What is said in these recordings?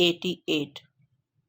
88।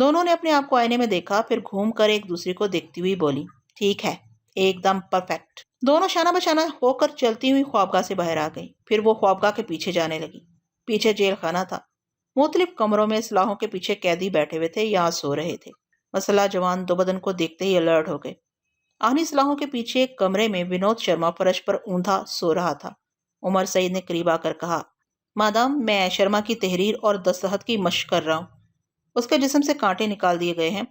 دونوں نے اپنے آپ کو آئینے میں دیکھا، پھر گھوم کر ایک دوسرے کو دیکھتی ہوئی بولی، ٹھیک ہے، ایک دم پرفیکٹ۔ دونوں شانہ بشانہ ہو کر چلتی ہوئی خوابگاہ سے باہر آ گئی۔ پھر وہ خوابگاہ کے پیچھے جانے لگی۔ پیچھے جیل خانہ تھا۔ مختلف کمروں میں سلاخوں کے پیچھے قیدی بیٹھے ہوئے تھے، یہاں سو رہے تھے۔ مسلح جوان دو بدن کو دیکھتے ہی الرٹ ہو گئے۔ آہنی سلاخوں کے پیچھے ایک کمرے میں ونود شرما فرش پر اوندا سو رہا تھا۔ عمر سعید نے قریب آ کر کہا، مادام، میں شرما کی تحریر اور دستخط کی مشق کر رہا ہوں۔ اس کے جسم سے کانٹے نکال دیے گئے ہیں۔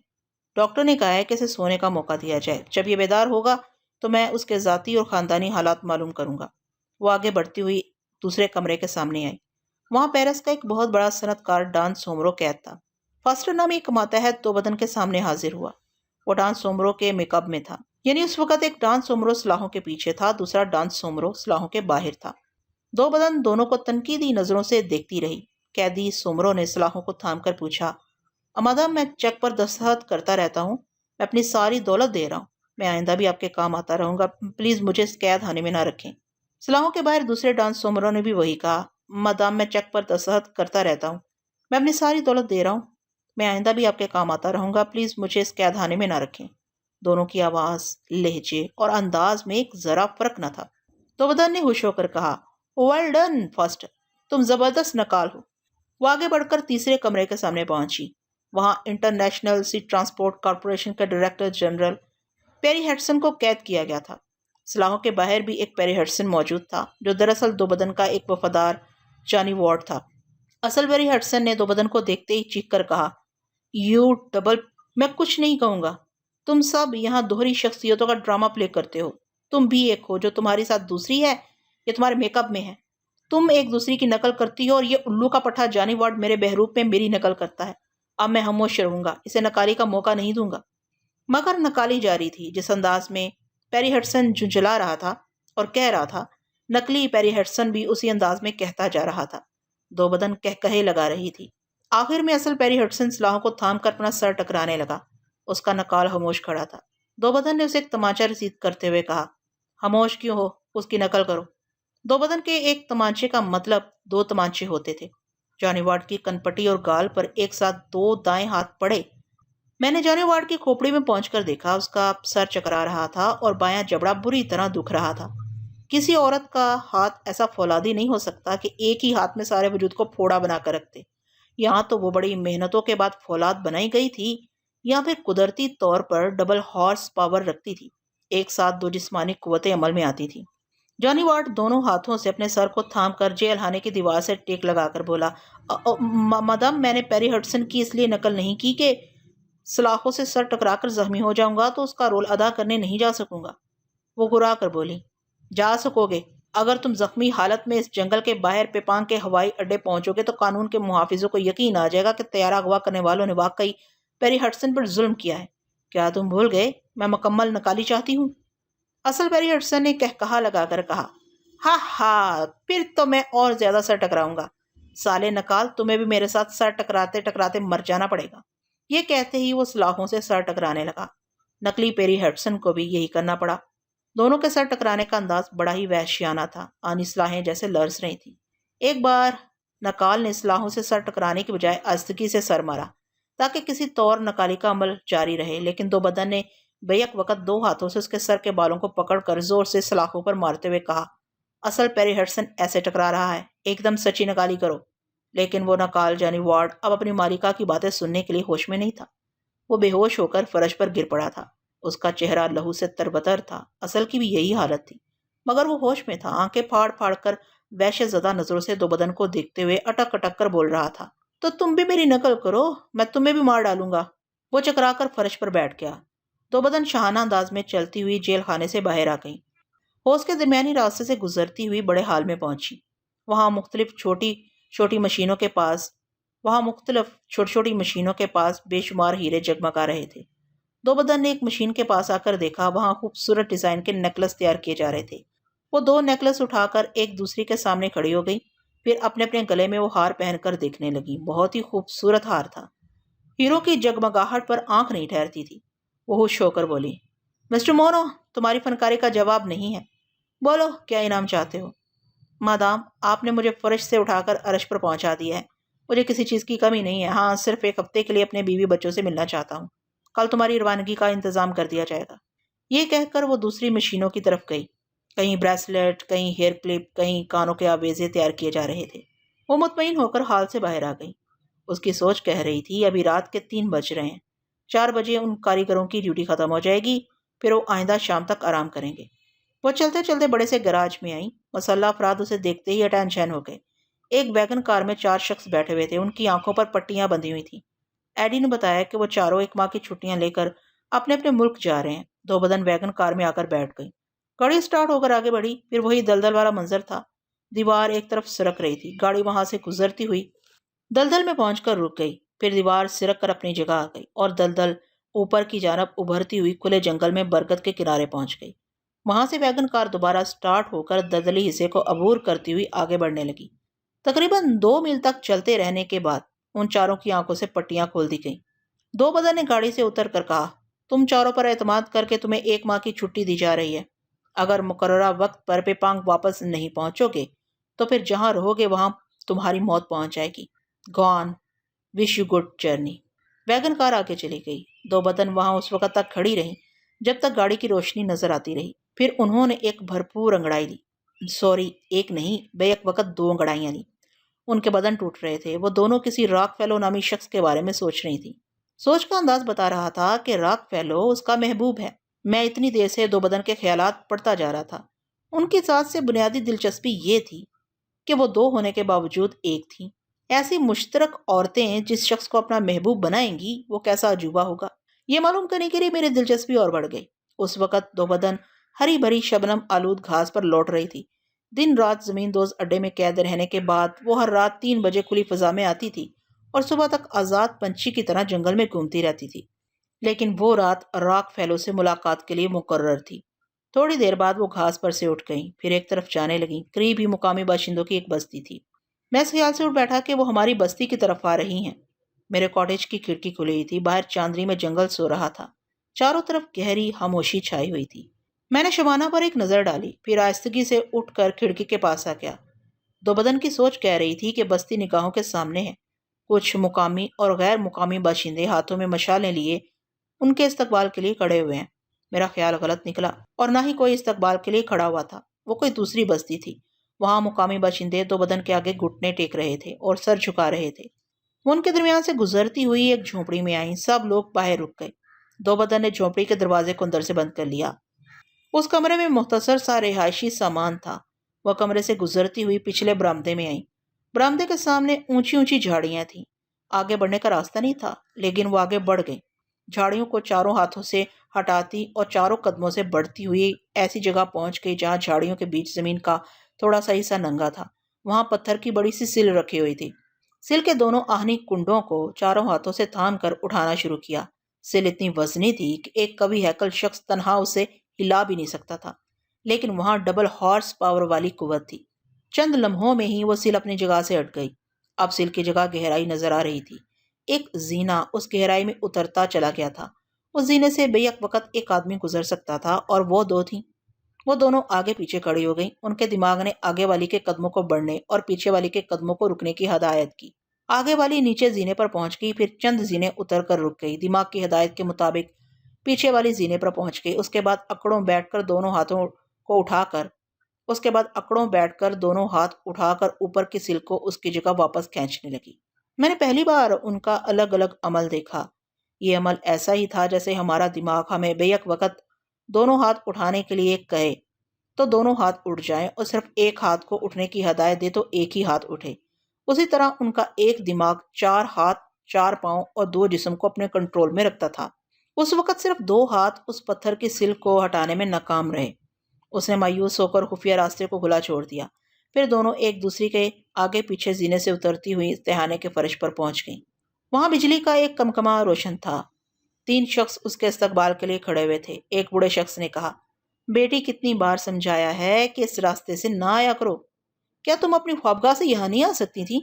ڈاکٹر نے کہا ہے کہ اسے سونے کا موقع دیا جائے۔ جب یہ بیدار ہوگا تو میں اس کے ذاتی اور خاندانی حالات معلوم کروں گا۔ وہ آگے بڑھتی ہوئی دوسرے کمرے کے سامنے آئی۔ وہاں پیرس کا ایک بہت بڑا صنعت کار ڈان سومرو قید تھا۔ فاسٹر نامی ایک ماتحت دو بدن کے سامنے حاضر ہوا۔ وہ ڈان سومرو کے میک اپ میں تھا، یعنی اس وقت ایک ڈان سومرو سلاخوں کے پیچھے تھا، دوسرا ڈان سومرو سلاخوں کے باہر تھا۔ دو بدن دونوں کو تنقیدی نظروں سے دیکھتی رہی۔ قیدی سومرو نے سلاخوں کو تھام کر پوچھا، مادام، میں چیک پر دستخط کرتا رہتا ہوں، میں اپنی ساری دولت دے رہا ہوں، میں آئندہ بھی آپ کے کام آتا رہوں گا، پلیز مجھے اس قید خانے میں نہ رکھیں۔ سلاخوں کے باہر دوسرے ڈان سومرو نے بھی وہی کہا، مادام، میں چیک پر دستخط کرتا رہتا ہوں، میں اپنی ساری دولت دے رہا ہوں، میں آئندہ بھی آپ کے کام آتا رہوں گا، پلیز مجھے اس قید خانے میں نہ رکھیں۔ دونوں کی آواز، لہجے اور انداز میں ایک ذرا فرق نہ تھا۔ دو بدن نے خوش ہو کر کہا، ویل ڈن فاسٹر، تم زبردست نقال ہو۔ وہ آگے بڑھ کر تیسرے کمرے کے سامنے پہنچی۔ وہاں انٹرنیشنل سی ٹرانسپورٹ کارپوریشن کا ڈائریکٹر جنرل پیری ہیڈسن کو قید کیا گیا تھا۔ سلاخوں کے باہر بھی ایک پیری ہیڈسن موجود تھا، جو دراصل دو بدن کا ایک وفادار جانی وارڈ تھا۔ اصل پیری ہیڈسن نے دو بدن کو دیکھتے ہی چیخ کر کہا، یو ڈبل، میں کچھ نہیں کہوں گا، تم سب یہاں دوہری شخصیتوں کا ڈرامہ پلے کرتے ہو۔ تم بھی ایک ہو جو تمہاری ساتھ دوسری ہے، یہ تمہارے میک اپ میں ہے۔ تم ایک دوسری کی نقل کرتی ہو اور یہ الو کا پٹھا جانی وارڈ میرے بہروپ میں میری نقل کرتا ہے۔ اب میں خاموش رہوں گا، اسے نکالی کا موقع نہیں دوں گا۔ مگر نکالی جاری تھی۔ جس انداز میں پیری ہیڈسن جھنجھلا رہا تھا اور کہہ رہا تھا، نکلی پیری ہیڈسن بھی اسی انداز میں کہتا جا رہا تھا۔ دو بدن کہے لگا رہی تھی۔ آخر میں اصل پیری ہیڈسن سلاخوں کو تھام کر اپنا سر ٹکرانے لگا۔ اس کا نکال خاموش کھڑا تھا۔ دو بدن نے اسے ایک تمانچہ رسید کرتے ہوئے کہا، خاموش کیوں ہو، اس کی نقل کرو۔ دو بدن کے ایک تمانچے کا مطلب دو تمانچے ہوتے تھے۔ جانی وارڈ کی کنپٹی اور گال پر ایک ساتھ دو دائیں ہاتھ پڑے۔ میں نے جانی وارڈ کی کھوپڑی میں پہنچ کر دیکھا، اس کا سر چکرا رہا تھا اور بایاں جبڑا بری طرح دکھ رہا تھا۔ کسی عورت کا ہاتھ ایسا فولادی نہیں ہو سکتا کہ ایک ہی ہاتھ میں سارے وجود کو پھوڑا بنا کر رکھتے۔ یہاں تو وہ بڑی محنتوں کے بعد فولاد بنائی گئی تھی، یا پھر قدرتی طور پر ڈبل ہارس پاور رکھتی تھی، ایک ساتھ دو جسمانی قوتیں عمل میں آتی تھی۔ جانی وارڈ دونوں ہاتھوں سے اپنے سر کو تھام کر جیل خانے کی دیوار سے ٹیک لگا کر بولا، مادام، میں نے پیری ہیڈسن کی اس لیے نقل نہیں کی کہ سلاخوں سے سر ٹکرا کر زخمی ہو جاؤں گا تو اس کا رول ادا کرنے نہیں جا سکوں گا۔ وہ گھرا کر بولی، جا سکو گے، اگر تم زخمی حالت میں اس جنگل کے باہر پیپانگ کے ہوائی اڈے پہنچو گے تو قانون کے محافظوں کو یقین آ جائے گا کہ طیارہ اغوا کرنے والوں نے واقعی پیری ہیڈسن پر ظلم کیا ہے۔ کیا تم بھول گئے میں مکمل نکالی چاہتی ہوں؟ اصل پیری ہیڈسن نے کہا لگا کر کہا، ہاں، پھر تو میں اور زیادہ سر ٹکراؤں گا۔ سالے نکال، تمہیں بھی میرے ساتھ سر ٹکراتے ٹکراتے مر جانا پڑے گا۔ یہ کہتے ہی وہ سلاخوں سے سر ٹکرانے لگا۔ نکلی پیری ہیڈسن کو بھی یہی کرنا پڑا۔ دونوں کے سر ٹکرانے کا انداز بڑا ہی وحشیانہ تھا۔ آنی سلاخیں جیسے لرز رہی تھیں۔ ایک بار نکال نے سلاخوں سے سر ٹکرانے کی بجائے آہستگی سے سر مارا تاکہ کسی طور نکالی کا عمل جاری رہے، لیکن دو بدن نے بیک وقت دو ہاتھوں سے اس کے سر کے بالوں کو پکڑ کر زور سے سلاخوں پر مارتے ہوئے کہا، اصل پیری ہیڈسن ایسے ٹکرا رہا ہے، ایک دم سچی نکالی کرو۔ لیکن وہ نکال جانی وارڈ اب اپنی مالکہ کی باتیں سننے کے لیے ہوش میں نہیں تھا۔ وہ بے ہوش ہو کر فرش پر گر پڑا تھا۔ اس کا چہرہ لہو سے تربتر تھا۔ اصل کی بھی یہی حالت تھی، مگر وہ ہوش میں تھا۔ آنکھیں پھاڑ پھاڑ کر وحشت زدہ نظروں سے دو بدن کو دیکھتے ہوئے اٹک اٹک کر بول رہا تھا، تو تم بھی میری نقل کرو، میں تمہیں بھی مار ڈالوں گا۔ وہ چکرا کر فرش پر بیٹھ گیا۔ دو بدن شاہانہ انداز میں چلتی ہوئی جیل خانے سے باہر آ گئیں۔ ہوش کے درمیانی راستے سے گزرتی ہوئی بڑے ہال میں پہنچی۔ وہاں مختلف چھوٹی چھوٹی مشینوں کے پاس بے شمار ہیرے جگمگا رہے تھے۔ دو بدن نے ایک مشین کے پاس آ کر دیکھا، وہاں خوبصورت ڈیزائن کے نیکلس تیار کیے جا رہے تھے۔ وہ دو نیکلس اٹھا کر ایک دوسری کے سامنے کھڑی ہو گئی، پھر اپنے اپنے گلے میں وہ ہار پہن کر دیکھنے لگی۔ بہت ہی خوبصورت ہار تھا۔ ہیروں کی جگمگاہٹ پر آنکھ نہیں ٹھہرتی تھی۔ وہ ہوش ہو کر بولی، مسٹر مونو، تمہاری فنکاری کا جواب نہیں ہے، بولو کیا انعام چاہتے ہو؟ مادام، آپ نے مجھے فرش سے اٹھا کر عرش پر پہنچا دیا ہے، مجھے کسی چیز کی کمی نہیں ہے، ہاں صرف ایک ہفتے کے لیے اپنے بیوی بچوں سے ملنا چاہتا ہوں۔ کل تمہاری روانگی کا انتظام کر دیا جائے گا۔ یہ کہہ کر وہ دوسری مشینوں کی طرف گئی۔ کہیں بریسلیٹ، کہیں ہیئر کلپ، کہیں کانوں کے آویزے تیار کیے جا رہے تھے۔ وہ مطمئن ہو کر ہال سے باہر آ گئی۔ اس کی سوچ کہہ رہی تھی ابھی رات کے 3 بج رہے ہیں، 4 بجے ان کاریگروں کی ڈیوٹی ختم ہو جائے گی، پھر وہ آئندہ شام تک آرام کریں گے۔ وہ چلتے چلتے بڑے سے گراج میں آئیں۔ مسلح افراد اسے دیکھتے ہی اٹینشن ہو گئے۔ ایک ویگن کار میں 4 شخص بیٹھے ہوئے تھے، ان کی آنکھوں پر پٹیاں بندھی ہوئی تھیں۔ ایڈی نے بتایا کہ وہ چاروں 1 ماہ کی چھٹیاں لے کر اپنے اپنے ملک جا رہے ہیں۔ 2 بدن ویگن کار میں آ کر بیٹھ گئی۔ گاڑی سٹارٹ ہو کر آگے بڑھی، پھر وہی دلدل والا منظر تھا۔ دیوار ایک طرف سرک رہی تھی، گاڑی وہاں سے گزرتی ہوئی دلدل میں پہنچ کر رک گئی، پھر دیوار سرک کر اپنی جگہ آ گئی اور دلدل اوپر کی جانب ابھرتی ہوئی کھلے جنگل میں برگد کے کنارے پہنچ گئی۔ وہاں سے ویگن کار دوبارہ سٹارٹ ہو کر دلدلی حصے کو عبور کرتی ہوئی آگے بڑھنے لگی۔ تقریباً 2 میل تک چلتے رہنے کے بعد ان چاروں کی آنکھوں سے پٹیاں کھول دی گئیں۔ 2 بدن نے گاڑی سے اتر کر کہا، تم چاروں پر اعتماد کر کے تمہیں 1 ماہ کی چھٹی دی جا رہی ہے۔ اگر مقررہ وقت پر پیپانگ واپس نہیں پہنچو گے تو پھر جہاں رہو گے وہاں تمہاری موت پہنچ جائے گی۔ گون، wish you good journey. Wagon car آگے چلی گئی۔ 2 بدن وہاں اس وقت تک کھڑی رہیں جب تک گاڑی کی روشنی نظر آتی رہی۔ پھر انہوں نے ایک بھرپور انگڑائی لی، سوری، ایک نہیں، بیک وقت 2 انگڑائیاں لیں۔ ان کے بدن ٹوٹ رہے تھے۔ وہ دونوں کسی راک فیلو نامی شخص کے بارے میں سوچ رہی تھیں۔ سوچ کا انداز بتا رہا تھا کہ راک فیلو اس کا محبوب ہے۔ میں اتنی دیر سے 2 بدن کے خیالات پڑھتا جا رہا تھا۔ ان کی ذات سے بنیادی دلچسپی یہ تھی کہ وہ 2 ہونے کے باوجود ایک تھیں۔ ایسی مشترک عورتیں جس شخص کو اپنا محبوب بنائیں گی وہ کیسا عجوبہ ہوگا، یہ معلوم کرنے کے لیے میری دلچسپی اور بڑھ گئی۔ اس وقت 2 بدن ہری بھری شبنم آلود گھاس پر لوٹ رہی تھی۔ دن رات زمین دوز اڈے میں قید رہنے کے بعد وہ ہر رات 3 بجے کھلی فضا میں آتی تھی اور صبح تک آزاد پنچھی کی طرح جنگل میں گھومتی رہتی تھی۔ لیکن وہ رات راک فیلو سے ملاقات کے لیے مقرر تھی۔ تھوڑی دیر بعد وہ گھاس پر سے اٹھ گئیں، پھر ایک طرف جانے لگیں۔ قریب ہی مقامی باشندوں کی ایک بستی تھی۔ میں اس خیال سے اٹھ بیٹھا کہ وہ ہماری بستی کی طرف آ رہی ہیں۔ میرے کاٹیج کی کھڑکی کھلی ہوئی تھی، باہر چاندنی میں جنگل سو رہا تھا، چاروں طرف گہری خاموشی چھائی ہوئی تھی۔ میں نے شبانہ پر ایک نظر ڈالی، پھر آہستگی سے اٹھ کر کھڑکی کے پاس آ گیا۔ 2 بدن کی سوچ کہہ رہی تھی کہ بستی نگاہوں کے سامنے ہے۔ کچھ مقامی اور غیر مقامی باشندے ہاتھوں میں مشالیں لیے ان کے استقبال کے لیے کھڑے ہوئے ہیں۔ میرا خیال غلط نکلا اور نہ ہی کوئی استقبال کے لیے کھڑا ہوا تھا۔ وہ کوئی دوسری بستی تھی۔ وہاں مقامی باشندے 2 بدن کے آگے گھٹنے ٹیک رہے تھے اور سر جھکا رہے تھے۔ وہ ان کے درمیان سے گزرتی ہوئی ایک جھونپڑی میں آئیں۔ سب لوگ باہر رک گئے۔ 2 بدن نے جھونپڑی کے دروازے کو اندر سے بند کر لیا۔ اس کمرے میں مختصر سا رہائشی سامان تھا۔ وہ کمرے سے گزرتی ہوئی پچھلے برآمدے میں آئیں۔ برآمدے کے سامنے اونچی اونچی جھاڑیاں تھیں۔ آگے بڑھنے کا راستہ نہیں تھا، لیکن وہ آگے بڑھ گئیں۔ جھاڑیوں کو چاروں ہاتھوں سے ہٹاتی اور چاروں قدموں سے بڑھتی ہوئی ایسی جگہ پہنچ گئی جہاں جھاڑیوں کے بیچ زمین کا تھوڑا سا حصہ ننگا تھا۔ وہاں پتھر کی بڑی سی سل رکھی ہوئی تھی۔ سل کے دونوں آہنی کنڈوں کو چاروں ہاتھوں سے تھام کر اٹھانا شروع کیا۔ سل اتنی وزنی تھی کہ ایک کبھی ہیکل شخص تنہا اسے ہلا بھی نہیں سکتا تھا، لیکن وہاں ڈبل ہارس پاور والی قوت تھی۔ چند لمحوں میں ہی وہ سل اپنی جگہ سے ہٹ گئی۔ اب سل کی جگہ گہرائی نظر آ رہی تھی۔ ایک زینہ اس گہرائی میں اترتا چلا گیا تھا۔ اس زینے سے بیک وقت ایک آدمی گزر سکتا تھا اور وہ 2 تھیں۔ وہ دونوں آگے پیچھے کھڑی ہو گئیں۔ ان کے دماغ نے آگے والی کے قدموں کو بڑھنے اور پیچھے والی کے قدموں کو رکنے کی ہدایت کی۔ آگے والی نیچے زینے پر پہنچ گئی، پھر چند زینے اتر کر رک گئی۔ دماغ کی ہدایت کے مطابق پیچھے والی زینے پر پہنچ گئی۔ اس کے بعد اکڑوں بیٹھ کر دونوں ہاتھ اٹھا کر اوپر کی سل کو اس کی جگہ واپس کھینچنے لگی۔ میں نے پہلی بار ان کا الگ الگ عمل دیکھا۔ یہ عمل ایسا ہی تھا جیسے ہمارا دماغ ہمیں بیک وقت دونوں ہاتھ اٹھانے کے لیے کہے تو دونوں ہاتھ اٹھ جائیں، اور صرف ایک ہاتھ کو اٹھنے کی ہدایت دے تو ایک ہی ہاتھ اٹھے۔ اسی طرح ان کا ایک دماغ 4 ہاتھ، 4 پاؤں اور 2 جسم کو اپنے کنٹرول میں رکھتا تھا۔ اس وقت صرف 2 ہاتھ اس پتھر کی سل کو ہٹانے میں ناکام رہے۔ اس نے مایوس ہو کر خفیہ راستے کو کھلا چھوڑ دیا۔ پھر دونوں ایک دوسری کے آگے پیچھے زینے سے اترتی ہوئی تہانے کے فرش پر پہنچ گئیں۔ وہاں بجلی کا ایک کمکما روشن تھا۔ 3 شخص اس کے استقبال کے لیے کھڑے ہوئے تھے۔ ایک بوڑھے شخص نے کہا، بیٹی کتنی بار سمجھایا ہے کہ اس راستے سے نہ آیا کرو، کیا تم اپنی خوابگاہ سے یہاں نہیں آ سکتی تھی؟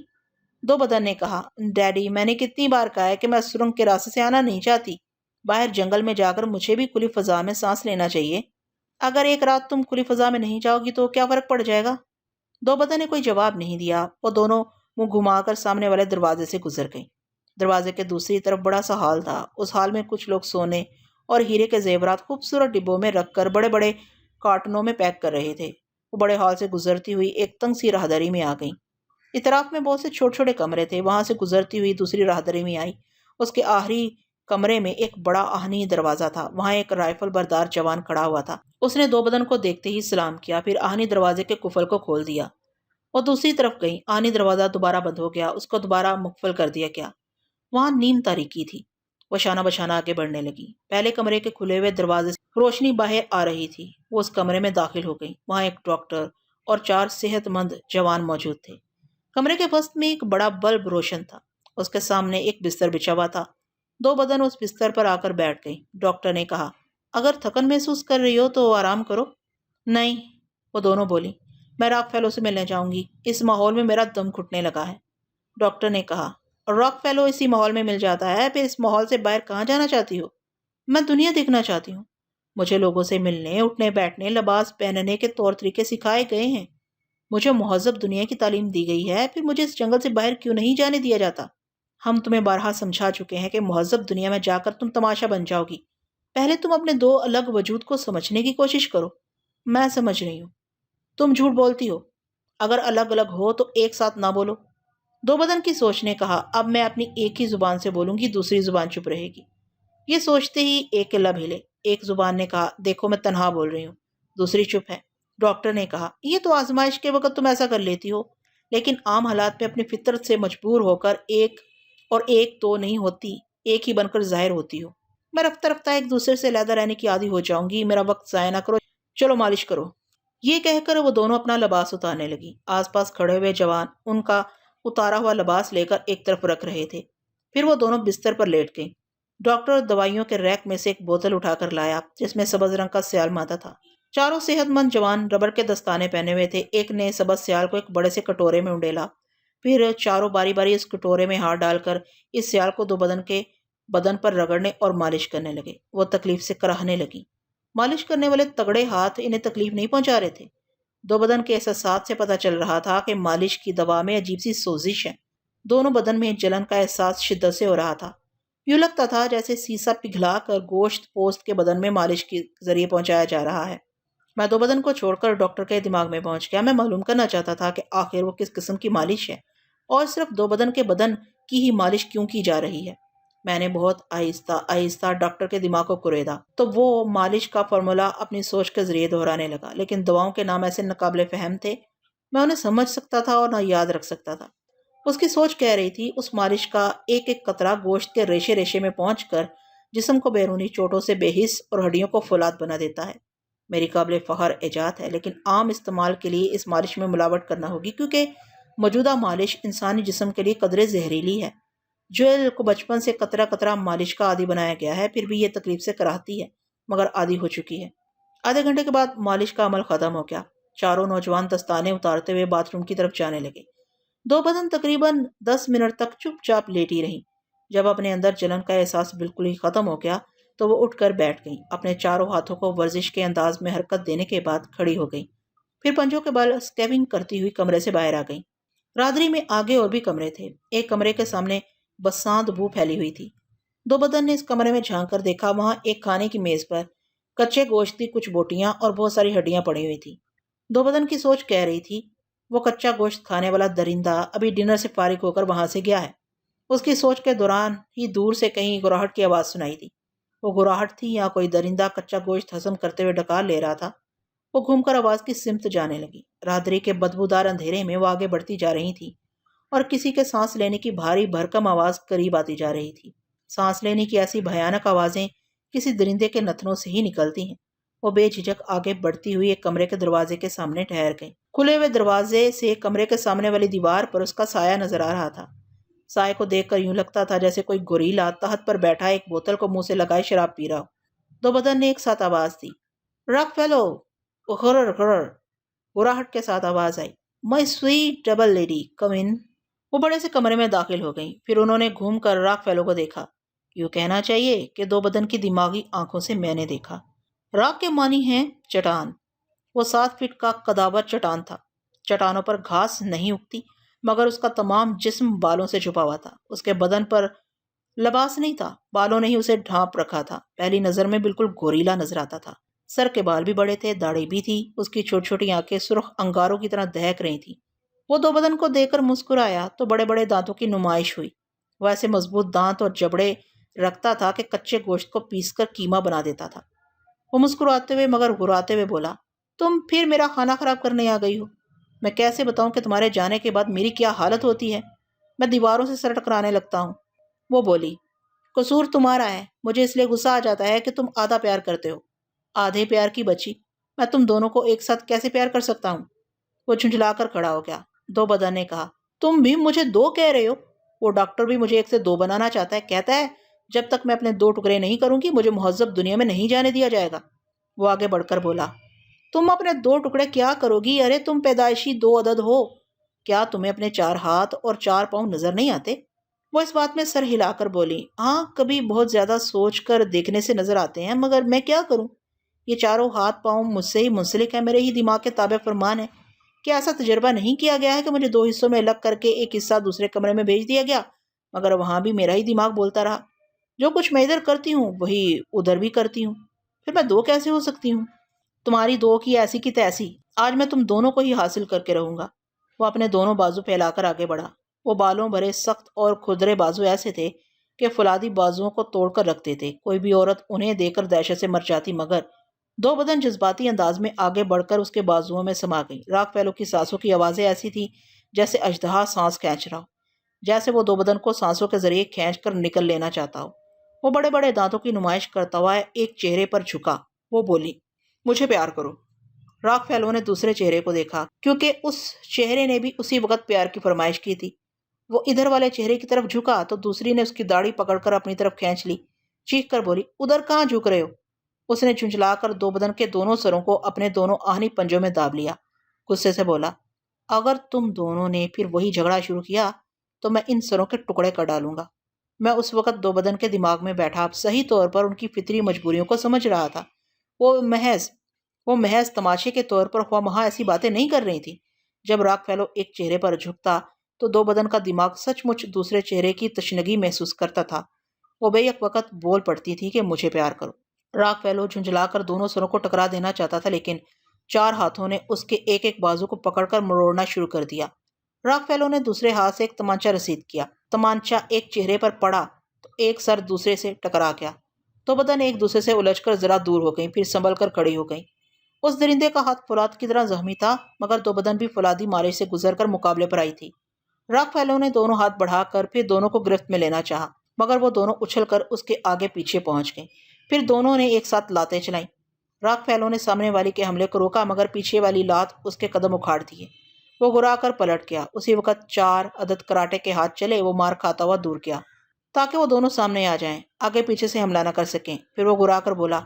2 بدن نے کہا، ڈیڈی میں نے کتنی بار کہا ہے کہ میں سرنگ کے راستے سے آنا نہیں چاہتی۔ باہر جنگل میں جا کر مجھے بھی کھلی فضا میں سانس لینا چاہیے۔ اگر ایک رات تم کھلی فضا میں نہیں جاؤ گی تو کیا فرق پڑ جائے گا؟ 2 بدن نے کوئی جواب نہیں دیا۔ وہ دونوں منہ گھما کر سامنے والے دروازے سے گزر گئیں۔ دروازے کے دوسری طرف بڑا سا ہال تھا۔ اس ہال میں کچھ لوگ سونے اور ہیرے کے زیورات خوبصورت ڈبوں میں رکھ کر بڑے بڑے کارٹنوں میں پیک کر رہے تھے۔ وہ بڑے ہال سے گزرتی ہوئی ایک تنگ سی راہداری میں آ گئیں۔ اطراف میں بہت سے چھوٹے چھوٹے کمرے تھے۔ وہاں سے گزرتی ہوئی دوسری راہداری میں آئی۔ اس کے آخری کمرے میں ایک بڑا آہنی دروازہ تھا۔ وہاں ایک رائفل بردار جوان کھڑا ہوا تھا۔ اس نے دو بدن کو دیکھتے ہی سلام کیا، پھر آہنی دروازے کے قفل کو کھول دیا۔ وہ دوسری طرف گئی۔ آہنی دروازہ دوبارہ بند ہو گیا، اس کو دوبارہ مقفل کر دیا گیا۔ وہاں نیم تاریکی تھی۔ وہ شانہ بشانہ آگے بڑھنے لگی۔ پہلے کمرے کے کھلے ہوئے دروازے سے روشنی باہر آ رہی تھی۔ وہ اس کمرے میں داخل ہو گئی۔ وہاں ایک ڈاکٹر اور 4 صحت مند جوان موجود تھے۔ کمرے کے وسط میں ایک بڑا بلب روشن تھا۔ اس کے سامنے ایک بستر بچھا ہوا تھا۔ دو بدن اس بستر پر آ کر بیٹھ گئی۔ ڈاکٹر نے کہا، اگر تھکن محسوس کر رہی ہو تو آرام کرو۔ نہیں، وہ دونوں بولی، میں راک فیلو سے ملنے جاؤں گی۔ اس ماحول میں میرا دم گھٹنے لگا ہے۔ ڈاکٹر نے کہا، راک فیلو اسی ماحول میں مل جاتا ہے، پھر اس ماحول سے باہر کہاں جانا چاہتی ہو؟ میں دنیا دیکھنا چاہتی ہوں۔ مجھے لوگوں سے ملنے، اٹھنے بیٹھنے، لباس پہننے کے طور طریقے سکھائے گئے ہیں۔ مجھے مہذب دنیا کی تعلیم دی گئی ہے، پھر مجھے اس جنگل سے باہر کیوں نہیں جانے دیا جاتا؟ ہم تمہیں بارہا سمجھا چکے ہیں کہ مہذب دنیا میں جا کر تم تماشا بن جاؤ گی۔ پہلے تم اپنے دو الگ وجود کو سمجھنے کی کوشش کرو۔ میں سمجھ رہی ہوں۔ تم جھوٹ بولتی ہو۔ اگر الگ الگ ہو تو ایک ساتھ نہ بولو۔ دو بدن کی سوچ نے کہا، اب میں اپنی ایک ہی زبان سے بولوں گی، دوسری زبان چپ رہے گی۔ یہ سوچتے ہی ایک کے لب ہلے۔ ایک زبان نے کہا، دیکھو میں تنہا بول رہی ہوں، دوسری چپ ہے۔ ڈاکٹر نے کہا، یہ تو آزمائش کے وقت تم ایسا کر لیتی ہو، لیکن عام حالات میں اپنی فطرت سے مجبور ہو کر ایک اور ایک تو نہیں ہوتی، ایک ہی بن کر ظاہر ہوتی ہو۔ میں رفتہ رفتہ ایک دوسرے سے علیحدہ رہنے کی عادی ہو جاؤں گی۔ میرا وقت ضائع نہ کرو، چلو مالش کرو۔ یہ کہہ کر وہ دونوں اپنا لباس اتارنے لگی۔ آس پاس کھڑے ہوئے جوان ان کا اتارا ہوا لباس لے کر ایک طرف رکھ رہے تھے۔ پھر وہ دونوں بستر پر لیٹ گئیں۔ ڈاکٹر دوائیوں کے ریک میں سے ایک بوتل اٹھا کر لایا جس میں سبز رنگ کا سیال مادہ تھا۔ چاروں صحت مند جوان ربڑ کے دستانے پہنے ہوئے تھے۔ ایک نے سبز سیال کو ایک بڑے سے کٹورے میں انڈیلا، پھر چاروں باری باری اس کٹورے میں ہاتھ ڈال کر اس سیال کو دو بدن کے بدن پر رگڑنے اور مالش کرنے لگے۔ وہ تکلیف سے کراہنے لگیں۔ مالش کرنے والے تگڑے ہاتھ انہیں تکلیف نہیں پہنچا رہے تھے۔ دو بدن کے احساسات سے پتہ چل رہا تھا کہ مالش کی دوا میں عجیب سی سوزش ہے۔ دونوں بدن میں جلن کا احساس شدت سے ہو رہا تھا۔ یوں لگتا تھا جیسے سیسا پگھلا کر گوشت پوست کے بدن میں مالش کے ذریعے پہنچایا جا رہا ہے۔ میں دو بدن کو چھوڑ کر ڈاکٹر کے دماغ میں پہنچ گیا۔ میں معلوم کرنا چاہتا تھا کہ آخر وہ کس قسم کی مالش ہے اور صرف دو بدن کے بدن کی ہی مالش کیوں کی جا رہی ہے۔ میں نے بہت آہستہ آہستہ ڈاکٹر کے دماغ کو کریدا تو وہ مالش کا فارمولا اپنی سوچ کے ذریعے دہرانے لگا، لیکن دواؤں کے نام ایسے ناقابل فہم تھے، میں انہیں سمجھ سکتا تھا اور نہ یاد رکھ سکتا تھا۔ اس کی سوچ کہہ رہی تھی، اس مالش کا ایک ایک قطرہ گوشت کے ریشے ریشے میں پہنچ کر جسم کو بیرونی چوٹوں سے بے حس اور ہڈیوں کو فولاد بنا دیتا ہے۔ میری قابل فخر ایجاد ہے، لیکن عام استعمال کے لیے اس مالش میں ملاوٹ کرنا ہوگی، کیونکہ موجودہ مالش انسانی جسم کے لیے قدرے زہریلی ہے۔ جویل کو بچپن سے قطرہ قطرہ مالش کا عادی بنایا گیا ہے، پھر بھی یہ تکلیف سے کراہتی ہے، مگر عادی ہو چکی ہے۔ آدھے گھنٹے کے بعد مالش کا عمل ختم ہو گیا۔ چاروں نوجوان دستانے اتارتے ہوئے باتھ روم کی طرف جانے لگے۔ دو بدن تقریباً 10 منٹ تک چپ چاپ لیٹی رہیں۔ جب اپنے اندر جلن کا احساس بالکل ہی ختم ہو گیا تو وہ اٹھ کر بیٹھ گئیں۔ اپنے چاروں ہاتھوں کو ورزش کے انداز میں حرکت دینے کے بعد کھڑی ہو گئیں، پھر پنجوں کے بل اسکیونگ کرتی ہوئی کمرے سے باہر آ گئیں۔ رادری میں آگے اور بھی کمرے تھے۔ ایک کمرے کے سامنے بساند بو پھیلی ہوئی تھی۔ دو بدن نے اس کمرے میں جھانک کر دیکھا، وہاں ایک کھانے کی میز پر کچے گوشت کی کچھ بوٹیاں اور بہت ساری ہڈیاں پڑی ہوئی تھی۔ دو بدن کی سوچ کہہ رہی تھی، وہ کچا گوشت کھانے والا درندہ ابھی ڈنر سے فارغ ہو کر وہاں سے گیا ہے۔ اس کی سوچ کے دوران ہی دور سے کہیں گراہٹ کی آواز سنائی دی۔ وہ گراہٹ تھی یا کوئی درندہ کچا گوشت ہضم کرتے ہوئے ڈکار لے رہا تھا؟ وہ گھوم کر آواز کی سمت جانے لگی۔ رادری کے بدبودار اندھیرے میں وہ آگے بڑھتی جا رہی تھی اور کسی کے سانس لینے کی بھاری بھرکم آواز قریب آتی جا رہی تھی۔ سانس لینے کی ایسی بھیانک آوازیں کسی درندے کے نتنوں سے ہی نکلتی ہیں۔ وہ بے جھجک آگے بڑھتی ہوئی ایک کمرے کے دروازے کے سامنے ٹھہر گئی۔ کھلے ہوئے دروازے سے کمرے کے سامنے والی دیوار پر اس کا سایہ نظر آ رہا تھا۔ سائے کو دیکھ کر یوں لگتا تھا جیسے کوئی گوریلا تہت پر بیٹھا ایک بوتل کو منہ سے لگائے شراب پی رہا ہو۔ دو بدن نے ایک ساتھ آواز دی، راک فیلو، غرر غرر۔ گراہٹ کے ساتھ آواز آئی، مائی سویٹ ڈبل لیڈی، کم ان۔ وہ بڑے سے کمرے میں داخل ہو گئیں، پھر انہوں نے گھوم کر راک فیلو کو دیکھا۔ یوں کہنا چاہیے کہ دو بدن کی دماغی آنکھوں سے میں نے دیکھا۔ راک کے معنی ہیں چٹان۔ وہ 7 فٹ کا قداور چٹان تھا۔ چٹانوں پر گھاس نہیں اگتی، مگر اس کا تمام جسم بالوں سے چھپا ہوا تھا۔ اس کے بدن پر لباس نہیں تھا، بالوں نے ہی اسے ڈھانپ رکھا تھا۔ پہلی نظر میں بالکل گوریلا نظر آتا تھا۔ سر کے بال بھی بڑے تھے، داڑھی بھی تھی، اس کی چھوٹی چھوٹی آنکھیں سرخ انگاروں کی طرح دہک رہی تھیں۔ وہ دو بدن کو دیکھ کر مسکرایا تو بڑے بڑے دانتوں کی نمائش ہوئی۔ وہ ایسے مضبوط دانت اور جبڑے رکھتا تھا کہ کچے گوشت کو پیس کر قیمہ بنا دیتا تھا۔ وہ مسکراتے ہوئے مگر گراتے ہوئے بولا، تم پھر میرا کھانا خراب کرنے آ گئی ہو؟ میں کیسے بتاؤں کہ تمہارے جانے کے بعد میری کیا حالت ہوتی ہے؟ میں دیواروں سے سر ٹکرانے لگتا ہوں۔ وہ بولی، قصور تمہارا ہے، مجھے اس لیے غصہ آ جاتا ہے کہ تم آدھا پیار کرتے ہو۔ آدھے پیار کی بچی، میں تم دونوں کو ایک ساتھ کیسے پیار کر سکتا ہوں؟ وہ جھنجھلا کر کھڑا ہو گیا۔ دو بدن نے کہا، تم بھی مجھے دو کہہ رہے ہو؟ وہ ڈاکٹر بھی مجھے ایک سے دو بنانا چاہتا ہے، کہتا ہے جب تک میں اپنے دو ٹکڑے نہیں کروں گی مجھے مہذب دنیا میں نہیں جانے دیا جائے گا۔ وہ آگے بڑھ کر بولا، تم اپنے دو ٹکڑے کیا کرو گی؟ ارے تم پیدائشی دو عدد ہو، کیا تمہیں اپنے 4 ہاتھ اور 4 پاؤں نظر نہیں آتے؟ وہ اس بات میں سر ہلا کر بولی، ہاں کبھی بہت زیادہ سوچ کر دیکھنے سے نظر آتے ہیں، مگر میں کیا کروں؟ یہ چاروں ہاتھ پاؤں مجھ سے ہی منسلک ہے، میرے ہی دماغ کے تابع فرمان ہے۔ کیا ایسا تجربہ نہیں کیا گیا ہے کہ مجھے 2 حصوں میں الگ کر کے ایک حصہ دوسرے کمرے میں بھیج دیا گیا، مگر وہاں بھی میرا ہی دماغ بولتا رہا؟ جو کچھ میں ادھر کرتی ہوں وہی ادھر بھی کرتی ہوں، پھر میں دو کیسے ہو سکتی ہوں؟ تمہاری دو کی ایسی کی تیسی، آج میں تم دونوں کو ہی حاصل کر کے رہوں گا۔ وہ اپنے دونوں بازو پھیلا کر آگے بڑھا۔ وہ بالوں بھرے سخت اور کھدرے بازو ایسے تھے کہ فولادی بازوؤں کو توڑ کر رکھتے تھے۔ کوئی بھی عورت انہیں دیکھ کر دہشت سے مر جاتی، مگر دو بدن جذباتی انداز میں آگے بڑھ کر اس کے بازوؤں میں سما گئی۔ راک فیلو کی سانسوں کی آوازیں ایسی تھی جیسے اژدہا سانس کھینچ رہا ہو، جیسے وہ دو بدن کو سانسوں کے ذریعے کھینچ کر نکل لینا چاہتا ہو۔ وہ بڑے بڑے دانتوں کی نمائش کرتا ہوا ایک چہرے پر جھکا۔ وہ بولی، مجھے پیار کرو۔ راک فیلو نے دوسرے چہرے کو دیکھا، کیونکہ اس چہرے نے بھی اسی وقت پیار کی فرمائش کی تھی۔ وہ ادھر والے چہرے کی طرف جھکا تو دوسری نے اس کی داڑھی پکڑ کر اپنی طرف کھینچ لی۔ چیخ کر بولی، ادھر کہاں جھک رہے ہو؟ اس نے جھنجھلا کر دو بدن کے دونوں سروں کو اپنے دونوں آہنی پنجوں میں داب لیا۔ غصے سے بولا، اگر تم دونوں نے پھر وہی جھگڑا شروع کیا تو میں ان سروں کے ٹکڑے کر ڈالوں گا۔ میں اس وقت دو بدن کے دماغ میں بیٹھا صحیح طور پر ان کی فطری مجبوریوں کو سمجھ رہا تھا۔ وہ محض تماشے کے طور پر خواہ مخواہ ایسی باتیں نہیں کر رہی تھی۔ جب راک فیلو ایک چہرے پر جھکتا تو دو بدن کا دماغ سچ مچ دوسرے چہرے کی تشنگی محسوس کرتا تھا۔ وہ بے یک وقت بول پڑتی تھی کہ مجھے پیار کرو۔ راک فیلو جھنجھلا کر دونوں سروں کو ٹکرا دینا چاہتا تھا، لیکن 4 ہاتھوں نے اس کے ایک ایک بازو کو پکڑ کر مروڑنا شروع کر دیا۔ راک فیلو نے دوسرے ہاتھ سے ایک تمانچہ رسید کیا۔ تمانچہ ایک چہرے پر پڑا تو ایک سر دوسرے سے ٹکرا گیا۔ تو بدن ایک دوسرے سے الجھ کر ذرا دور ہو گئیں، پھر سنبھل کر کھڑی ہو گئیں۔ اس درندے کا ہاتھ فولاد کی طرح زخمی تھا، مگر دو بدن بھی فولادی مالش سے گزر کر مقابلے پر آئی تھی۔ راک فیلو نے دونوں ہاتھ بڑھا کر پھر دونوں کو گرفت میں لینا چاہا، مگر وہ دونوں اچھل کر اس کے آگے پیچھے پہنچ گئیں۔ پھر دونوں نے ایک ساتھ لاتیں چلائیں۔ راک فیلو نے سامنے والی کے حملے کو روکا، مگر پیچھے والی لات اس کے قدم اکھاڑ دیے۔ وہ گھرا کر پلٹ گیا۔ اسی وقت 4 عدد کراٹے کے ہاتھ چلے۔ وہ مار کھاتا ہوا دور گیا تاکہ وہ دونوں سامنے آ جائیں، آگے پیچھے سے حملہ نہ کر سکیں۔ پھر وہ گھرا کر بولا،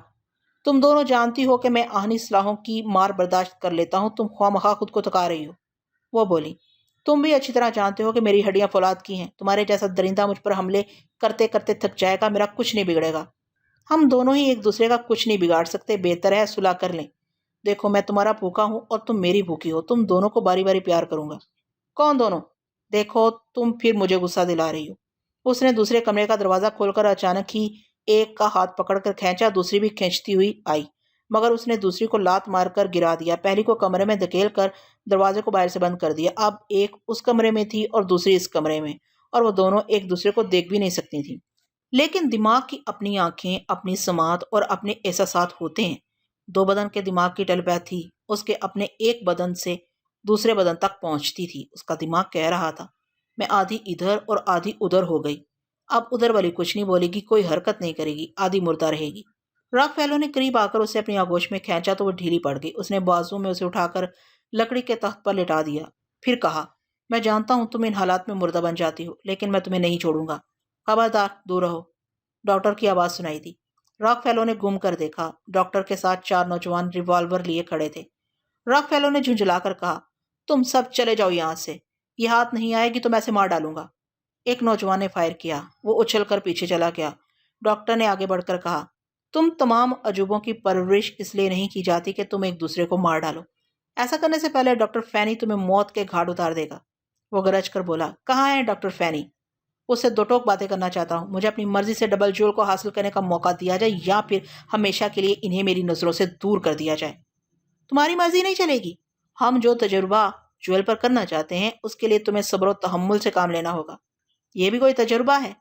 تم دونوں جانتی ہو کہ میں آہنی سلاحوں کی مار برداشت کر لیتا ہوں، تم خواہ مخواہ خود کو تھکا رہی ہو۔ وہ بولی، تم بھی اچھی طرح جانتے ہو کہ میری ہڈیاں فولاد کی ہیں، تمہارے جیسا درندہ مجھ پر حملے کرتے کرتے تھک جائے گا، میرا کچھ نہیں بگڑے گا۔ ہم دونوں ہی ایک دوسرے کا کچھ نہیں بگاڑ سکتے، بہتر ہے صلح کر لیں۔ دیکھو میں تمہارا بھوکا ہوں اور تم میری بھوکی ہو، تم دونوں کو باری باری پیار کروں گا۔ کون دونوں؟ دیکھو تم پھر مجھے غصہ دلا رہی ہو۔ اس نے دوسرے کمرے کا دروازہ کھول کر اچانک ہی ایک کا ہاتھ پکڑ کر کھینچا، دوسری بھی کھینچتی ہوئی آئی، مگر اس نے دوسری کو لات مار کر گرا دیا۔ پہلی کو کمرے میں دھکیل کر دروازے کو باہر سے بند کر دیا۔ اب ایک اس کمرے میں تھی اور دوسری اس کمرے میں، اور وہ دونوں ایک دوسرے کو دیکھ بھی نہیں سکتی تھیں۔ لیکن دماغ کی اپنی آنکھیں، اپنی سماعت اور اپنے احساسات ہوتے ہیں۔ دو بدن کے دماغ کی ٹیلیپیتھی اس کے اپنے ایک بدن سے دوسرے بدن تک پہنچتی تھی۔ اس کا دماغ کہہ رہا تھا، میں آدھی ادھر اور آدھی ادھر ہو گئی، اب ادھر والی کچھ نہیں بولے گی، کوئی حرکت نہیں کرے گی، آدھی مردہ رہے گی۔ راک فیلو نے قریب آ کر اسے اپنی آغوش میں کھینچا تو وہ ڈھیلی پڑ گئی۔ اس نے بازو میں اسے اٹھا کر لکڑی کے تخت پر لٹا دیا، پھر کہا، میں جانتا ہوں تم ان حالات میں مردہ بن جاتی ہو، لیکن میں تمہیں نہیں چھوڑوں گا، خبردار دور رہو۔ ڈاکٹر کی آواز سنائی دی۔ راک فیلو نے گھوم کر دیکھا، ڈاکٹر کے ساتھ 4 نوجوان ریوالور لیے کھڑے تھے۔ راک فیلو نے جھنجھلا کر کہا، تم سب چلے جاؤ یہاں سے، یہ ہاتھ نہیں آئے گی تو میں اسے مار ڈالوں گا۔ ایک نوجوان نے فائر کیا، وہ اچھل کر پیچھے چلا گیا۔ ڈاکٹر نے آگے بڑھ کر کہا، تم تمام عجوبوں کی پرورش اس لیے نہیں کی جاتی کہ تم ایک دوسرے کو مار ڈالو، ایسا کرنے سے پہلے ڈاکٹر فینی تمہیں موت کے گھاٹ اتار دے گا۔ وہ گرج کر بولا، کہاں ہے ڈاکٹر فینی؟ اس سے دو ٹوک باتیں کرنا چاہتا ہوں. مجھے اپنی مرضی سے ڈبل جول کو حاصل کرنے کا موقع دیا جائے یا پھر ہمیشہ کے لیے انہیں میری نظروں سے دور کر دیا جائے. تمہاری مرضی نہیں چلے گی. ہم جو تجربہ جول پر کرنا چاہتے ہیں اس کے لیے تمہیں صبر و تحمل سے کام لینا ہوگا. یہ بھی کوئی تجربہ ہے؟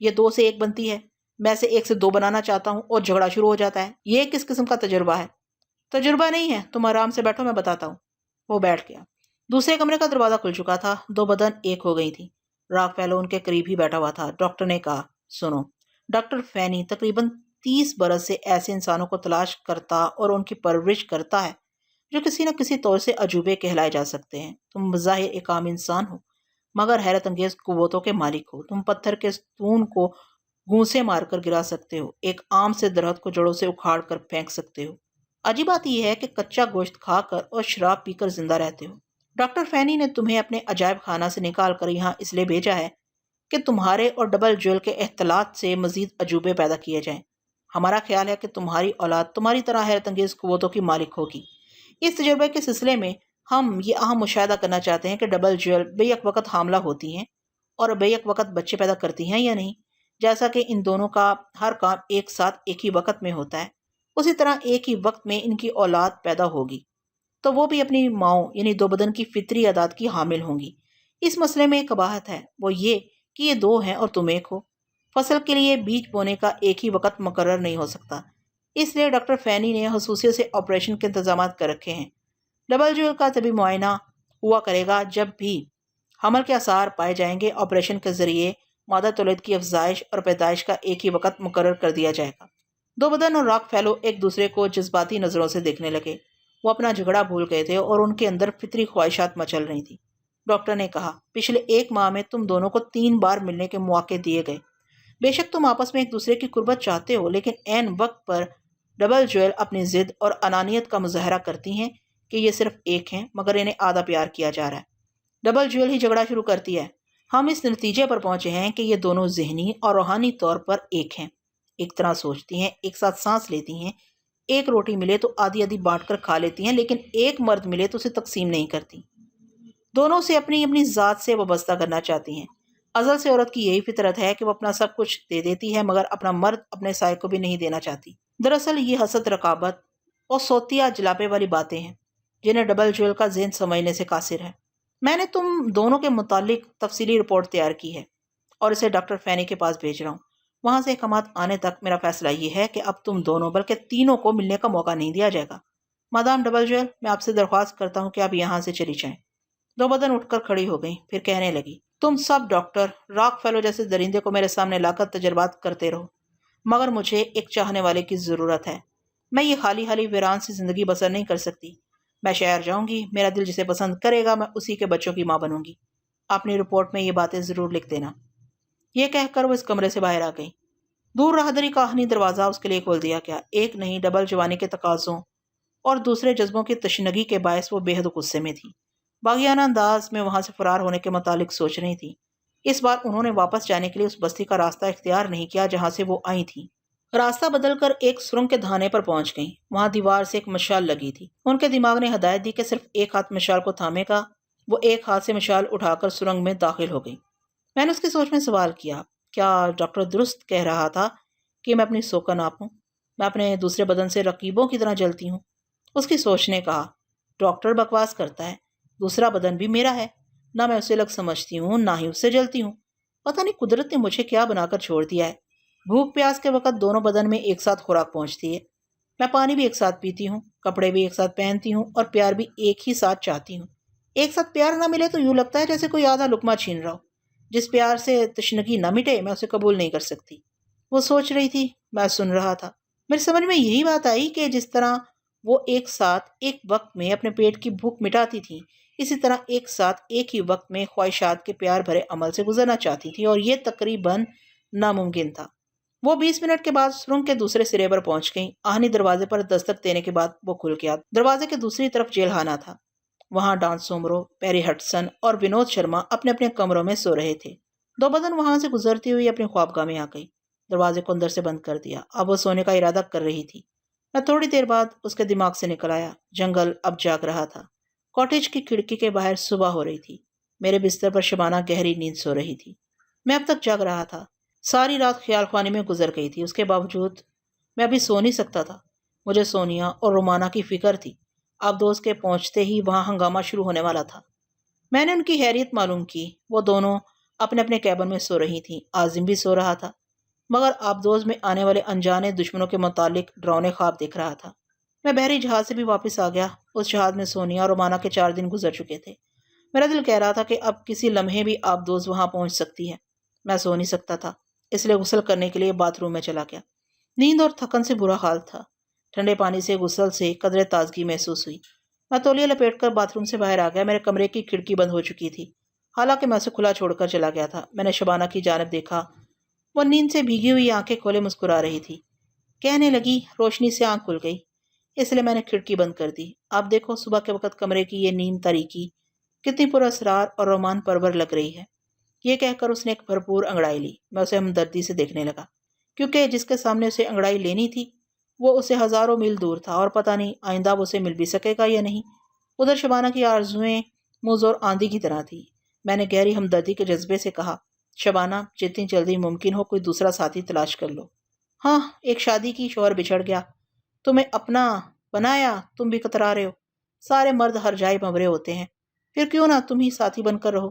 یہ 2 سے 1 بنتی ہے. میں سے 1 سے 2 بنانا چاہتا ہوں اور جھگڑا شروع ہو جاتا ہے. یہ کس قسم کا تجربہ ہے؟ تجربہ نہیں ہے. تم آرام سے بیٹھو، میں بتاتا ہوں. وہ بیٹھ گیا. دوسرے کمرے کا دروازہ کھل چکا تھا. 2 بدن ایک ہو گئی تھی. راک فیلو ان کے قریب ہی بیٹھا ہوا تھا. ڈاکٹر نے کہا، سنو، ڈاکٹر فینی تقریباً 30 برس سے ایسے انسانوں کو تلاش کرتا اور ان کی پرورش کرتا ہے جو کسی نہ کسی طور سے عجوبے کہلائے جا سکتے ہیں. تم بظاہر ایک عام انسان ہو مگر حیرت انگیز قوتوں کے مالک ہو. تم پتھر کے ستون کو گھونسے مار کر گرا سکتے ہو، ایک آم سے درخت کو جڑوں سے اکھاڑ کر پھینک سکتے ہو. عجیب بات یہ ہے کہ کچا گوشت کھا کر اور شراب پی کر زندہ رہتے ہو. ڈاکٹر فینی نے تمہیں اپنے عجائب خانہ سے نکال کر یہاں اس لیے بھیجا ہے کہ تمہارے اور ڈبل جول کے اختلاط سے مزید عجوبے پیدا کیے جائیں. ہمارا خیال ہے کہ تمہاری اولاد تمہاری طرح حیرت انگیز قوتوں کی مالک ہوگی. اس تجربے کے سلسلے میں ہم یہ اہم مشاہدہ کرنا چاہتے ہیں کہ ڈبل جول بے یک وقت حاملہ ہوتی ہیں اور بے یک وقت بچے پیدا کرتی ہیں یا نہیں. جیسا کہ ان دونوں کا ہر کام ایک ساتھ ایک ہی وقت میں ہوتا ہے، اسی طرح ایک ہی وقت میں ان کی اولاد پیدا ہوگی تو وہ بھی اپنی ماؤں یعنی 2 بدن کی فطری اعداد کی حامل ہوں گی. اس مسئلے میں ایک قباحت ہے، وہ یہ کہ یہ 2 ہیں اور تم 1 ہو. فصل کے لیے بیج بونے کا ایک ہی وقت مقرر نہیں ہو سکتا. اس لیے ڈاکٹر فینی نے خصوصیت سے آپریشن کے انتظامات کر رکھے ہیں. ڈبل جول کا طبی معائنہ ہوا کرے گا. جب بھی حمل کے آثار پائے جائیں گے آپریشن کے ذریعے مادہ تولد کی افزائش اور پیدائش کا ایک ہی وقت مقرر کر دیا جائے گا. 2 بدن اور راک فیلو ایک دوسرے کو جذباتی نظروں سے دیکھنے لگے. وہ اپنا جھگڑا بھول گئے تھے اور ان کے اندر فطری خواہشات مچل رہی تھی. ڈاکٹر نے کہا، پچھلے 1 ماہ میں تم دونوں کو 3 بار ملنے کے مواقع دیے گئے. بے شک تم آپس میں ایک دوسرے کی قربت چاہتے ہو، لیکن عین وقت پر ڈبل جویل اپنی ضد اور انانیت کا مظاہرہ کرتی ہیں کہ یہ صرف ایک ہیں مگر انہیں آدھا پیار کیا جا رہا ہے. ڈبل جویل ہی جھگڑا شروع کرتی ہے. ہم اس نتیجے پر پہنچے ہیں کہ یہ دونوں ذہنی اور روحانی طور پر ایک ہیں، ایک طرح سوچتی ہیں، ایک ساتھ سانس لیتی ہیں. ایک روٹی ملے تو آدھی آدھی بانٹ کر کھا لیتی ہیں، لیکن ایک مرد ملے تو اسے تقسیم نہیں کرتی. دونوں سے اپنی اپنی ذات سے وابستہ کرنا چاہتی ہیں. ازل سے عورت کی یہی فطرت ہے کہ وہ اپنا سب کچھ دے دیتی ہے مگر اپنا مرد اپنے سائے کو بھی نہیں دینا چاہتی. دراصل یہ حسد، رقابت اور صوتیہ جلاپے والی باتیں ہیں جنہیں ڈبل جویل کا ذہن سمجھنے سے قاصر ہے. میں نے تم دونوں کے متعلق تفصیلی رپورٹ تیار کی ہے اور اسے ڈاکٹر فینی کے پاس بھیج رہا ہوں. وہاں سے احکامات آنے تک میرا فیصلہ یہ ہے کہ اب تم دونوں بلکہ تینوں کو ملنے کا موقع نہیں دیا جائے گا. مادام ڈبل جویل، میں آپ سے درخواست کرتا ہوں کہ آپ یہاں سے چلی جائیں. 2 بدن اٹھ کر کھڑی ہو گئیں، پھر کہنے لگی، تم سب ڈاکٹر راک فیلو جیسے درندے کو میرے سامنے لا کر تجربات کرتے رہو مگر مجھے ایک چاہنے والے کی ضرورت ہے. میں یہ خالی خالی ویران سی زندگی بسر نہیں کر سکتی. میں شہر جاؤں گی، میرا دل جسے پسند کرے گا میں اسی کے بچوں کی ماں بنوں گی. اپنی رپورٹ میں یہ باتیں ضرور لکھ دینا. یہ کہہ کر وہ اس کمرے سے باہر آ گئی. دور راہدری کا آہنی دروازہ اس کے لیے کھول دیا گیا. ایک نہیں، ڈبل جوانی کے تقاضوں اور دوسرے جذبوں کی تشنگی کے باعث وہ بے حد غصے میں تھی. باغیانہ انداز میں وہاں سے فرار ہونے کے متعلق سوچ رہی تھی. اس بار انہوں نے واپس جانے کے لیے اس بستی کا راستہ اختیار نہیں کیا جہاں سے وہ آئی تھیں. راستہ بدل کر ایک سرنگ کے دھانے پر پہنچ گئیں. وہاں دیوار سے ایک مشال لگی تھی. ان کے دماغ نے ہدایت دی کہ صرف ایک ہاتھ مشال کو تھامے گا. وہ ایک ہاتھ سے مشال اٹھا کر سرنگ میں داخل ہو گئی. میں نے اس کی سوچ میں سوال کیا، کیا ڈاکٹر درست کہہ رہا تھا کہ میں اپنی سو کا ناپ ہوں؟ میں اپنے دوسرے بدن سے رقیبوں کی طرح جلتی ہوں. اس کی سوچ نے کہا، ڈاکٹر بکواس کرتا ہے. دوسرا بدن بھی میرا ہے، نہ میں اسے الگ سمجھتی ہوں نہ ہی اس سے جلتی ہوں. پتہ نہیں قدرت نے مجھے کیا بنا کر چھوڑ دیا ہے. بھوک پیاس کے وقت دونوں بدن میں ایک ساتھ خوراک پہنچتی ہے. میں پانی بھی ایک ساتھ پیتی ہوں، کپڑے بھی ایک ساتھ پہنتی ہوں اور پیار بھی ایک ہی ساتھ چاہتی ہوں. ایک ساتھ پیار نہ ملے تو یوں لگتا ہے جیسے کوئی آدھا لقمہ چھین رہا ہو. جس پیار سے تشنگی نہ مٹے میں اسے قبول نہیں کر سکتی. وہ سوچ رہی تھی، میں سن رہا تھا. میری سمجھ میں یہی بات آئی کہ جس طرح وہ ایک ساتھ ایک وقت میں اپنے پیٹ کی بھوک مٹاتی تھی، اسی طرح ایک ساتھ ایک ہی وقت میں خواہشات کے پیار بھرے عمل سے گزرنا چاہتی تھی، اور یہ تقریباً ناممکن تھا. وہ 20 منٹ کے بعد سرنگ کے دوسرے سرے پر پہنچ گئیں. آہنی دروازے پر دستک دینے کے بعد وہ کھل گیا. دروازے کے دوسری طرف جیل خانہ تھا. وہاں ڈان سومرو، پیری ہٹسن اور ونود شرما اپنے اپنے کمروں میں سو رہے تھے. 2 بدن وہاں سے گزرتی ہوئی اپنی خوابگاہ میں آ گئی. دروازے کو اندر سے بند کر دیا. اب وہ سونے کا ارادہ کر رہی تھی. میں تھوڑی دیر بعد اس کے دماغ سے نکل آیا. جنگل اب جاگ رہا تھا. کاٹیج کی کھڑکی کے باہر صبح ہو رہی تھی. میرے بستر پر شبانہ گہری نیند سو رہی تھی۔ میں اب تک جاگ رہا تھا۔ ساری رات خیال خوانی میں گزر گئی تھی۔ اس کے باوجود میں ابھی سو نہیں سکتا تھا۔ مجھے سونیا اور رومانہ کی فکر تھی۔ آپ دوست کے پہنچتے ہی وہاں ہنگامہ شروع ہونے والا تھا۔ میں نے ان کی خیریت معلوم کی۔ وہ دونوں اپنے اپنے کیبن میں سو رہی تھیں۔ عاظم بھی سو رہا تھا، مگر آبدوز میں آنے والے انجانے دشمنوں کے متعلق ڈراؤنے خواب دیکھ رہا تھا۔ میں بحری جہاز سے بھی واپس آ گیا۔ اس جہاز میں سونیا اور رومانہ کے 4 دن گزر چکے تھے۔ میرا دل کہہ رہا تھا کہ اب کسی لمحے بھی آبدوز وہاں پہنچ سکتی ہے۔ میں سو نہیں سکتا تھا، اس لیے غسل کرنے کے لیے باتھ روم میں چلا گیا۔ نیند اور تھکن سے برا حال تھا۔ ٹھنڈے پانی سے غسل سے قدرے تازگی محسوس ہوئی۔ میں تولیہ لپیٹ کر باتھ روم سے باہر آ گیا۔ میرے کمرے کی کھڑکی بند ہو چکی تھی، حالانکہ میں اسے کھلا چھوڑ کر چلا گیا تھا۔ میں نے شبانہ کی جانب دیکھا۔ وہ نیند سے بھیگی ہوئی آنکھیں کھولے مسکرا رہی تھی۔ کہنے لگی، روشنی سے آنکھ کھل گئی، اس لیے میں نے کھڑکی بند کر دی۔ آپ دیکھو صبح کے وقت کمرے کی یہ نیم تاریکی کتنی پر اسرار اور رومان پرور لگ رہی ہے۔ یہ کہہ کر اس نے ایک بھرپور انگڑائی لی۔ میں اسے ہمدردی سے دیکھنے لگا، کیونکہ جس کے سامنے اسے انگڑائی لینی تھی وہ اسے ہزاروں میل دور تھا، اور پتہ نہیں آئندہ وہ اسے مل بھی سکے گا یا نہیں۔ ادھر شبانہ کی آرزوئیں موزور آندھی کی طرح تھی۔ میں نے گہری ہمدردی کے جذبے سے کہا، شبانہ جتنی جلدی ممکن ہو کوئی دوسرا ساتھی تلاش کر لو۔ ہاں، ایک شادی کی شوہر بچھڑ گیا، تمہیں اپنا بنایا، تم بھی کترا رہے ہو۔ سارے مرد ہر جائے بھنورے ہوتے ہیں، پھر کیوں نہ تم ہی ساتھی بن کر رہو۔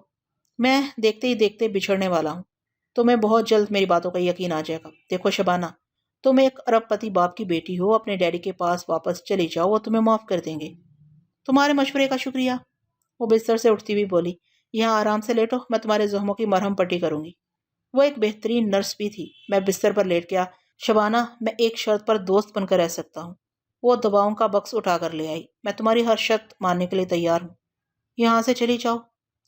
میں دیکھتے ہی دیکھتے بچھڑنے والا ہوں۔ تمہیں بہت جلد میری باتوں کا یقین آ جائے گا۔ دیکھو شبانہ، تم ایک ارب پتی باپ کی بیٹی ہو، اپنے ڈیڈی کے پاس واپس چلی جاؤ، وہ تمہیں معاف کر دیں گے۔ تمہارے مشورے کا شکریہ۔ وہ بستر سے اٹھتی ہوئی بولی، یہاں آرام سے لیٹو، میں تمہارے زخموں کی مرہم پٹی کروں گی۔ وہ ایک بہترین نرس بھی تھی۔ میں بستر پر لیٹ گیا۔ شبانہ، میں ایک شرط پر دوست بن کر رہ سکتا ہوں۔ وہ دواؤں کا بکس اٹھا کر لے آئی۔ میں تمہاری ہر شرط ماننے کے لیے تیار ہوں۔ یہاں سے چلی جاؤ،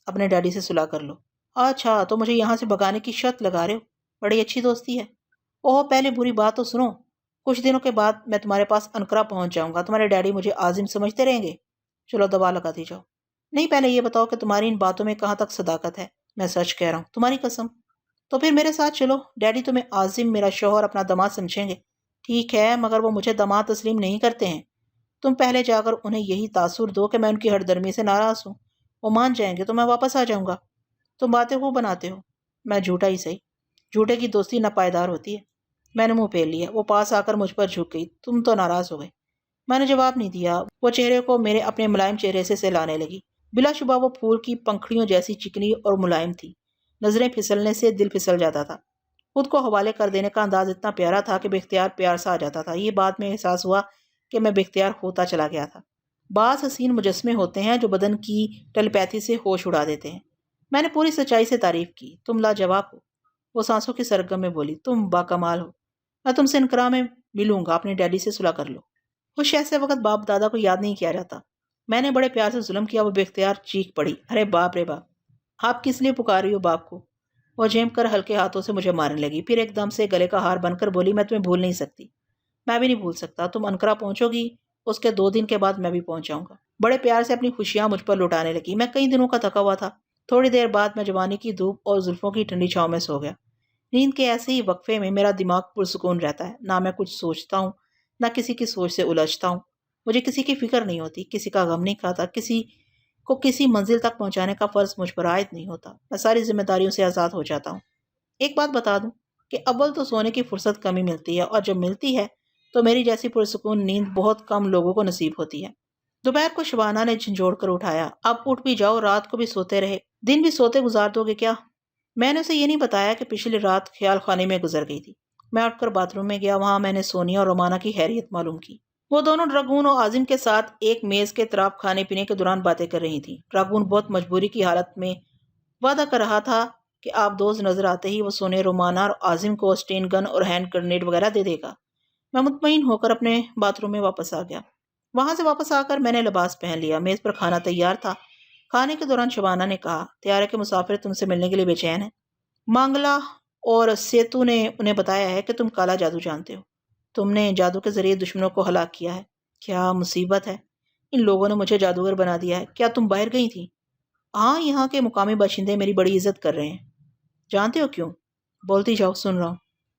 اپنے ڈیڈی سے صلح کر لو۔ اچھا، تو مجھے یہاں سے بھگانے کی شرط لگا رہے ہو؟ بڑی اچھی دوستی ہے۔ اوہ، پہلے بری بات تو سنو۔ کچھ دنوں کے بعد میں تمہارے پاس انقرہ پہنچ جاؤں گا۔ تمہارے ڈیڈی مجھے عازم سمجھتے رہیں گے؟ چلو دوا لگاتی جاؤ۔ نہیں، پہلے یہ بتاؤ کہ تمہاری ان باتوں میں کہاں تک صداقت ہے؟ میں سچ کہہ رہا ہوں، تمہاری قسم۔ تو پھر میرے ساتھ چلو۔ ڈیڈی تمہیں عازم، میرا شوہر، اپنا داماد سمجھیں گے۔ ٹھیک ہے، مگر وہ مجھے داماد تسلیم نہیں کرتے ہیں۔ تم پہلے جا کر انہیں یہی تاثر دو کہ میں ان کی ہٹ درمی سے ناراض ہوں۔ وہ مان جائیں گے تو میں واپس آ جاؤں گا۔ تم باتیں خوب بناتے ہو۔ میں جھوٹا ہی صحیح، جھوٹے کی دوستی ناپائیدار ہوتی ہے۔ میں نے منہ پھیر لیا۔ وہ پاس آ کر مجھ پر جھک گئی۔ تم تو ناراض ہو گئے۔ میں نے جواب نہیں دیا۔ وہ چہرے کو میرے اپنے ملائم چہرے سے سہلانے لگی۔ بلا شبہ وہ پھول کی پنکھڑیوں جیسی چکنی اور ملائم تھی۔ نظریں پھسلنے سے دل پھسل جاتا تھا۔ خود کو حوالے کر دینے کا انداز اتنا پیارا تھا کہ بے اختیار پیار سا آ جاتا تھا۔ یہ بات میں احساس ہوا کہ میں بے اختیار ہوتا چلا گیا تھا۔ بعض حسین مجسمے ہوتے ہیں جو بدن کی ٹیلیپیتھی سے ہوش اڑا دیتے ہیں۔ میں نے پوری سچائی سے تعریف کی۔ تم لاجواب ہو، وہ سانسوں کی سرگم میں بولی۔ تم باکمال ہو۔ میں تم سے انقرہ میں ملوں گا، اپنے ڈیڈی سے صلح کر لو۔ خوش ایسے وقت باپ دادا کو یاد نہیں کیا جاتا۔ میں نے بڑے پیار سے ظلم کیا۔ وہ بے اختیار چیخ پڑی، ارے باپ رے باپ، آپ کس لیے پکار رہی ہو باپ کو؟ وہ جھیم کر ہلکے ہاتھوں سے مجھے مارنے لگی، پھر ایک دم سے گلے کا ہار بن کر بولی، میں تمہیں بھول نہیں سکتی۔ میں بھی نہیں بھول سکتا۔ تم انقرہ پہنچو گی، اس کے 2 دن کے بعد میں بھی پہنچ جاؤں گا۔ بڑے پیار سے اپنی خوشیاں مجھ پر لٹانے لگی۔ میں کئی دنوں کا تھکا ہوا تھا۔ تھوڑی دیر بعد میں جوانی کی دھوپ اور زلفوں کی ٹھنڈی چھاؤں میں سو گیا۔ نیند کے ایسے ہی وقفے میں میرا دماغ پرسکون رہتا ہے۔ نہ میں کچھ سوچتا ہوں، نہ کسی کی سوچ سے الجھتا ہوں۔ مجھے کسی کی فکر نہیں ہوتی، کسی کا غم نہیں کھاتا، کسی کو کسی منزل تک پہنچانے کا فرض مجھ پر عائد نہیں ہوتا۔ میں ساری ذمہ داریوں سے آزاد ہو جاتا ہوں۔ ایک بات بتا دوں کہ اول تو سونے کی فرصت کم ہی ملتی ہے، اور جب ملتی ہے تو میری جیسی پرسکون نیند بہت کم لوگوں کو نصیب ہوتی ہے۔ دوپہر کو شبانہ نے جھنجھوڑ کر اٹھایا، اب اٹھ بھی جاؤ، رات کو بھی سوتے رہے، دن بھی سوتے گزار دو گے کیا؟ میں نے اسے یہ نہیں بتایا کہ پچھلی رات خیال خانے میں گزر گئی تھی۔ میں اٹھ کر باتھ روم میں گیا۔ وہاں میں نے سونیا اور رومانہ کی خیریت معلوم کی۔ وہ دونوں ڈراگون اور عازم کے ساتھ ایک میز کے اطراف کھانے پینے کے دوران باتیں کر رہی تھیں۔ ڈراگون بہت مجبوری کی حالت میں وعدہ کر رہا تھا کہ آپ دوست نظر آتے ہی وہ سونے، رومانہ اور عازم کو اسٹین گن اور ہینڈ گرنیڈ وغیرہ دے دے گا۔ میں مطمئن ہو کر اپنے باتھ روم میں واپس آ گیا۔ وہاں سے واپس آ کر میں نے لباس پہن لیا۔ میز پر کھانا تیار تھا۔ کھانے کے دوران شبانہ نے کہا، طیارے کے مسافر تم سے ملنے کے لیے بے چین ہیں۔ مانگلا اور سیتو نے انہیں بتایا ہے کہ تم کالا جادو جانتے ہو۔ تم نے جادو کے ذریعے دشمنوں کو ہلاک کیا ہے۔ کیا مصیبت ہے، ان لوگوں نے مجھے جادوگر بنا دیا ہے۔ کیا تم باہر گئی تھی؟ ہاں، یہاں کے مقامی باشندے میری بڑی عزت کر رہے ہیں۔ جانتے ہو کیوں؟ بولتی جاؤ، سن رہا ہوں۔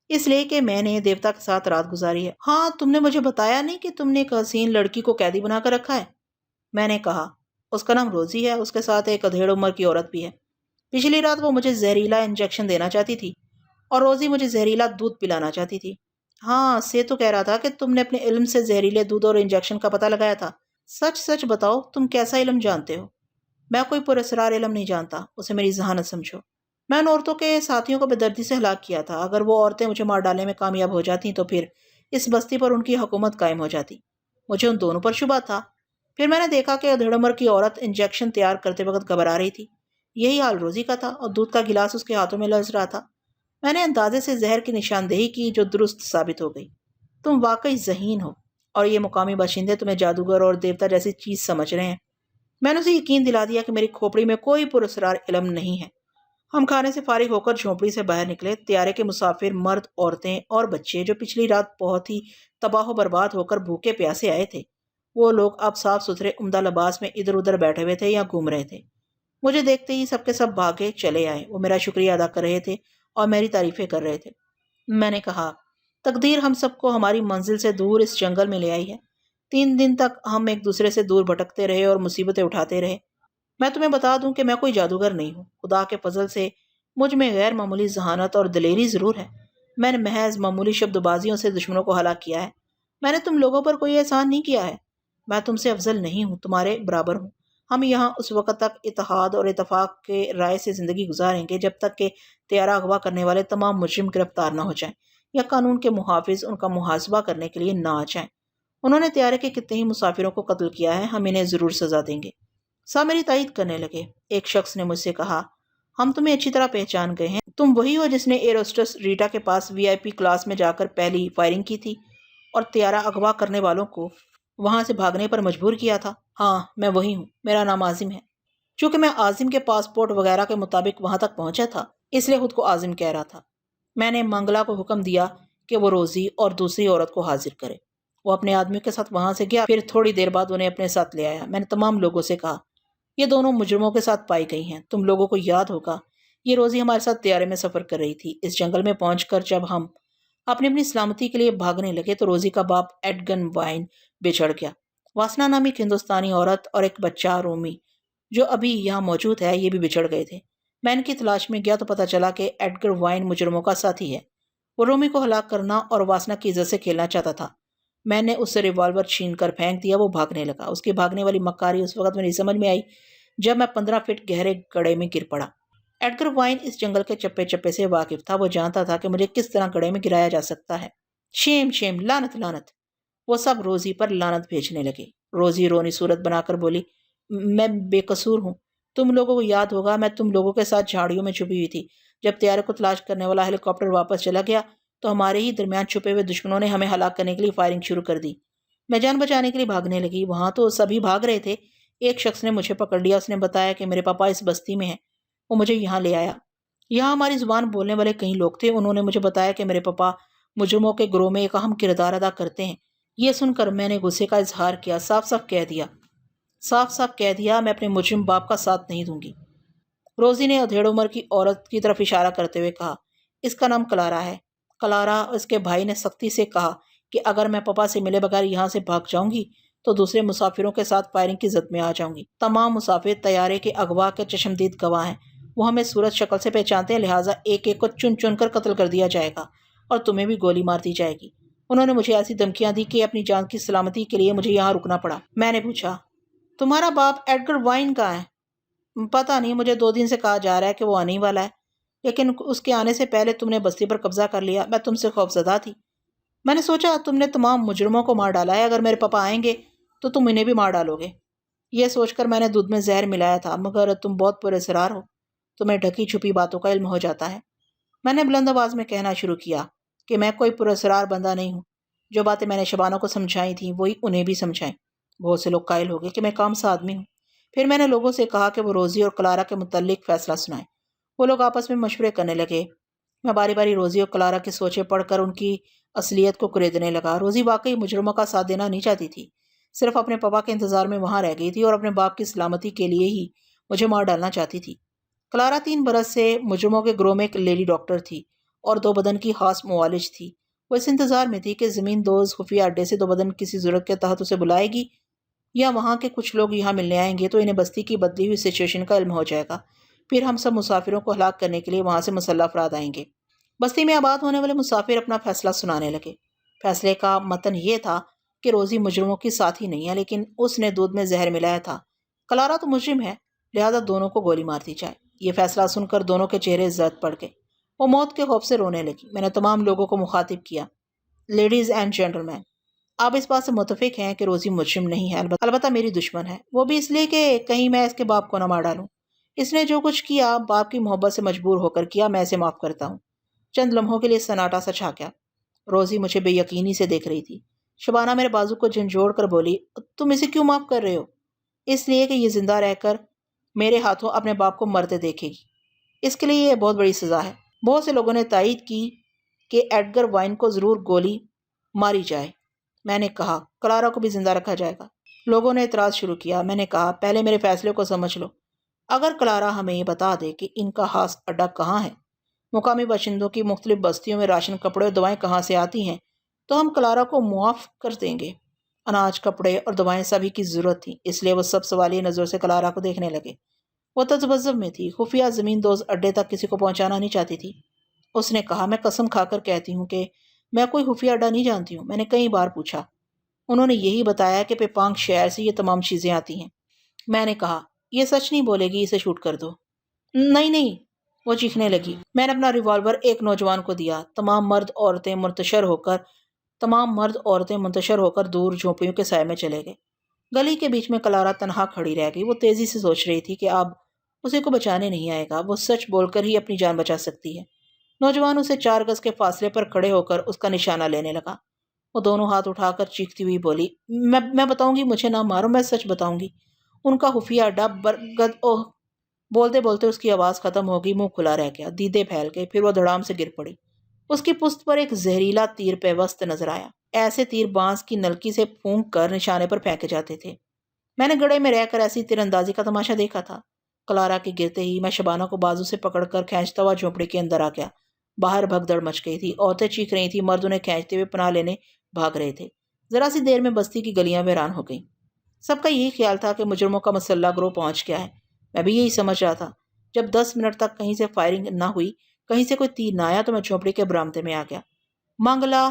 اس لیے کہ میں نے دیوتا کے ساتھ رات گزاری ہے۔ ہاں، تم نے مجھے بتایا نہیں کہ تم نے ایک حسین لڑکی کو قیدی بنا کر رکھا ہے؟ میں نے کہا، اس کا نام روزی ہے، اس کے ساتھ ایک ادھیڑ عمر کی عورت بھی ہے۔ پچھلی رات وہ مجھے زہریلا انجیکشن دینا چاہتی تھی اور روزی مجھے زہریلا دودھ پلانا چاہتی تھی۔ ہاں، سے تو کہہ رہا تھا کہ تم نے اپنے علم سے زہریلے دودھ اور انجیکشن کا پتہ لگایا تھا۔ سچ سچ بتاؤ، تم کیسا علم جانتے ہو؟ میں کوئی پراسرار علم نہیں جانتا، اسے میری ذہانت سمجھو۔ میں ان عورتوں کے ساتھیوں کو بے دردی سے ہلاک کیا تھا۔ اگر وہ عورتیں مجھے مار ڈالنے میں کامیاب ہو جاتی تو پھر اس بستی پر ان کی حکومت قائم ہو جاتی۔ مجھے ان دونوں پر شبہ تھا۔ پھر میں نے دیکھا کہ ادھیڑ عمر کی عورت انجیکشن تیار کرتے وقت گھبرا رہی تھی۔ یہی حال روزی کا تھا اور دودھ کا گلاس اس کے ہاتھوں میں لرز رہا تھا۔ میں نے اندازے سے زہر کی نشاندہی کی جو درست ثابت ہو گئی۔ تم واقعی ذہین ہو اور یہ مقامی باشندے تمہیں جادوگر اور دیوتا جیسی چیز سمجھ رہے ہیں۔ میں نے اسے یقین دلا دیا کہ میری کھوپڑی میں کوئی پراسرار علم نہیں ہے۔ ہم کھانے سے فارغ ہو کر جھونپڑی سے باہر نکلے۔ طیارے کے مسافر مرد، عورتیں اور بچے جو پچھلی رات بہت ہی تباہ و برباد ہو کر بھوکے پیاسے آئے تھے، وہ لوگ اب صاف ستھرے عمدہ لباس میں ادھر ادھر بیٹھے ہوئے تھے یا گھوم رہے تھے۔ مجھے دیکھتے ہی سب کے سب بھاگے چلے آئے۔ وہ میرا شکریہ ادا کر رہے تھے اور میری تعریفیں کر رہے تھے۔ میں نے کہا، تقدیر ہم سب کو ہماری منزل سے دور اس جنگل میں لے آئی ہے۔ 3 دن تک ہم ایک دوسرے سے دور بھٹکتے رہے اور مصیبتیں اٹھاتے رہے۔ میں تمہیں بتا دوں کہ میں کوئی جادوگر نہیں ہوں۔ خدا کے فضل سے مجھ میں غیر معمولی ذہانت اور دلیری ضرور ہے۔ میں نے محض معمولی شبد بازیوں سے دشمنوں کو ہلاک کیا ہے۔ میں نے تم لوگوں پر کوئی احسان نہیں کیا ہے۔ میں تم سے افضل نہیں ہوں، تمہارے برابر ہوں۔ ہم یہاں اس وقت تک اتحاد اور اتفاق کے رائے سے زندگی گزاریں گے جب تک کہ طیارہ اغوا کرنے والے تمام مجرم گرفتار نہ ہو جائیں یا قانون کے محافظ ان کا محاسبہ کرنے کے لیے نہ آ جائیں۔ انہوں نے طیارے کے کتنے ہی مسافروں کو قتل کیا ہے، ہم انہیں ضرور سزا دیں گے۔ سب میری تائید کرنے لگے۔ ایک شخص نے مجھ سے کہا، ہم تمہیں اچھی طرح پہچان گئے ہیں۔ تم وہی ہو جس نے ایئر ہوسٹس ریٹا کے پاس VIP کلاس میں جا کر پہلی فائرنگ کی تھی اور طیارہ اغوا کرنے والوں کو وہاں سے بھاگنے پر مجبور کیا تھا؟ ہاں، میں وہی ہوں۔ میرا نام عاظم ہے۔ چونکہ میں عاظم کے پاسپورٹ وغیرہ کے مطابق وہاں تک پہنچا تھا، اس لیے خود کو عاظم کہہ رہا تھا۔ میں نے منگلا کو حکم دیا کہ وہ روزی اور دوسری عورت کو حاضر کرے۔ وہ اپنے آدمیوں کے ساتھ وہاں سے گیا، پھر تھوڑی دیر بعد انہیں اپنے ساتھ لے آیا۔ میں نے تمام لوگوں سے کہا، یہ دونوں مجرموں کے ساتھ پائی گئی ہیں۔ تم لوگوں کو یاد ہوگا یہ روزی ہمارے ساتھ طیارے میں سفر کر رہی تھی۔ اس جنگل میں پہنچ کر جب ہم اپنی سلامتی کے لیے بھاگنے لگے تو روزی کا باپ ایڈگن وائن بچھڑ گیا۔ واسنا نامی ایک ہندوستانی عورت اور ایک بچہ رومی جو ابھی یہاں موجود ہے، یہ بھی بچھڑ گئے تھے۔ میں ان کی تلاش میں گیا تو پتہ چلا کہ ایڈگر وائن مجرموں کا ساتھی ہے۔ وہ رومی کو ہلاک کرنا اور واسنا کی عزت سے کھیلنا چاہتا تھا۔ میں نے اس سے ریوالور چھین کر پھینک دیا۔ وہ بھاگنے لگا۔ اس کی بھاگنے والی مکاری اس وقت میری سمجھ میں آئی جب میں 15 فٹ گہرے گڑھے میں گر پڑا۔ ایڈگر وائن اس جنگل کے چپے چپے سے واقف تھا۔ وہ جانتا تھا کہ مجھے کس طرح گڑھے میں گرایا جا سکتا ہے۔ شیم شیم، لعنت لعنت۔ وہ سب روزی پر لعنت بھیجنے لگے۔ روزی رونی صورت بنا کر بولی، میں بے قصور ہوں۔ تم لوگوں کو یاد ہوگا میں تم لوگوں کے ساتھ جھاڑیوں میں چھپی ہوئی تھی۔ جب طیارے کو تلاش کرنے والا ہیلی کاپٹر واپس چلا گیا تو ہمارے ہی درمیان چھپے ہوئے دشمنوں نے ہمیں ہلاک کرنے کے لیے فائرنگ شروع کر دی۔ میں جان بچانے کے لیے بھاگنے لگی۔ وہاں تو سبھی بھاگ رہے تھے۔ ایک شخص نے مجھے پکڑ لیا۔ اس نے بتایا کہ میرے پاپا اس بستی میں ہیں۔ وہ مجھے یہاں لے آیا۔ یہاں ہماری زبان بولنے والے کئی لوگ تھے۔ انہوں نے مجھے بتایا کہ میرے پاپا مجرموں کے گروہ میں ایک اہم کردار ادا کرتے ہیں۔ یہ سن کر میں نے غصے کا اظہار کیا۔ صاف صاف کہہ دیا میں اپنے مجرم باپ کا ساتھ نہیں دوں گی۔ روزی نے ادھیڑ عمر کی عورت کی طرف اشارہ کرتے ہوئے کہا، اس کا نام کلارا ہے۔ کلارا اور اس کے بھائی نے سختی سے کہا کہ اگر میں پاپا سے ملے بغیر یہاں سے بھاگ جاؤں گی تو دوسرے مسافروں کے ساتھ فائرنگ کی زد میں آ جاؤں گی۔ تمام مسافر طیارے کے اغوا کے چشمدید گواہ ہیں۔ وہ ہمیں صورت شکل سے پہچانتے ہیں، لہٰذا ایک ایک کو چن چن کر قتل کر دیا جائے گا اور تمہیں بھی گولی مار دی جائے گی۔ انہوں نے مجھے ایسی دھمکیاں دی کہ اپنی جان کی سلامتی کے لیے مجھے یہاں رکنا پڑا۔ میں نے پوچھا، تمہارا باپ ایڈگر وائن کہاں ہے؟ پتہ نہیں، مجھے 2 دن سے کہا جا رہا ہے کہ وہ آنے والا ہے، لیکن اس کے آنے سے پہلے تم نے بستی پر قبضہ کر لیا۔ میں تم سے خوفزدہ تھی۔ میں نے سوچا تم نے تمام مجرموں کو مار ڈالا ہے، اگر میرے پاپا آئیں گے تو تم انہیں بھی مار ڈالو گے۔ یہ سوچ کر میں نے دودھ میں زہر ملایا تھا، مگر تم بہت پراسرار ہو، تمہیں ڈھکی چھپی باتوں کا علم ہو جاتا ہے۔ میں نے بلند آواز میں کہنا شروع کیا کہ میں کوئی پراسرار بندہ نہیں ہوں۔ جو باتیں میں نے شبانوں کو سمجھائی تھیں وہی انہیں بھی سمجھائیں۔ بہت سے لوگ قائل ہو گئے کہ میں کام سا آدمی ہوں۔ پھر میں نے لوگوں سے کہا کہ وہ روزی اور کلارا کے متعلق فیصلہ سنائیں۔ وہ لوگ آپس میں مشورے کرنے لگے۔ میں باری باری روزی اور کلارا کی سوچیں پڑھ کر ان کی اصلیت کو کریدنے لگا۔ روزی واقعی مجرموں کا ساتھ دینا نہیں چاہتی تھی، صرف اپنے پاپا کے انتظار میں وہاں رہ گئی تھی اور اپنے باپ کی سلامتی کے لیے ہی مجھے مار ڈالنا چاہتی تھی۔ کلارا 3 برس سے مجرموں کے گروہ میں ایک لیڈی ڈاکٹر تھی اور 2 بدن کی خاص معالج تھی۔ وہ اس انتظار میں تھی کہ زمین دوز خفیہ اڈے سے 2 بدن کسی ضرورت کے تحت اسے بلائے گی یا وہاں کے کچھ لوگ یہاں ملنے آئیں گے تو انہیں بستی کی بدلی ہوئی سچویشن کا علم ہو جائے گا۔ پھر ہم سب مسافروں کو ہلاک کرنے کے لیے وہاں سے مسلح افراد آئیں گے۔ بستی میں آباد ہونے والے مسافر اپنا فیصلہ سنانے لگے۔ فیصلے کا متن یہ تھا کہ روزی مجرموں کی ساتھی نہیں ہے، لیکن اس نے دودھ میں زہر ملایا تھا۔ کلارا تو مجرم ہے، لہذا دونوں کو گولی مار دی جائے۔ یہ فیصلہ سن کر دونوں کے چہرے زرد پڑ گئے۔ وہ موت کے خوف سے رونے لگی۔ میں نے تمام لوگوں کو مخاطب کیا، لیڈیز اینڈ جینٹلمین، آپ اس بات سے متفق ہیں کہ روزی مجرم نہیں ہے، البتہ میری دشمن ہے، وہ بھی اس لیے کہ کہیں میں اس کے باپ کو نہ مار ڈالوں۔ اس نے جو کچھ کیا باپ کی محبت سے مجبور ہو کر کیا، میں اسے معاف کرتا ہوں۔ چند لمحوں کے لیے سناٹا سا چھا گیا۔ روزی مجھے بے یقینی سے دیکھ رہی تھی۔ شبانہ میرے بازو کو جھنجھوڑ کر بولی، تم اسے کیوں معاف کر رہے ہو؟ اس لیے کہ یہ زندہ رہ کر میرے ہاتھوں اپنے باپ کو مرتے دیکھے گی۔ اس کے لیے یہ بہت بڑی سزا ہے۔ بہت سے لوگوں نے تائید کی کہ ایڈگر وائن کو ضرور گولی ماری جائے۔ میں نے کہا، کلارا کو بھی زندہ رکھا جائے گا۔ لوگوں نے اعتراض شروع کیا۔ میں نے کہا، پہلے میرے فیصلے کو سمجھ لو۔ اگر کلارا ہمیں یہ بتا دے کہ ان کا خاص اڈا کہاں ہے، مقامی باشندوں کی مختلف بستیوں میں راشن، کپڑے اور دوائیں کہاں سے آتی ہیں، تو ہم کلارا کو معاف کر دیں گے۔ اناج، کپڑے اور دوائیں سبھی کی ضرورت تھی، اس لیے وہ سب سوالیہ نظروں سے کلارا کو دیکھنے لگے۔ وہ تذبذب میں تھی، خفیہ زمین دوز اڈے تک کسی کو پہنچانا نہیں چاہتی تھی۔ اس نے کہا، میں قسم کھا کر کہتی ہوں کہ میں کوئی خفیہ اڈا نہیں جانتی ہوں۔ میں نے کئی بار پوچھا، انہوں نے یہی بتایا کہ پیپانگ شہر سے یہ تمام چیزیں آتی ہیں۔ میں نے کہا، یہ سچ نہیں بولے گی، اسے شوٹ کر دو۔ نہیں نہیں، وہ چیخنے لگی۔ میں نے اپنا ریوالور ایک نوجوان کو دیا۔ تمام مرد عورتیں منتشر ہو کر دور جھونپڑیوں کے سائے میں چلے گئے۔ گلی کے بیچ میں کلارا تنہا کھڑی رہ گئی۔ وہ تیزی سے سوچ رہی تھی کہ اب اسے کو بچانے نہیں آئے گا، وہ سچ بول کر ہی اپنی جان بچا سکتی ہے۔ نوجوان اسے 4 گز کے فاصلے پر کھڑے ہو کر اس کا نشانہ لینے لگا۔ وہ دونوں ہاتھ اٹھا کر چیختی ہوئی بولی، میں بتاؤں گی، مجھے نہ مارو، میں سچ بتاؤں گی۔ ان کا خفیہ اڈا برگد۔ اوہ! بولتے بولتے اس کی آواز ختم ہو گئی، منہ کھلا رہ گیا، دیدے پھیل گئے، پھر وہ دھڑام سے گر پڑی۔ اس کی پشت پر ایک زہریلا تیر پیوست نظر آیا۔ ایسے تیر بانس کی نلکی سے پھونک کر نشانے پر پھینکے جاتے تھے۔ میں نے گڑھے میں رہ کر ایسی تیر اندازی کا تماشا دیکھا تھا۔ کلارا کے گرتے ہی میں شبانہ کو بازو سے پکڑ کر کھینچتا ہوا جھونپڑی کے اندر آ گیا۔ باہر بھگدڑ مچ گئی تھی، عورتیں چیخ رہی تھیں، مرد انہیں کھینچتے ہوئے پناہ لینے بھاگ رہے تھے۔ ذرا سی دیر میں بستی کی گلیاں ویران ہو گئیں۔ سب کا یہی خیال تھا کہ مجرموں کا مسلح گروہ پہنچ گیا ہے۔ میں بھی یہی سمجھ رہا تھا۔ جب 10 منٹ تک کہیں سے فائرنگ نہ ہوئی، کہیں سے کوئی تیر نہ آیا، تو میں جھونپڑی کے برآمدے میں آ گیا۔ مانگلا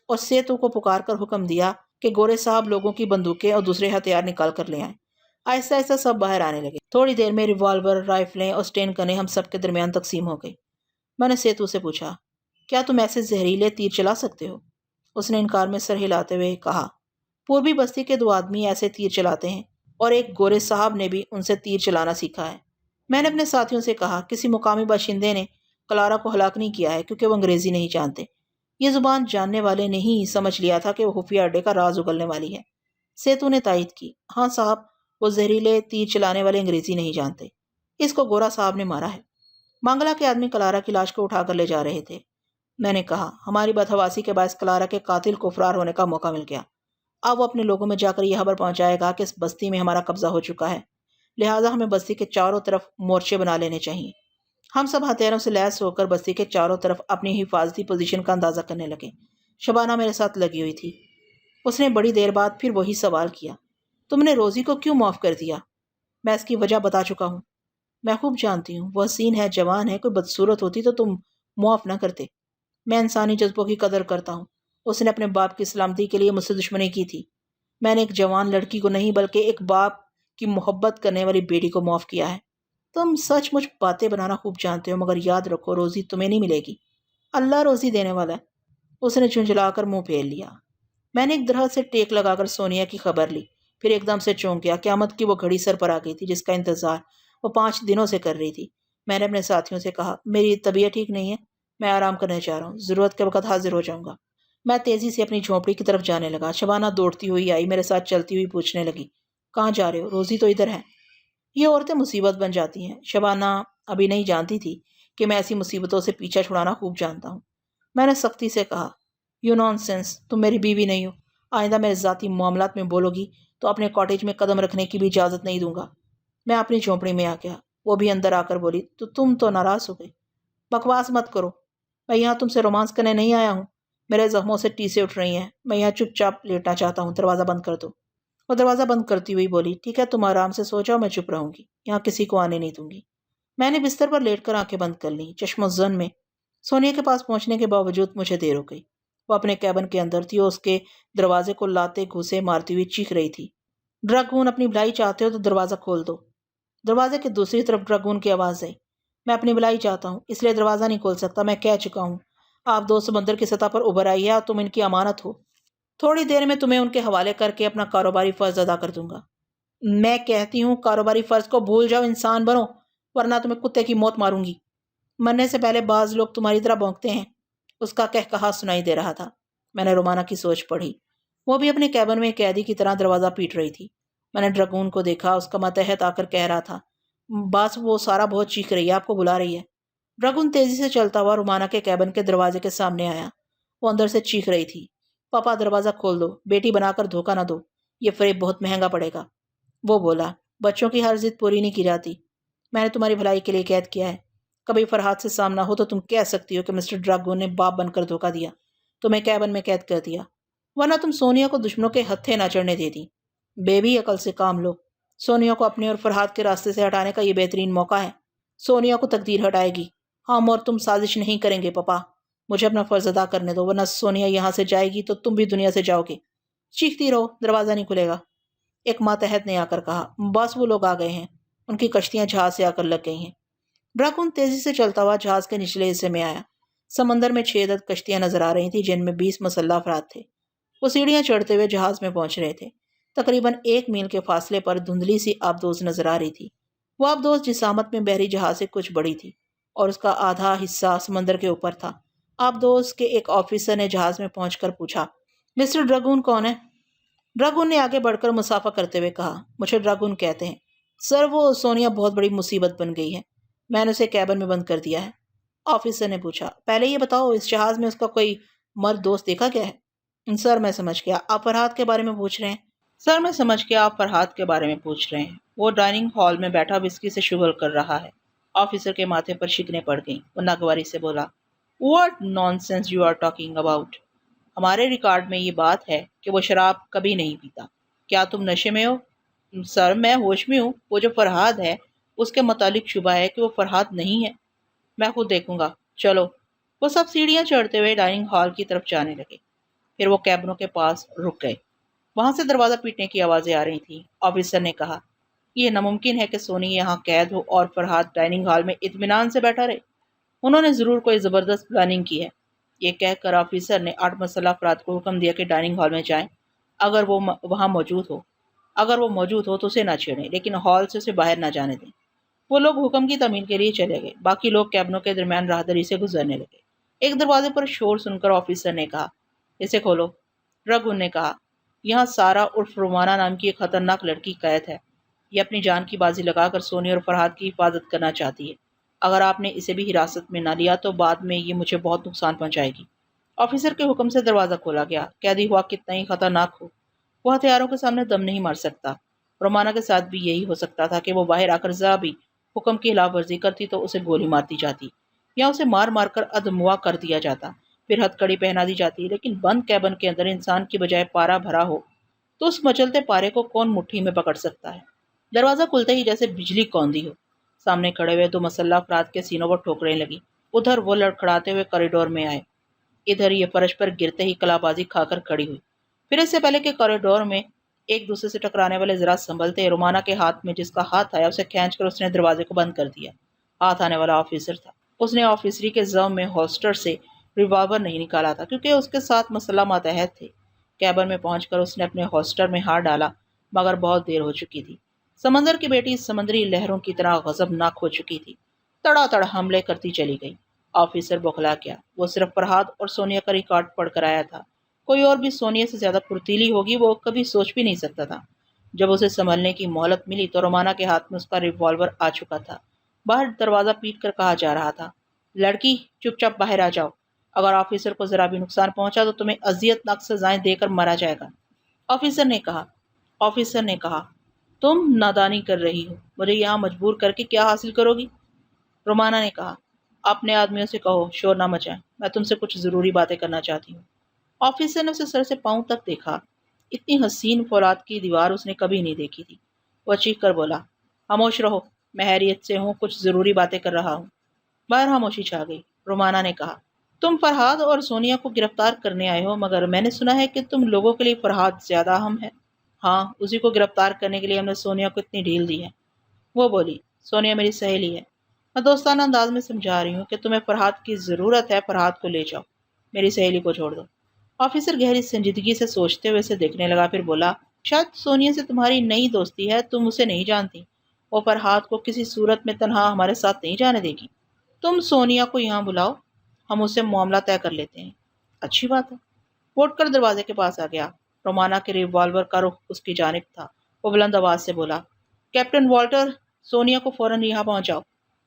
اور سیتو کو پکار کر حکم دیا کہ گورے صاحب لوگوں کی بندوقیں اور دوسرے ہتھیار نکال کر لے آئیں۔ آہستہ آہستہ سب باہر آنے لگے۔ تھوڑی دیر میں ریوالور، رائفلیں اور سٹین گنیں ہم سب کے درمیان تقسیم ہو گئی۔ میں نے سیتو سے پوچھا، کیا تم ایسے زہریلے تیر چلا سکتے ہو؟ اس نے انکار میں سر ہلاتے ہوئے کہا، پوربی بستی کے 2 آدمی ایسے تیر چلاتے ہیں، اور ایک گورے صاحب نے بھی ان سے تیر چلانا سیکھا ہے۔ میں نے اپنے ساتھیوں سے کہا، کسی مقامی باشندے نے کلارا کو ہلاک نہیں کیا ہے، کیونکہ وہ انگریزی نہیں جانتے۔ یہ زبان جاننے والے نے ہی سمجھ لیا تھا کہ وہ خفیہ اڈے کا راز اگلنے والی ہے۔ سیتو نے تائید کی، ہاں صاحب، وہ زہریلے تیر چلانے والے انگریزی نہیں جانتے۔ اس کو گورا صاحب نے مارا ہے۔ مانگلا کے آدمی کلارا کی لاش کو اٹھا کر لے جا رہے تھے۔ میں نے کہا، ہماری بدحواسی کے باعث کلارا کے قاتل کو فرار ہونے کا موقع مل گیا۔ اب وہ اپنے لوگوں میں جا کر یہ خبر پہنچائے گا کہ اس بستی میں ہمارا قبضہ ہو چکا ہے، لہٰذا ہمیں بستی کے چاروں طرف مورچے بنا لینے چاہیے۔ ہم سب ہتھیاروں سے لیس ہو کر بستی کے چاروں طرف اپنی حفاظتی پوزیشن کا اندازہ کرنے لگے۔ شبانہ میرے ساتھ لگی ہوئی تھی۔ اس نے بڑی دیر بعد پھر وہی سوال کیا، تم نے روزی کو کیوں معاف کر دیا؟ میں اس کی وجہ بتا چکا ہوں۔ میں خوب جانتی ہوں، وہ حسین ہے، جوان ہے، کوئی بدصورت ہوتی تو تم معاف نہ کرتے۔ میں انسانی جذبوں کی قدر کرتا ہوں۔ اس نے اپنے باپ کی سلامتی کے لیے مجھ سے دشمنی کی تھی۔ میں نے ایک جوان لڑکی کو نہیں، بلکہ ایک باپ کی محبت کرنے والی بیٹی کو معاف کیا ہے۔ تم سچ مچ باتیں بنانا خوب جانتے ہو، مگر یاد رکھو، روزی تمہیں نہیں ملے گی، اللہ روزی دینے والا ہے۔ اس نے جھنجھلا کر منہ پھیر لیا۔ میں نے ایک درخت سے ٹیک لگا کر سونیا کی خبر لی، پھر ایک دم سے چونک گیا۔ قیامت کی وہ گھڑی سر پر آ گئی تھی جس کا انتظار وہ 5 دنوں سے کر رہی تھی۔ میں نے اپنے ساتھیوں سے کہا، میری طبیعت ٹھیک نہیں ہے، میں آرام کرنے چاہ رہا ہوں، ضرورت کے وقت حاضر ہو جاؤں گا۔ میں تیزی سے اپنی جھونپڑی کی طرف جانے لگا۔ شبانہ دوڑتی ہوئی آئی، میرے ساتھ چلتی ہوئی پوچھنے لگی، کہاں جا رہے ہو؟ روزی تو ادھر ہے۔ یہ عورتیں مصیبت بن جاتی ہیں۔ شبانہ ابھی نہیں جانتی تھی کہ میں ایسی مصیبتوں سے پیچھا چھڑانا خوب جانتا ہوں۔ میں نے سختی سے کہا، یو نان سینس، تم میری بیوی نہیں ہو۔ آئندہ میرے ذاتی معاملات میں بولو گی تو اپنے کاٹیج میں قدم رکھنے کی بھی اجازت نہیں دوں گا۔ میں اپنی جھونپڑی میں آ گیا۔ وہ بھی اندر آ کر بولی، تو تم تو ناراض ہو گئی؟ بکواس مت کرو، میں یہاں تم سے رومانس کرنے نہیں آیا ہوں۔ میرے زخموں سے ٹیسیں اٹھ رہی ہیں، میں یہاں چپ چاپ لیٹنا چاہتا ہوں، دروازہ بند کر دو۔ وہ دروازہ بند کرتی ہوئی بولی، ٹھیک ہے، تم آرام سے سو جاؤ، میں چپ رہوں گی، یہاں کسی کو آنے نہیں دوں گی۔ میں نے بستر پر لیٹ کر آنکھیں بند کر لیں۔ چشم و زن میں سونیا کے پاس پہنچنے کے باوجود مجھے دیر ہو گئی۔ وہ اپنے کیبن کے اندر تھی اور اس کے دروازے کو لاتے گھوسے مارتی ہوئی چیخ رہی تھی، ڈراگون اپنی بھلائی چاہتے ہو تو دروازہ کھول دو۔ دروازے کی دوسری طرف ڈراگون کی آواز آئی، میں اپنی بھلائی چاہتا ہوں اس لیے دروازہ نہیں کھول سکتا، میں کہہ چکا ہوں۔ آپ دو سمندر کی سطح پر ابھر آئی ہے اور تم ان کی امانت ہو۔ تھوڑی دیر میں تمہیں ان کے حوالے کر کے اپنا کاروباری فرض ادا کر دوں گا۔ میں کہتی ہوں کاروباری فرض کو بھول جاؤ، انسان بنو، ورنہ تمہیں کتے کی موت ماروں گی۔ مرنے سے پہلے بعض لوگ تمہاری طرح بھونکتے ہیں۔ اس کا کہا سنائی دے رہا تھا۔ میں نے رومانا کی سوچ پڑھی۔ وہ بھی اپنے کیبن میں قیدی کی طرح دروازہ پیٹ رہی تھی۔ میں نے ڈراگون کو دیکھا، اس کا ماتحت آ کر کہہ رہا تھا، باس وہ سارا بہت چیخ رہی ہے، آپ کو بلا رہی ہے۔ ڈراگون تیزی سے چلتا ہوا رومانا کے کیبن کے دروازے کے سامنے آیا۔ وہ اندر سے چیخ رہی تھی، پاپا دروازہ کھول دو، بیٹی بنا کر دھوکہ نہ دو، یہ فریب بہت مہنگا پڑے گا۔ وہ بولا، بچوں کی ہر ضد پوری نہیں کی جاتی، میں نے تمہاری بھلائی کے لیے قید کیا ہے۔ کبھی فرحات سے سامنا ہو تو تم کہہ سکتی ہو کہ مسٹر ڈراگون نے باپ بن کر دھوکہ دیا، تمہیں کیبن میں قید کر دیا، ورنہ تم سونیا کو دشمنوں کے ہتھے نہ چڑھنے دیتی۔ بیبی عقل سے کام لو، سونیا کو اپنے اور فرحات کے راستے سے ہٹانے کا یہ بہترین موقع ہے۔ سونیا کو تقدیر ہٹائے گی، ہم اور تم سازش نہیں کریں گے پاپا، مجھے اپنا فرض ادا کرنے دو، ورنہ سونیا یہاں سے جائے گی تو تم بھی دنیا سے جاؤ گے۔ چیختی رہو، دروازہ نہیں کھلے گا۔ ایک ماتحت نے آ کر کہا، بس وہ لوگ آ گئے ہیں، ان کی کشتیاں جہاز سے آ کر لگ گئی ہیں۔ ڈراگون تیزی سے چلتا ہوا جہاز کے نچلے حصے میں آیا۔ سمندر میں 6 عدد کشتیاں نظر آ رہی تھیں جن میں 20 مسلح افراد تھے۔ وہ سیڑھیاں چڑھتے ہوئے جہاز میں پہنچ رہے تھے۔ تقریباً 1 میل کے فاصلے پر دھندلی سی آبدوز نظر آ رہی تھی۔ وہ آبدوز جسامت میں بحری جہاز سے کچھ بڑی تھی اور اس کا آدھا حصہ سمندر کے اوپر تھا۔ آبدوز کے ایک آفیسر نے جہاز میں پہنچ کر پوچھا، مسٹر ڈراگون کون ہے؟ ڈراگون نے آگے بڑھ کر مسافہ کرتے ہوئے کہا، مجھے ڈراگون کہتے ہیں سر، وہ سونیا بہت بڑی مصیبت بن گئی ہے، میں نے اسے کیبن میں بند کر دیا ہے۔ آفیسر نے پوچھا، پہلے یہ بتاؤ اس جہاز میں اس کا کوئی مرد دوست دیکھا کیا ہے؟ سر میں سمجھ گیا، آپ فرحات کے بارے میں پوچھ رہے ہیں؟ سر میں سمجھ گیا، آپ فرحات کے بارے میں پوچھ رہے ہیں۔ وہ ڈائننگ ہال میں بیٹھا وسکی سے شغل کر رہا ہے۔ آفیسر کے ماتھے پر شکنیں پڑ گئیں۔ وہ ناگواری سے بولا، what nonsense you are talking about? ہمارے ریکارڈ میں یہ بات ہے کہ وہ شراب کبھی نہیں پیتا۔ کیا تم نشے میں ہو؟ سر میں ہوش میں ہوں۔ وہ جو فرحاد ہے اس کے متعلق شبہ ہے کہ وہ فرحاد نہیں ہے۔ میں خود دیکھوں گا، چلو۔ وہ سب سیڑھیاں چڑھتے ہوئے ڈائننگ ہال کی طرف جانے لگے۔ پھر وہ کیبنوں کے پاس رک گئے۔ وہاں سے دروازہ پیٹنے کی آوازیں آ رہی تھیں۔ آفیسر نے کہا، یہ ناممکن ہے کہ سونی یہاں قید ہو اور فرحاد ڈائننگ ہال میں اطمینان سے بیٹھا رہے۔ انہوں نے ضرور کوئی زبردست پلاننگ کی ہے۔ یہ کہہ کر آفیسر نے 8 مسلح افراد کو حکم دیا کہ ڈائننگ ہال میں جائیں۔ اگر وہ وہاں موجود ہو تو اسے نہ چھیڑیں، لیکن ہال سے اسے باہر نہ جانے دیں۔ وہ لوگ حکم کی تعمیل کے لیے چلے گئے۔ باقی لوگ کیبنوں کے درمیان راہداری سے گزرنے لگے۔ ایک دروازے پر شور سن کر آفیسر نے کہا، اسے کھولو۔ ڈراگون نے کہا، یہاں سارا عرف رومانا نام کی ایک خطرناک لڑکی قید ہے۔ یہ اپنی جان کی بازی لگا کر سونی اور فرحاد کی حفاظت کرنا چاہتی ہے۔ اگر آپ نے اسے بھی حراست میں نہ لیا تو بعد میں یہ مجھے بہت نقصان پہنچائے گی۔ آفیسر کے حکم سے دروازہ کھولا گیا۔ قیدی ہوا کتنا ہی خطرناک ہو، وہ ہتھیاروں کے سامنے دم نہیں مار سکتا۔ رومانا کے ساتھ بھی یہی ہو سکتا تھا کہ وہ باہر آ کر ذرا بھی حکم کی خلاف ورزی کرتی تو اسے گولی مار دی جاتی، یا اسے مار مار کر ادموا کر دیا جاتا، پھر ہتھ کڑی پہنا دی جاتی۔ لیکن بند کیبن کے اندر انسان کی بجائے پارا بھرا ہو تو اس مچلتے پارے کو کون مٹھی میں پکڑ سکتا ہے؟ دروازہ کھلتے ہی جیسے بجلی کوندی ہو، سامنے کھڑے ہوئے 2 مسلح افراد کے سینوں پر ٹھوکریں لگی۔ ادھر وہ لڑکھڑاتے ہوئے کوریڈور میں آئے، ادھر یہ فرش پر گرتے ہی کلا بازی کھا کر کھڑی ہوئی۔ پھر اس سے پہلے کہ کوریڈور میں ایک دوسرے سے ٹکرانے والے ذرا سنبھلتے، رومانا کے ہاتھ میں جس کا ہاتھ آیا اسے کھینچ کر اس نے دروازے کو بند کر دیا۔ ہاتھ آنے والا آفیسر تھا۔ اس نے آفیسری کے زم میں ہولسٹر سے ریوالور نہیں نکالا تھا کیونکہ اس کے ساتھ مسلح ماتحت تھے۔ کیبن میں پہنچ کر اس نے اپنے ہولسٹر میں ہاتھ ڈالا، مگر بہت دیر ہو چکی تھی۔ سمندر کی بیٹی سمندری لہروں کی طرح غضبناک ہو چکی تھی، تڑا تڑ حملے کرتی چلی گئی۔ آفیسر بوکھلا گیا۔ وہ صرف فرحاد اور سونیا کا ریکارڈ پڑھ کر آیا تھا۔ کوئی اور بھی سونیا سے زیادہ پھرتیلی ہوگی وہ کبھی سوچ بھی نہیں سکتا تھا۔ جب اسے سنبھلنے کی مہلت ملی تو رومانا کے ہاتھ میں اس کا ریوالور آ چکا تھا۔ باہر دروازہ پیٹ کر کہا جا رہا تھا، لڑکی چپ چاپ باہر آ جاؤ، اگر آفیسر کو ذرا بھی نقصان پہنچا تو تمہیں اذیت ناک سزائیں دے کر مارا جائے گا۔ آفیسر نے کہا، تم نادانی کر رہی ہو، مجھے یہاں مجبور کر کے کیا حاصل کرو گی؟ رومانا نے کہا، اپنے آدمیوں سے کہو شور نہ مچائیں، میں تم سے کچھ ضروری باتیں کرنا چاہتی ہوں۔ آفیسر نے اسے سر سے پاؤں تک دیکھا۔ اتنی حسین فولاد کی دیوار اس نے کبھی نہیں دیکھی تھی۔ وہ چیخ کر بولا، خاموش رہو، میں خیریت سے ہوں، کچھ ضروری باتیں کر رہا ہوں۔ باہر خاموشی چھا گئی۔ رومانا نے کہا، تم فرحاد اور سونیا کو گرفتار کرنے آئے ہو، مگر میں نے سنا ہے کہ تم لوگوں کے لیے فرحاد زیادہ اہم ہے۔ ہاں، اسی کو گرفتار کرنے کے لیے ہم نے سونیا کو اتنی ڈھیل دی ہے۔ وہ بولی، سونیا میری سہیلی ہے، میں دوستانہ انداز میں سمجھا رہی ہوں کہ تمہیں فرحاد کی ضرورت ہے، فرحاد کو لے جاؤ، میری سہیلی کو چھوڑ دو۔ آفیسر گہری سنجیدگی سے سوچتے ہوئے اسے دیکھنے لگا، پھر بولا، شاید سونیا سے تمہاری نئی دوستی ہے، تم اسے نہیں جانتی، وہ فرحاد کو کسی صورت میں تنہا ہمارے ساتھ نہیں جانے دے گی۔ تم سونیا کو یہاں بلاؤ، ہم اس سے معاملہ طے کر لیتے ہیں۔ اچھی بات ہے۔ وہ اٹھ کر دروازے کے پاس آ گیا۔ رومانا کے ریوالور کا رخ اس کی جانب تھا۔ وہ بلند آواز سے بولا، کیپٹن والٹر، سونیا کو فوراً یہاں پہنچاؤ۔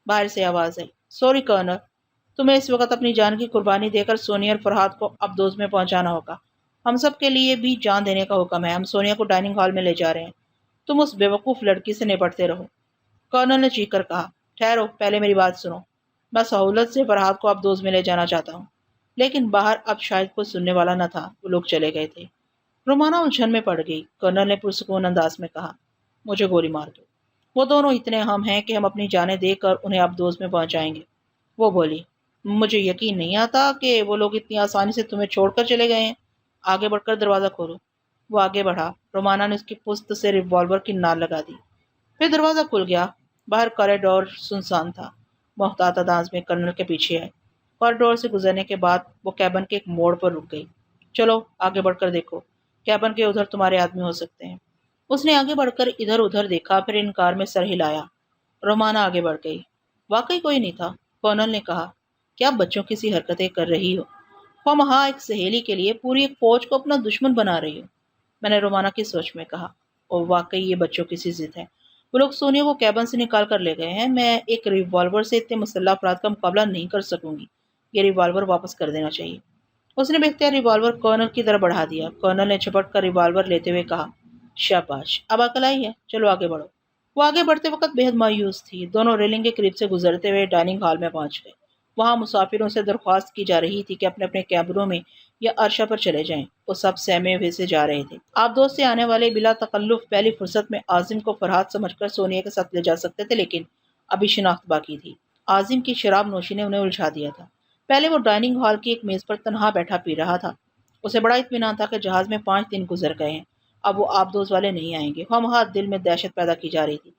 باہر سے آواز آئی، سوری کرنل، تمہیں اس وقت اپنی جان کی قربانی دے کر سونیا اور فرحاد کو ابدوز میں پہنچانا ہوگا۔ ہم سب کے لیے بھی جان دینے کا حکم ہے۔ ہم سونیا کو ڈائننگ ہال میں لے جا رہے ہیں، تم اس بیوقوف لڑکی سے نپٹتے رہو۔ کرنل نے چیخ کر کہا، ٹھہرو، پہلے میری بات سنو۔ میں سہولت سے فرحاد کو ابدوز میں لے جانا چاہتا ہوں۔ لیکن باہر اب شاید کوئی سننے والا نہ تھا، وہ لوگ چلے گئے تھے۔ رومانا الجھن میں پڑ گئی۔ کرنل نے پرسکون انداز میں کہا، مجھے گولی مار دو، وہ دونوں اتنے اہم ہیں کہ ہم اپنی جانیں دے کر انہیں ابدوز میں پہنچائیں گے۔ وہ بولی، مجھے یقین نہیں آتا کہ وہ لوگ اتنی آسانی سے تمہیں چھوڑ کر چلے گئے ہیں۔ آگے بڑھ کر دروازہ کھولو۔ وہ آگے بڑھا۔ رومانا نے اس کی پشت سے ریوالور کی نال لگا دی۔ پھر دروازہ کھل گیا۔ باہر کوریڈور سنسان تھا۔ محتاط انداز میں کرنل کے پیچھے آئے۔ کوریڈور سے گزرنے کے بعد وہ کیبن کے ایک موڑ پر رک گئی۔ چلو آگے بڑھ کر دیکھو، کیبن کے ادھر تمہارے آدمی ہو سکتے ہیں۔ اس نے آگے بڑھ کر ادھر ادھر دیکھا، پھر انکار میں سر ہلایا۔ رومانا آگے بڑھ گئی۔ واقعی کوئی نہیں تھا۔ کرنل نے کہا، کیا بچوں کی سی حرکتیں کر رہی ہو؟ ہم ہاں ایک سہیلی کے لیے پوری ایک فوج کو اپنا دشمن بنا رہی ہو۔ میں نے رومانا کی سوچ میں کہا، اور واقعی یہ بچوں کی سی ضد ہے۔ وہ لوگ سونیا کو کیبن سے نکال کر لے گئے ہیں۔ میں ایک ریوالور سے اتنے مسلح افراد کا مقابلہ نہیں کر سکوں گی۔ یہ ریوالور واپس کر دینا چاہیے۔ اس نے بے اختیار ریوالور کرنل کی طرف بڑھا دیا۔ کرنل نے جھپٹ کر ریوالور لیتے ہوئے کہا، شاباش، اب عقل آئی ہے، چلو آگے بڑھو۔ وہ آگے بڑھتے وقت بے حد مایوس تھی۔ دونوں ریلنگ کے قریب سے گزرتے ہوئے ڈائننگ ہال میں پہنچ گئے۔ وہاں مسافروں سے درخواست کی جا رہی تھی کہ اپنے اپنے کیبنوں میں یا عرشہ پر چلے جائیں۔ وہ سب سہمے ہوئے سے جا رہے تھے۔ آپ دوست سے آنے والے بلا تکلف پہلی فرصت میں عاظم کو فرحاد سمجھ کر سونیا کے ساتھ لے جا سکتے تھے، لیکن ابھی شناخت باقی تھی۔ عاظم کی شراب نوشی نے انہیں الجھا دیا تھا۔ پہلے وہ ڈائننگ ہال کی ایک میز پر تنہا بیٹھا پی رہا تھا۔ اسے بڑا اطمینان تھا کہ جہاز میں 5 دن گزر گئے ہیں، اب وہ آبدوز والے نہیں آئیں گے۔ خواہ دل میں دہشت پیدا کی جا رہی تھی۔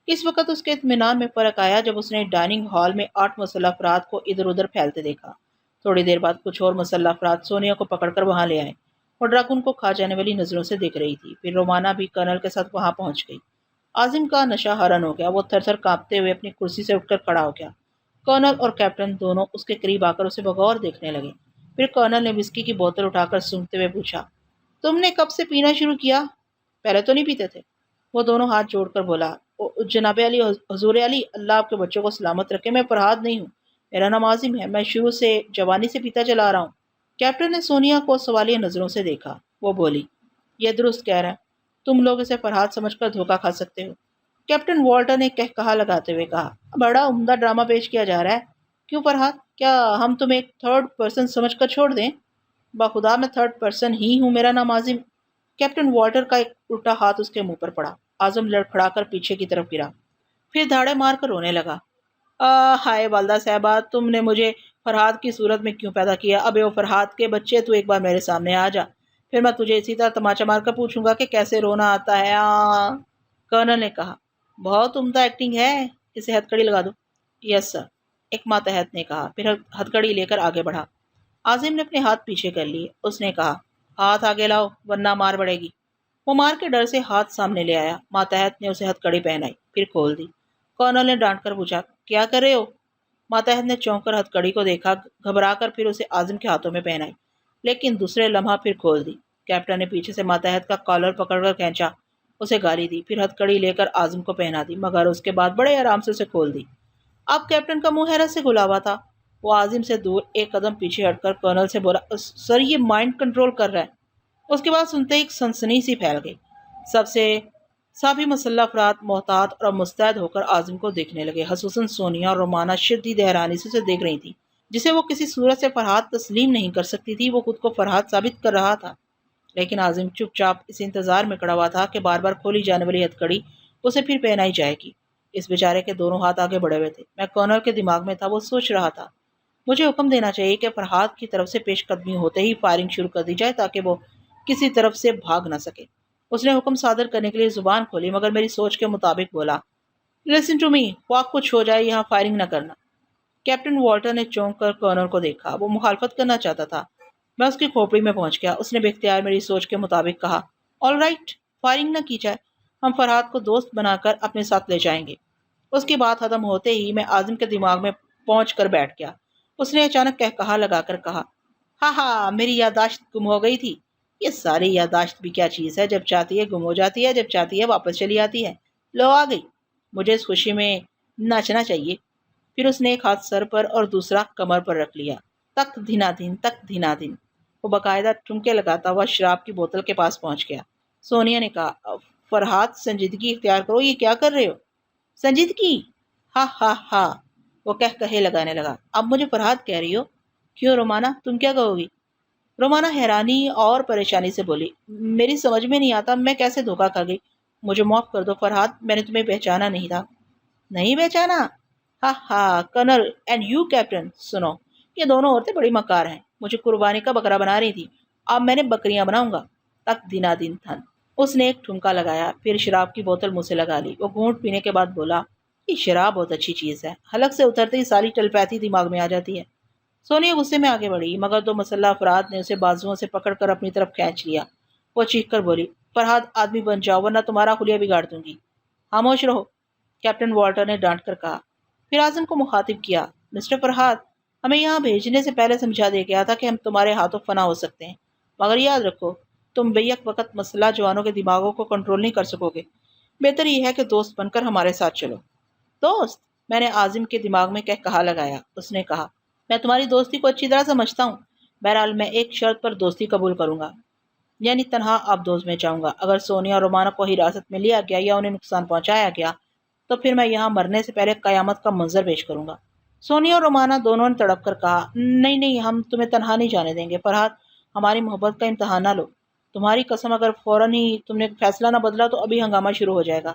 اس وقت اس کے اطمینان میں فرق آیا جب اس نے ڈائننگ ہال میں 8 مسلح افراد کو ادھر ادھر پھیلتے دیکھا۔ تھوڑی دیر بعد کچھ اور مسلح افراد سونیا کو پکڑ کر وہاں لے آئے۔ وہ ڈرگ ان کو کھا جانے والی نظروں سے دیکھ رہی تھی۔ پھر رومانا بھی کرنل کے ساتھ وہاں پہنچ گئی۔ عاظم کا نشہ حرن ہو گیا۔ وہ تھر تھر کانپتے ہوئے اپنی کرسی سے اٹھ کر کھڑا ہو گیا۔ کرنل اور کیپٹن دونوں اس کے قریب آ کر اسے بغور دیکھنے لگے۔ پھر کرنل نے وسکی کی بوتل اٹھا کر سونگھتے ہوئے پوچھا، تم نے کب سے پینا شروع کیا؟ پہلے تو نہیں پیتے تھے۔ وہ دونوں ہاتھ جوڑ کر بولا، جناب علی، حضور علی، اللہ آپ کے بچوں کو سلامت رکھے، میں فرحاد نہیں ہوں، میرا نام عاظم ہے، میں شروع سے جوانی سے پیتا چلا آ رہا ہوں۔ کیپٹن نے سونیا کو سوالیہ نظروں سے دیکھا۔ وہ بولی، یہ درست کہہ رہا ہے، تم لوگ اسے فرحاد سمجھ کر دھوکہ کھا سکتے ہو۔ کیپٹن والٹر نے کہا لگاتے ہوئے کہا، بڑا عمدہ ڈرامہ پیش کیا جا رہا ہے۔ کیوں فرحاد؟ کیا ہم تمہیں ایک تھرڈ پرسن سمجھ کر چھوڑ دیں؟ بخدا میں تھرڈ پرسن ہی ہوں، میرا نام عاظم۔ کیپٹن والٹر کا ایک الٹا ہاتھ اس کے منہ پر پڑا۔ عاظم لڑکھڑا کر پیچھے کی طرف گرا، پھر دھاڑے مار کر رونے لگا۔ ہائے والدہ صاحبہ، تم نے مجھے فرحاد کی صورت میں کیوں پیدا کیا؟ ابے وہ فرحاد کے بچے، تو ایک بار میرے سامنے آ جا، پھر میں تجھے اسی طرح تماچا مار کر پوچھوں گا کہ کیسے رونا آتا ہے۔ کرنل نے کہا، بہت عمدہ ایکٹنگ ہے، اسے ہتھکڑی لگا دو۔ یس سر، ایک ماتحت نے کہا، پھر ہتھکڑی لے کر آگے بڑھا۔ عاظم نے اپنے ہاتھ پیچھے کر لیے۔ اس نے کہا، ہاتھ آگے لاؤ ورنہ مار پڑے گی۔ وہ مار کے ڈر سے ہاتھ سامنے لے آیا۔ ماتحت نے اسے ہتھکڑی پہنائی، پھر کھول دی۔ کرنل نے ڈانٹ کر پوچھا، کیا کر رہے ہو؟ ماتحت نے چونک کر ہتھکڑی کو دیکھا، گھبرا کر پھر اسے عاظم کے ہاتھوں میں پہنائی، لیکن دوسرے لمحہ پھر کھول دی۔ کیپٹن نے پیچھے سے ماتحت کا کالر پکڑ کر کھینچا، اسے گالی دی، پھر ہتھکڑی لے کر عاظم کو پہنا دی، مگر اس کے بعد بڑے آرام سے اسے کھول دی۔ اب کیپٹن کا منہ حیرت سے کھلا ہوا تھا۔ وہ عاظم سے دور ایک قدم پیچھے ہٹ کر کرنل سے بولا، سر یہ مائنڈ کنٹرول کر رہا ہے۔ اس کے بعد سنتے ہی ایک سنسنی سی پھیل گئی۔ سبھی مسلح افراد محتاط اور مستعد ہو کر عاظم کو دیکھنے لگے، خصوصاً سونیا اور رومانا شدید حیرانی سے اسے دیکھ رہی تھی۔ جسے وہ کسی صورت سے فرحاد تسلیم نہیں کر سکتی تھی، وہ خود کو فرحاد ثابت کر رہا تھا۔ لیکن عاظم چپ چاپ اس انتظار میں کھڑا ہوا تھا کہ بار بار کھولی جانے والی ہتھکڑی اسے پھر پہنائی جائے گی۔ اس بیچارے کے دونوں ہاتھ آگے بڑھے ہوئے تھے۔ میں کرنل کے دماغ میں تھا، وہ سوچ رہا تھا مجھے حکم دینا چاہیے کہ فرحاد کی طرف سے پیش قدمی ہوتے ہی فائرنگ شروع کر دی جائے تاکہ وہ کسی طرف سے بھاگ نہ سکے۔ اس نے حکم صادر کرنے کے لیے زبان کھولی مگر میری سوچ کے مطابق بولا، لسن ٹو می، واک کچھ ہو جائے یہاں فائرنگ نہ کرنا۔ کیپٹن والٹر نے چونک کر کرنل کو دیکھا، وہ مخالفت کرنا چاہتا تھا۔ میں اس کی کھوپڑی میں پہنچ گیا۔ اس نے بے اختیار میری سوچ کے مطابق کہا، آل رائٹ، فائرنگ نہ کی جائے، ہم فرحاد کو دوست بنا کر اپنے ساتھ لے جائیں گے۔ اس کی بات ختم ہوتے ہی میں عازم کے دماغ میں پہنچ کر بیٹھ گیا۔ اس نے اچانک کہا لگا کر کہا، ہاں ہاں، میری یادداشت گم ہو گئی تھی۔ یہ ساری یادداشت بھی کیا چیز ہے، جب چاہتی ہے گم ہو جاتی ہے، جب چاہتی ہے واپس چلی آتی ہے۔ لو آ گئی، مجھے اس خوشی میں ناچنا چاہیے۔ پھر اس نے ایک ہاتھ سر پر اور دوسرا کمر پر رکھ لیا۔ تک دھنا دھن، تک دھنا دھن، وہ باقاعدہ ٹھمکے لگاتا ہوا شراب کی بوتل کے پاس پہنچ گیا۔ سونیا نے کہا، فرحاد سنجیدگی اختیار کرو، یہ کیا کر رہے ہو؟ سنجیدگی؟ ہاں ہاں ہاں، وہ کہے لگانے لگا۔ اب مجھے فرحاد کہہ رہی ہو؟ کیوں رومانہ، تم کیا کہو گی؟ رومانہ حیرانی اور پریشانی سے بولی، میری سمجھ میں نہیں آتا میں کیسے دھوکہ کھا گئی، مجھے معاف کر دو فرحاد، میں نے تمہیں پہچانا نہیں تھا۔ نہیں پہچانا؟ ہاں ہاں، کرنل اینڈ یو کیپٹن، سنو، یہ دونوں عورتیں بڑی مکار ہیں، مجھے قربانی کا بکرا بنا رہی تھی، اب میں نے بکریاں بناؤں گا۔ تک دنا دن تھن، اس نے ایک ٹھمکا لگایا، پھر شراب کی بوتل منہ سے لگا لی۔ وہ گھونٹ پینے کے بعد بولا، یہ شراب بہت اچھی چیز ہے، حلق سے اترتے ہی ساری ٹیلیپیتھی دماغ میں آ جاتی ہے۔ سونیا غصے میں آگے بڑھی مگر دو مسلح افراد نے اسے بازوؤں سے پکڑ کر اپنی طرف کھینچ لیا۔ وہ چیخ کر بولی، فرحاد آدمی بن جاؤ ورنہ تمہارا حلیہ بگاڑ دوں گی۔ خاموش رہو، کیپٹن والٹر نے ڈانٹ کر کہا۔ پھر اعظم کو مخاطب کیا، مسٹر فرحاد، ہمیں یہاں بھیجنے سے پہلے سمجھا دیا گیا تھا کہ ہم تمہارے ہاتھوں فنا ہو سکتے ہیں، مگر یاد رکھو تم بیک وقت مسلح جوانوں کے دماغوں کو کنٹرول نہیں کر سکو گے۔ بہتر یہ ہے کہ دوست بن کر ہمارے ساتھ چلو۔ دوست؟ میں نے اعظم کے دماغ میں کہا لگایا۔ اس نے کہا، میں تمہاری دوستی کو اچھی طرح سمجھتا ہوں، بہرحال میں ایک شرط پر دوستی قبول کروں گا، یعنی تنہا آبدوز میں جاؤں گا۔ اگر سونیا اور رومانہ کو حراست میں لیا گیا یا انہیں نقصان پہنچایا گیا تو پھر میں یہاں مرنے سے پہلے قیامت کا منظر پیش کروں گا۔ سونیا اور رومانہ دونوں نے تڑپ کر کہا، نہیں نہیں، ہم تمہیں تنہا نہیں جانے دیں گے۔ فرحاد، ہماری محبت کا امتحان نہ لو، تمہاری قسم، اگر فوراً ہی تم نے فیصلہ نہ بدلا تو ابھی ہنگامہ شروع ہو جائے گا۔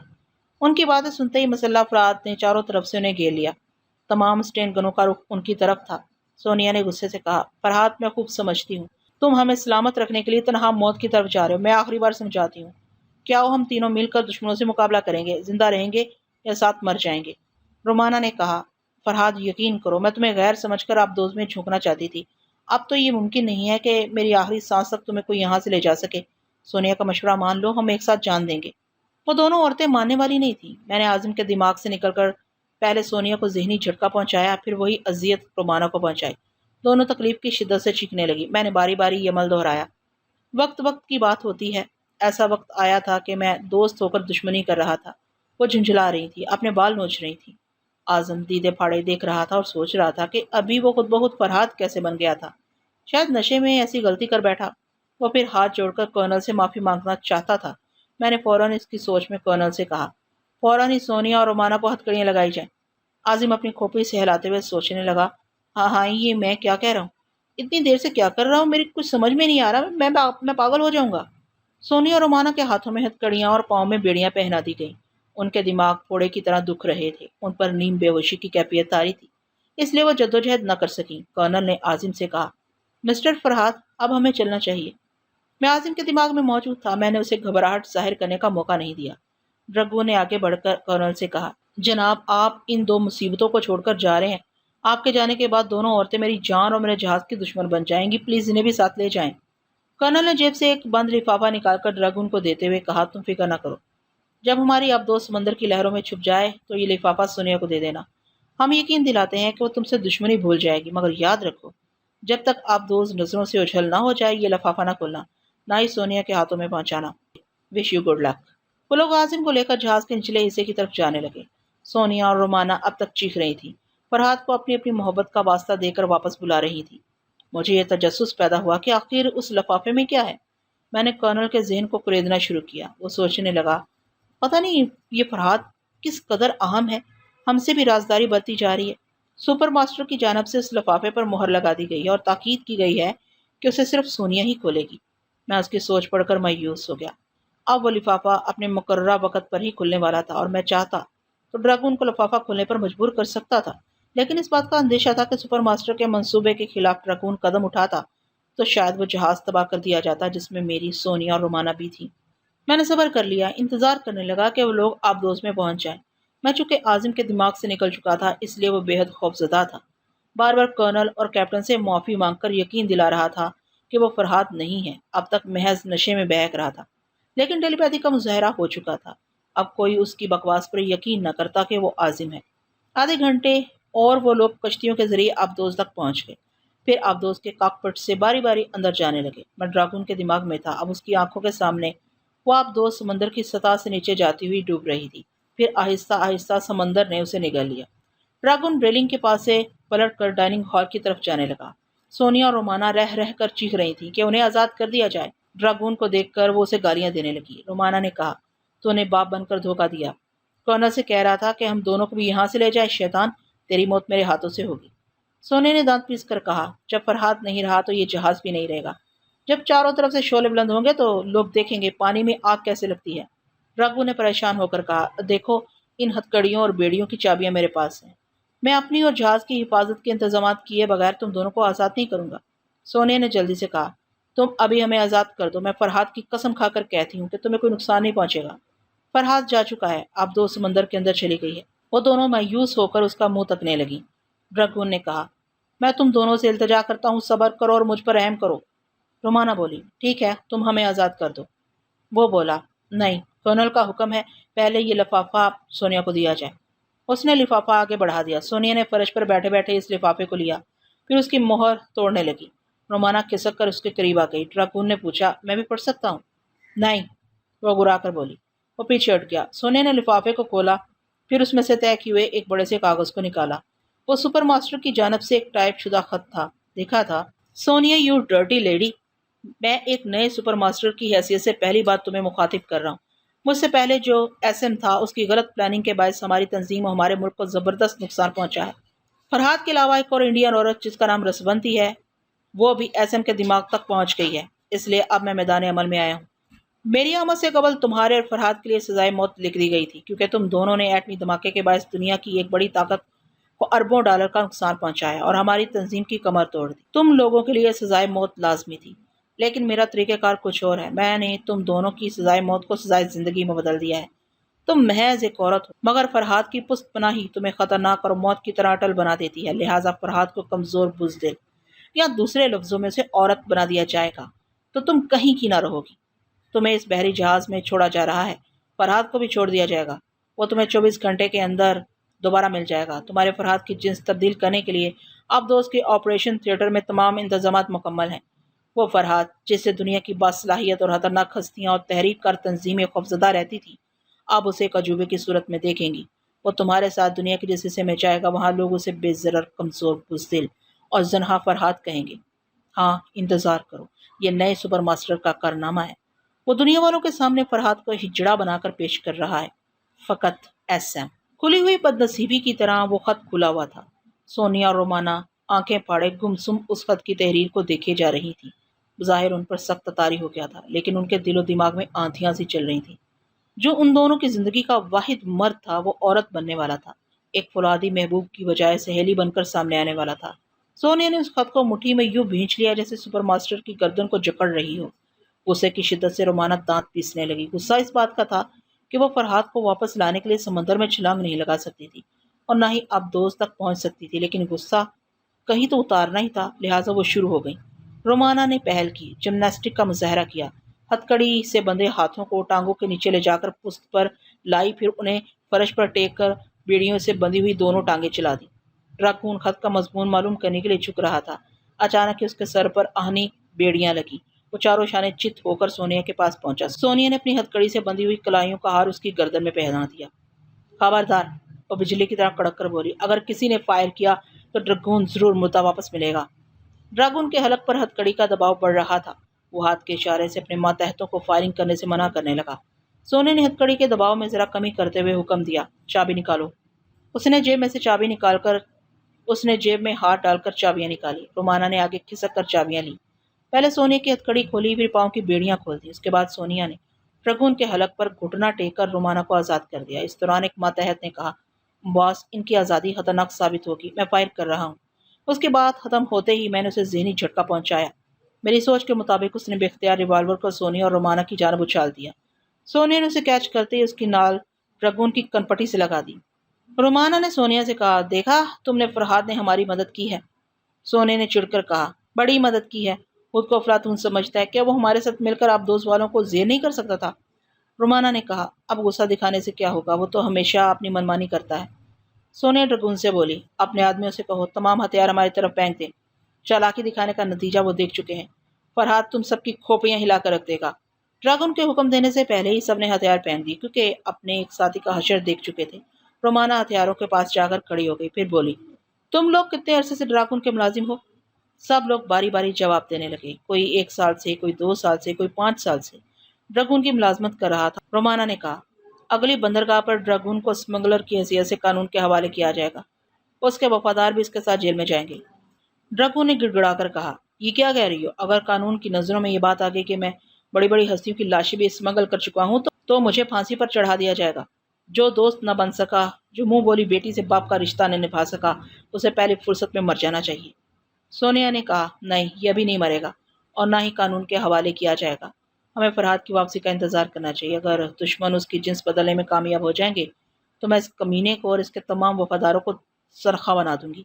ان کی باتیں سنتے ہی مسلح افراد نے چاروں طرف سے انہیں گھیر لیا۔ تمام اسٹین گنوں کا رخ ان کی طرف تھا۔ سونیا نے غصے سے کہا، فرحاد، میں خوب سمجھتی ہوں تم ہمیں سلامت رکھنے کے لیے تنہا موت کی طرف جا رہے ہو، میں آخری بار سمجھاتی ہوں، کیا ہم تینوں مل کر دشمنوں سے مقابلہ کریں گے، زندہ رہیں گے یا ساتھ مر جائیں گے؟ رومانہ نے کہا، فرحاد یقین کرو، میں تمہیں غیر سمجھ کر آبدوز میں جھونکنا چاہتی تھی، اب تو یہ ممکن نہیں ہے کہ میری آخری سانس تک تمہیں کوئی یہاں سے لے جا سکے۔ سونیا کا مشورہ مان لو، ہم ایک ساتھ جان دیں گے۔ وہ دونوں عورتیں ماننے والی نہیں تھیں۔ میں نے اعظم کے دماغ سے نکل کر پہلے سونیا کو ذہنی جھٹکا پہنچایا، پھر وہی اذیت رومانہ کو پہنچائی۔ دونوں تکلیف کی شدت سے چیخنے لگی۔ میں نے باری باری یہ عمل دہرایا۔ وقت وقت کی بات ہوتی ہے، ایسا وقت آیا تھا کہ میں دوست ہو کر دشمنی کر رہا تھا۔ وہ جھنجھلا رہی تھی، اپنے بال نوچ رہی تھی۔ اعظم دیدے پھاڑے دیکھ رہا تھا اور سوچ رہا تھا کہ ابھی وہ خود بخود فرحاد کیسے بن گیا تھا، شاید نشے میں ایسی غلطی کر بیٹھا۔ وہ پھر ہاتھ جوڑ کر کرنل سے معافی مانگنا چاہتا تھا۔ میں نے فوراً اس کی سوچ میں کرنل سے کہا، فوراً ہی سونیا اور رومانہ کو ہتھکڑیاں لگائی جائیں۔ اعظم اپنی کھوپڑی سے ہلاتے ہوئے سوچنے لگا، ہاں ہاں، یہ میں کیا کہہ رہا ہوں، اتنی دیر سے کیا کر رہا ہوں، میری کچھ سمجھ میں نہیں آ رہا، میں پاگل ہو جاؤں گا۔ سونیا اور رومانہ کے ہاتھوں میں ہتھکڑیاں اور پاؤں میں بیڑیاں پہنا دی گئیں۔ ان کے دماغ پھوڑے کی طرح دکھ رہے تھے، ان پر نیم بے ہوشی کی کیفیت طاری تھی، اس لیے وہ جدوجہد نہ کر سکیں۔ کرنل نے اعظم سے کہا، مسٹر فرحاد، اب ہمیں چلنا چاہیے۔ میں اعظم کے دماغ میں موجود تھا، میں نے اسے گھبراہٹ ظاہر کرنے کا موقع نہیں دیا۔ ڈرگو نے آگے بڑھ کر کرنل سے کہا، جناب، آپ ان دو مصیبتوں کو چھوڑ کر جا رہے ہیں، آپ کے جانے کے بعد دونوں عورتیں میری جان اور میرے جہاز کی دشمن بن جائیں گی، پلیز انہیں بھی ساتھ لے جائیں۔ کرنل نے جیب سے ایک بند لفافہ نکال کر ڈرگون کو دیتے ہوئے کہا، تم فکر نہ کرو، جب ہماری آبدوز سمندر کی لہروں میں چھپ جائے تو یہ لفافہ سونیا کو دے دینا، ہم یقین دلاتے ہیں کہ وہ تم سے دشمنی بھول جائے گی، مگر یاد رکھو جب تک آبدوز نظروں سے اجھل نہ ہو جائے یہ لفافہ نہ کھولنا، نہ ہی سونیا کے ہاتھوں میں پہنچانا۔ وش یو گڈ لک۔ وہ لوگ اعظم کو لے کر جہاز کے نچلے حصے کی طرف جانے لگے۔ سونیا اور رومانہ اب تک چیخ رہی تھی، فرحاد کو اپنی اپنی محبت کا واسطہ دے کر واپس بلا رہی تھی۔ مجھے یہ تجسس پیدا ہوا کہ آخر اس لفافے میں کیا ہے۔ میں نے کرنل کے ذہن کو کریدنا شروع کیا۔ وہ سوچنے لگا، پتہ نہیں یہ فرحاد کس قدر اہم ہے، ہم سے بھی رازداری برتی جا رہی ہے۔ سپر ماسٹر کی جانب سے اس لفافے پر مہر لگا دی گئی ہے اور تاکید کی گئی ہے کہ اسے صرف سونیا ہی کھولے گی۔ میں اس کی سوچ پڑھ کر مایوس ہو گیا۔ اب وہ لفافہ اپنے مقررہ وقت پر ہی کھلنے والا تھا اور میں چاہتا تو ڈریگون کو لفافہ کھولنے پر مجبور کر سکتا تھا، لیکن اس بات کا اندیشہ تھا کہ سپر ماسٹر کے منصوبے کے خلاف ڈریگون قدم اٹھاتا تو شاید وہ جہاز تباہ کر دیا جاتا جس میں میری، سونیا اور رومانہ بھی تھی۔ میں نے صبر کر لیا، انتظار کرنے لگا کہ وہ لوگ آبدوز میں پہنچ جائیں۔ میں چونکہ عازم کے دماغ سے نکل چکا تھا، اس لیے وہ بے حد خوفزدہ تھا۔ بار بار کرنل اور کیپٹن سے معافی مانگ کر یقین دلا رہا تھا کہ وہ فرحات نہیں ہے، اب تک محض نشے میں بہک رہا تھا، لیکن ٹیلی پیتھی کا مظاہرہ ہو چکا تھا۔ اب کوئی اس کی بکواس پر یقین نہ کرتا کہ وہ عازم ہے۔ آدھے گھنٹے اور وہ لوگ کشتیوں کے ذریعے آبدوز تک پہنچ گئے، پھر آبدوز کے کاکپٹ سے باری باری اندر جانے لگے۔ میں ڈراگون کے دماغ میں تھا، اب اس کی آنکھوں کے سامنے وہ آبدوز سمندر کی سطح سے نیچے جاتی ہوئی ڈوب رہی تھی۔ پھر آہستہ آہستہ سمندر نے اسے نگل لیا۔ ڈراگون ریلنگ کے پاس سے پلٹ کر ڈائننگ ہال کی طرف جانے لگا۔ سونیا اور رومانہ رہ رہ کر چیخ رہی تھی کہ انہیں آزاد کر دیا جائے۔ ڈراگون کو دیکھ کر وہ اسے گالیاں دینے لگی۔ رومانہ نے کہا، تو نے باپ بن کر دھوکہ دیا، کرنل سے کہہ رہا تھا کہ ہم دونوں کو بھی یہاں سے لے جائے، شیطان، تیری موت میرے ہاتھوں سے ہوگی۔ سونیا نے دانت پیس کر کہا، جب فرحات نہیں رہا تو یہ جہاز بھی نہیں رہے گا۔ جب چاروں طرف سے شعلے بلند ہوں گے تو لوگ دیکھیں گے پانی میں آگ کیسے لگتی ہے۔ ڈراگون نے پریشان ہو کر کہا، دیکھو، ان ہتھکڑیوں اور بیڑیوں کی چابیاں میرے پاس ہیں، میں اپنی اور جہاز کی حفاظت کے انتظامات کیے بغیر تم دونوں کو آزاد نہیں کروں گا۔ سونیا نے جلدی سے کہا، تم ابھی ہمیں آزاد کر دو، میں فرحات کی قسم کھا کر کہتی ہوں کہ تمہیں کوئی نقصان نہیں پہنچے گا۔ فرحات جا چکا ہے، اب دو سمندر کے اندر چلی گئی ہے۔ وہ دونوں مایوس ہو کر اس کا منہ تکنے لگی۔ ڈراگون نے کہا، میں تم دونوں سے التجا کرتا ہوں، صبر کرو اور مجھ پر رحم کرو۔ رومانہ بولی، ٹھیک ہے، تم ہمیں آزاد کر دو۔ وہ بولا، نہیں، کرنل کا حکم ہے، پہلے یہ لفافہ سونیا کو دیا جائے۔ اس نے لفافہ آگے بڑھا دیا۔ سونیا نے فرش پر بیٹھے بیٹھے اس لفافے کو لیا، پھر اس کی مہر توڑنے لگی۔ رومانہ کھسک کر اس کے قریب آ گئی۔ ڈراگون نے پوچھا، میں بھی پڑھ سکتا ہوں؟ نہیں، وہ گرا کر بولی۔ وہ پیچھے ہٹ گیا۔ سونیا نے لفافے کو کھولا، پھر اس میں سے طے کیے ہوئے ایک بڑے سے کاغذ کو نکالا۔ وہ سپر ماسٹر کی جانب سے ایک ٹائپ شدہ خط تھا۔ لکھا تھا، سونیا یو ڈرٹی لیڈی، میں ایک نئے سپر ماسٹر کی حیثیت سے پہلی بات تمہیں مخاطب کر رہا ہوں۔ مجھ سے پہلے جو ایس ایم تھا، اس کی غلط پلاننگ کے باعث ہماری تنظیم اور ہمارے ملک کو زبردست نقصان پہنچا ہے۔ فرحات کے علاوہ ایک اور انڈین عورت جس کا نام رسونتی ہے، وہ بھی ایس ایم کے دماغ تک پہنچ گئی ہے، اس لیے اب میں میدان عمل میں آیا ہوں۔ میری آمد سے قبل تمہارے اور فرحات کے لیے سزائے موت لکھ دی گئی تھی، کیونکہ تم دونوں نے ایٹمی دھماکے کے باعث دنیا کی ایک بڑی طاقت کو اربوں ڈالر کا نقصان پہنچایا اور ہماری تنظیم کی کمر توڑ دی۔ تم لوگوں کے لیے سزائے موت لازمی تھی، لیکن میرا طریقہ کار کچھ اور ہے۔ میں نے تم دونوں کی سزائے موت کو سزائے زندگی میں بدل دیا ہے۔ تم محض ایک عورت ہو، مگر فرحات کی پست پناہی تمہیں خطرناک اور موت کی طرح اٹل بنا دیتی ہے، لہٰذا فرحات کو کمزور، بزدل یا دوسرے لفظوں میں اسے عورت بنا دیا جائے گا تو تم کہیں کی نہ رہو گی۔ تمہیں اس بحری جہاز میں چھوڑا جا رہا ہے، فرحات کو بھی چھوڑ دیا جائے گا، وہ تمہیں 24 گھنٹے کے اندر دوبارہ مل جائے گا۔ تمہارے فرحات کی جنس تبدیل کرنے کے لیے اب دوست کے آپریشن تھیٹر میں تمام انتظامات مکمل ہیں۔ وہ فرحات جس سے دنیا کی باصلاحیت اور خطرناک ہستیاں اور تحریک کار تنظیمیں خوفزدہ رہتی تھی، اب اسے ایک عجوبے کی صورت میں دیکھیں گی۔ وہ تمہارے ساتھ دنیا کے جس حصے میں جائے گا، وہاں لوگ اسے بے ضرر، کمزور، بزدل اور زنہا فرحات کہیں گے۔ ہاں، انتظار کرو، یہ نئے سپر ماسٹر کا کارنامہ ہے۔ وہ دنیا والوں کے سامنے فرحات کو ہجڑا بنا کر پیش کر رہا ہے، فقط ایس ایم۔ کھلی ہوئی بد نصیبی کی طرح وہ خط کھلا ہوا تھا۔ سونیا اور رومانہ آنکھیں پھاڑے گمسم اس خط کی تحریر کو دیکھے جا رہی تھی۔ ظاہر ان پر سخت طاری ہو گیا تھا، لیکن ان کے دل و دماغ میں آندھیاں سی چل رہی تھیں۔ جو ان دونوں کی زندگی کا واحد مرد تھا، وہ عورت بننے والا تھا، ایک فولادی محبوب کی بجائے سہیلی بن کر سامنے آنے والا تھا۔ سونیا نے اس خط کو مٹھی میں یوں بھینچ لیا جیسے سپر ماسٹر کی گردن کو جکڑ رہی ہو۔ غصے کی شدت سے رومانہ دانت پیسنے لگی۔ غصہ اس بات کا تھا کہ وہ فرحات کو واپس لانے کے لیے سمندر میں چھلانگ نہیں لگا سکتی تھی اور نہ ہی اب دوست تک پہنچ سکتی تھی، لیکن غصہ کہیں تو اتارنا ہی تھا، لہٰذا وہ شروع ہو گئی۔ رومانہ نے پہل کی، جمناسٹک کا مظاہرہ کیا، ہتھکڑی سے بندھے ہاتھوں کو ٹانگوں کے نیچے لے جا کر پشت پر لائی، پھر انہیں فرش پر ٹیک کر بیڑیوں سے بندھی ہوئی دونوں ٹانگیں چلا دی۔ ڈراگون خط کا مضمون معلوم کرنے کے لیے جھک رہا تھا۔ اچانک ہی اس کے سر پر آہنی بیڑیاں لگی۔ وہ چاروں شانے چت ہو کر سونیا کے پاس پہنچا۔ سونیا نے اپنی ہتھکڑی سے بندھی ہوئی کلائیوں کا ہار اس کی گردن میں پہنا دیا۔ خبردار، وہ بجلی کی طرح کڑک کر بولی، اگر کسی نے فائر کیا تو ڈراگون ضرور مردہ واپس ملے گا۔ ڈراگون کے حلق پر ہتھکڑی کا دباؤ بڑھ رہا تھا۔ وہ ہاتھ کے اشارے سے اپنے ماتحتوں کو فائرنگ کرنے سے منع کرنے لگا۔ سونیا نے ہتھکڑی کے دباؤ میں ذرا کمی کرتے ہوئے حکم دیا، چابی نکالو۔ اس نے جیب میں ہاتھ ڈال کر چابیاں نکالی۔ رومانہ نے آگے کھسک کر چابیاں لی۔ پہلے سونیا کی ہتھکڑی کھولی، پھر پاؤں کی بیڑیاں کھول دی۔ اس کے بعد سونیا نے ڈراگون کے حلق پر گھٹنا ٹیک کر رومانہ کو آزاد کر دیا۔ اس دوران ایک ماتحت نے کہا، باس، ان کی آزادی خطرناک ثابت ہوگی، میں فائر کر رہا ہوں۔ اس کی بات ختم ہوتے ہی میں نے اسے ذہنی جھٹکا پہنچایا۔ میری سوچ کے مطابق اس نے بے اختیار ریوالور کو سونیا اور رومانہ کی جانب اچھال دیا۔ سونیا نے اسے کیچ کرتے ہی اس کی نال ڈریگون کی کنپٹی سے لگا دی۔ رومانہ نے سونیا سے کہا، دیکھا تم نے، فرحاد نے ہماری مدد کی ہے۔ سونیا نے چڑھ کر کہا، بڑی مدد کی ہے، خود کو افلاطون سمجھتا ہے، کیا وہ ہمارے ساتھ مل کر آپ دوست والوں کو زیر نہیں کر سکتا تھا؟ رومانہ نے کہا، اب غصہ دکھانے سے کیا ہوگا، وہ تو ہمیشہ اپنی منمانی کرتا ہے۔ سونیا ڈریگون سے بولی، اپنے آدمیوں سے کہو تمام ہتھیار ہماری طرف پھینک دیں، چالاکی دکھانے کا نتیجہ وہ دیکھ چکے ہیں، فرحاد تم سب کی کھوپڑیاں ہلا کر رکھ دے گا۔ ڈریگون کے حکم دینے سے پہلے ہی سب نے ہتھیار پھینک دی، کیونکہ اپنے ایک ساتھی کا حشر دیکھ چکے تھے۔ رومانہ ہتھیاروں کے پاس جا کر کھڑی ہو گئی، پھر بولی، تم لوگ کتنے عرصے سے ڈریگون کے ملازم ہو؟ سب لوگ باری باری جواب دینے لگے، کوئی 1 سال سے، کوئی 2 سال سے، کوئی 5 سال سے ڈریگون کی ملازمت کر رہا تھا۔ رومانہ نے کہا، اگلی بندرگاہ پر ڈریگون کو اسمگلر کی حیثیت سے قانون کے حوالے کیا جائے گا، اس کے وفادار بھی اس کے ساتھ جیل میں جائیں گے۔ ڈریگون نے گڑ گڑا کر کہا، یہ کیا کہہ رہی ہو؟ اگر قانون کی نظروں میں یہ بات آ گئی کہ میں بڑی بڑی ہستیوں کی لاشیں بھی اسمگل کر چکا ہوں تو مجھے پھانسی پر چڑھا دیا جائے گا۔ جو دوست نہ بن سکا، جو منہ بولی بیٹی سے باپ کا رشتہ نہ نبھا سکا، اسے پہلی فرصت میں مر جانا چاہیے۔ سونیا نے کہا، نہیں، یہ ابھی نہیں مرے گا، اور نہ ہی قانون کے حوالے کیا جائے گا۔ ہمیں فرحاد کی واپسی کا انتظار کرنا چاہیے۔ اگر دشمن اس کی جنس بدلنے میں کامیاب ہو جائیں گے تو میں اس کمینے کو اور اس کے تمام وفاداروں کو سرخہ بنا دوں گی۔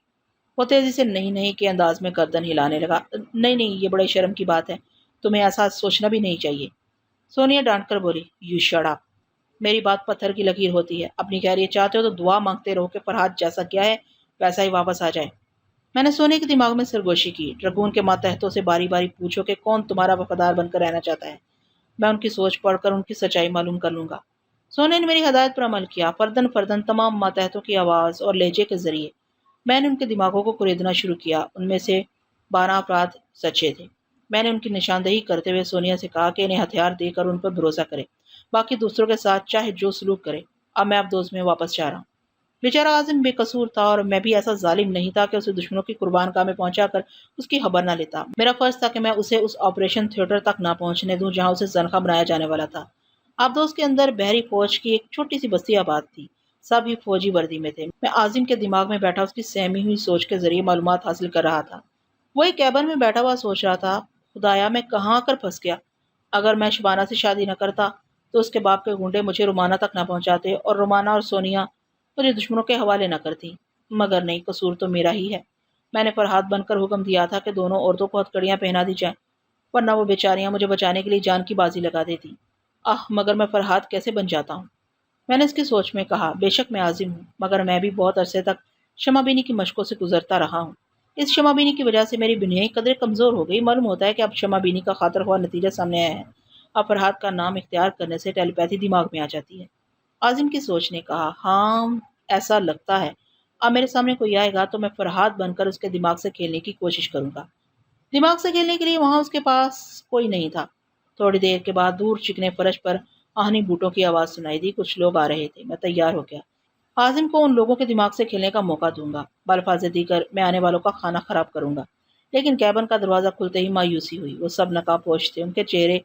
وہ تیزی سے نہیں نہیں کے انداز میں گردن ہلانے لگا۔ نہیں نہیں، یہ بڑے شرم کی بات ہے، تمہیں ایسا سوچنا بھی نہیں چاہیے۔ سونیا ڈانٹ کر بولی، یو شٹ اپ، میری بات پتھر کی لکیر ہوتی ہے۔ اپنی خیریت چاہتے ہو تو دعا مانگتے رہو کہ فرحاد جیسا کیا ہے ویسا ہی واپس آ جائے۔ میں نے سونے کے دماغ میں سرگوشی کی، ڈریگون کے ماتحتوں سے باری باری پوچھو کہ کون تمہارا وفادار بن کر رہنا چاہتا ہے، میں ان کی سوچ پڑھ کر ان کی سچائی معلوم کر لوں گا۔ سونے نے میری ہدایت پر عمل کیا۔ فردن فردن تمام ماتحتوں کی آواز اور لہجے کے ذریعے میں نے ان کے دماغوں کو کریدنا شروع کیا۔ ان میں سے 12 افراد سچے تھے۔ میں نے ان کی نشاندہی کرتے ہوئے سونیا سے کہا کہ انہیں ہتھیار دے کر ان پر بھروسہ کرے، باقی دوسروں کے ساتھ چاہے جو سلوک کرے۔ اب میں ابدوز میں واپس جا رہا ہوں۔ بیچارہ عازم بے قصور تھا، اور میں بھی ایسا ظالم نہیں تھا کہ اسے دشمنوں کی قربان گاہ میں پہنچا کر اس کی خبر نہ لیتا۔ میرا فرض تھا کہ میں اسے اس آپریشن تھیٹر تک نہ پہنچنے دوں جہاں اسے زنخہ بنایا جانے والا تھا۔ ابدوز کے اندر بحری فوج کی ایک چھوٹی سی بستی آباد تھی، سب ہی فوجی وردی میں تھے۔ میں عازم کے دماغ میں بیٹھا اس کی سہمی ہوئی سوچ کے ذریعے معلومات حاصل کر رہا تھا۔ وہ ایک کیبن میں بیٹھا ہوا سوچ رہا تھا، خدایا میں کہاں آ کر پھنس گیا۔ اگر میں شبانہ سے شادی نہ کرتا تو اس کے باپ کے گنڈے مجھے رومانہ تک نہ پہنچاتے، اور رومانہ اور سونیا مجھے دشمنوں کے حوالے نہ کرتی۔ مگر نہیں، قصور تو میرا ہی ہے۔ میں نے فرحاد بن کر حکم دیا تھا کہ دونوں عورتوں کو ہتھکڑیاں پہنا دی جائیں، ورنہ وہ بیچاریاں مجھے بچانے کے لیے جان کی بازی لگا دیتی۔ مگر میں فرحاد کیسے بن جاتا ہوں؟ میں نے اس کی سوچ میں کہا، بے شک میں عازم ہوں، مگر میں بھی بہت عرصے تک شمع بینی کی مشقوں سے گزرتا رہا ہوں۔ اس شمع بینی کی وجہ سے میری بنیادی قدریں کمزور ہو گئی۔ معلوم ہوتا ہے کہ اب شمع بینی کا خاطر خواہ نتیجہ سامنے آیا ہے۔ اب فرحاد کا نام اختیار کرنے سے ٹیلیپیتھی دماغ میں آ جاتی ہے۔ عازم کی سوچ نے کہا، ہاں ایسا لگتا ہے، اب میرے سامنے کوئی آئے گا تو میں فرحاد بن کر اس کے دماغ سے کھیلنے کی کوشش کروں گا۔ دماغ سے کھیلنے کے لیے وہاں اس کے پاس کوئی نہیں تھا۔ تھوڑی دیر کے بعد دور چکنے فرش پر آہنی بوٹوں کی آواز سنائی دی، کچھ لوگ آ رہے تھے۔ میں تیار ہو گیا، عازم کو ان لوگوں کے دماغ سے کھیلنے کا موقع دوں گا، بالفاظ دیگر میں آنے والوں کا کھانا خراب کروں گا۔ لیکن کیبن کا دروازہ کھلتے ہی مایوسی ہوئی۔ وہ سب نقاب پوش تھے، ان کے چہرے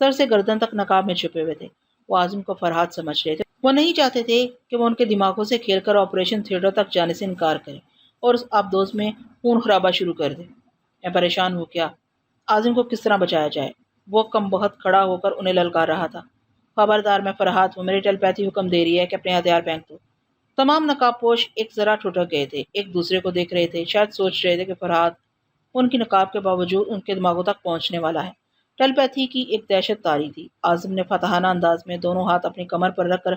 سر سے گردن تک نقاب میں چھپے ہوئے تھے۔ وہ عازم کو فرحاد سمجھ رہے تھے۔ وہ نہیں چاہتے تھے کہ وہ ان کے دماغوں سے کھیل کر آپریشن تھیٹر تک جانے سے انکار کرے اور اس آبدوز میں خون خرابہ شروع کر دے۔ میں پریشان ہو گیا، عازم کو کس طرح بچایا جائے۔ وہ کم بخت کھڑا ہو کر انہیں للکار رہا تھا، خبردار، میں فرحاد ہوں، میری ٹیلیپیتھی حکم دے رہی ہے کہ اپنے ہتھیار پھینک دو۔ تمام نقاب پوش ایک ذرا ٹھٹک گئے تھے، ایک دوسرے کو دیکھ رہے تھے، شاید سوچ رہے تھے کہ فرحاد ان کی نقاب کے باوجود ان کے دماغوں تک پہنچنے والا ہے۔ ٹیلیپیتھی کی ایک دہشت طاری تھی۔ عازم نے فتحانہ انداز میں دونوں ہاتھ اپنی کمر پر رکھ کر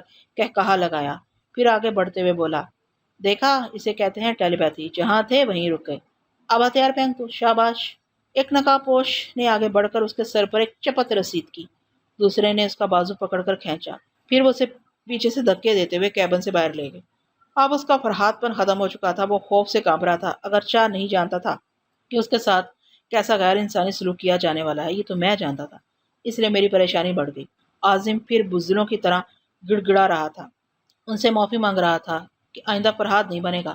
کہا لگایا، پھر آگے بڑھتے ہوئے بولا، دیکھا اسے کہتے ہیں ٹیلیپیتھی، جہاں تھے وہیں رک گئے، اب ہتھیار پھینک دو، شاباش۔ ایک نقاب پوش نے آگے بڑھ کر اس کے سر پر ایک چپت رسید کی، دوسرے نے اس کا بازو پکڑ کر کھینچا، پھر وہ اسے پیچھے سے دھکے دیتے ہوئے کیبن سے باہر لے گئے۔ اب اس کا فرحاد پن ختم ہو چکا تھا، وہ خوف سے کانپ رہا تھا، اگرچہ نہیں جانتا تھا کہ اس کے ساتھ کیسا غیر انسانی سلوک کیا جانے والا ہے، یہ تو میں جانتا تھا، اس لیے میری پریشانی بڑھ گئی۔ عازم پھر بزدلوں کی طرح گڑ گڑا رہا تھا، ان سے معافی مانگ رہا تھا کہ آئندہ فرحاد نہیں بنے گا۔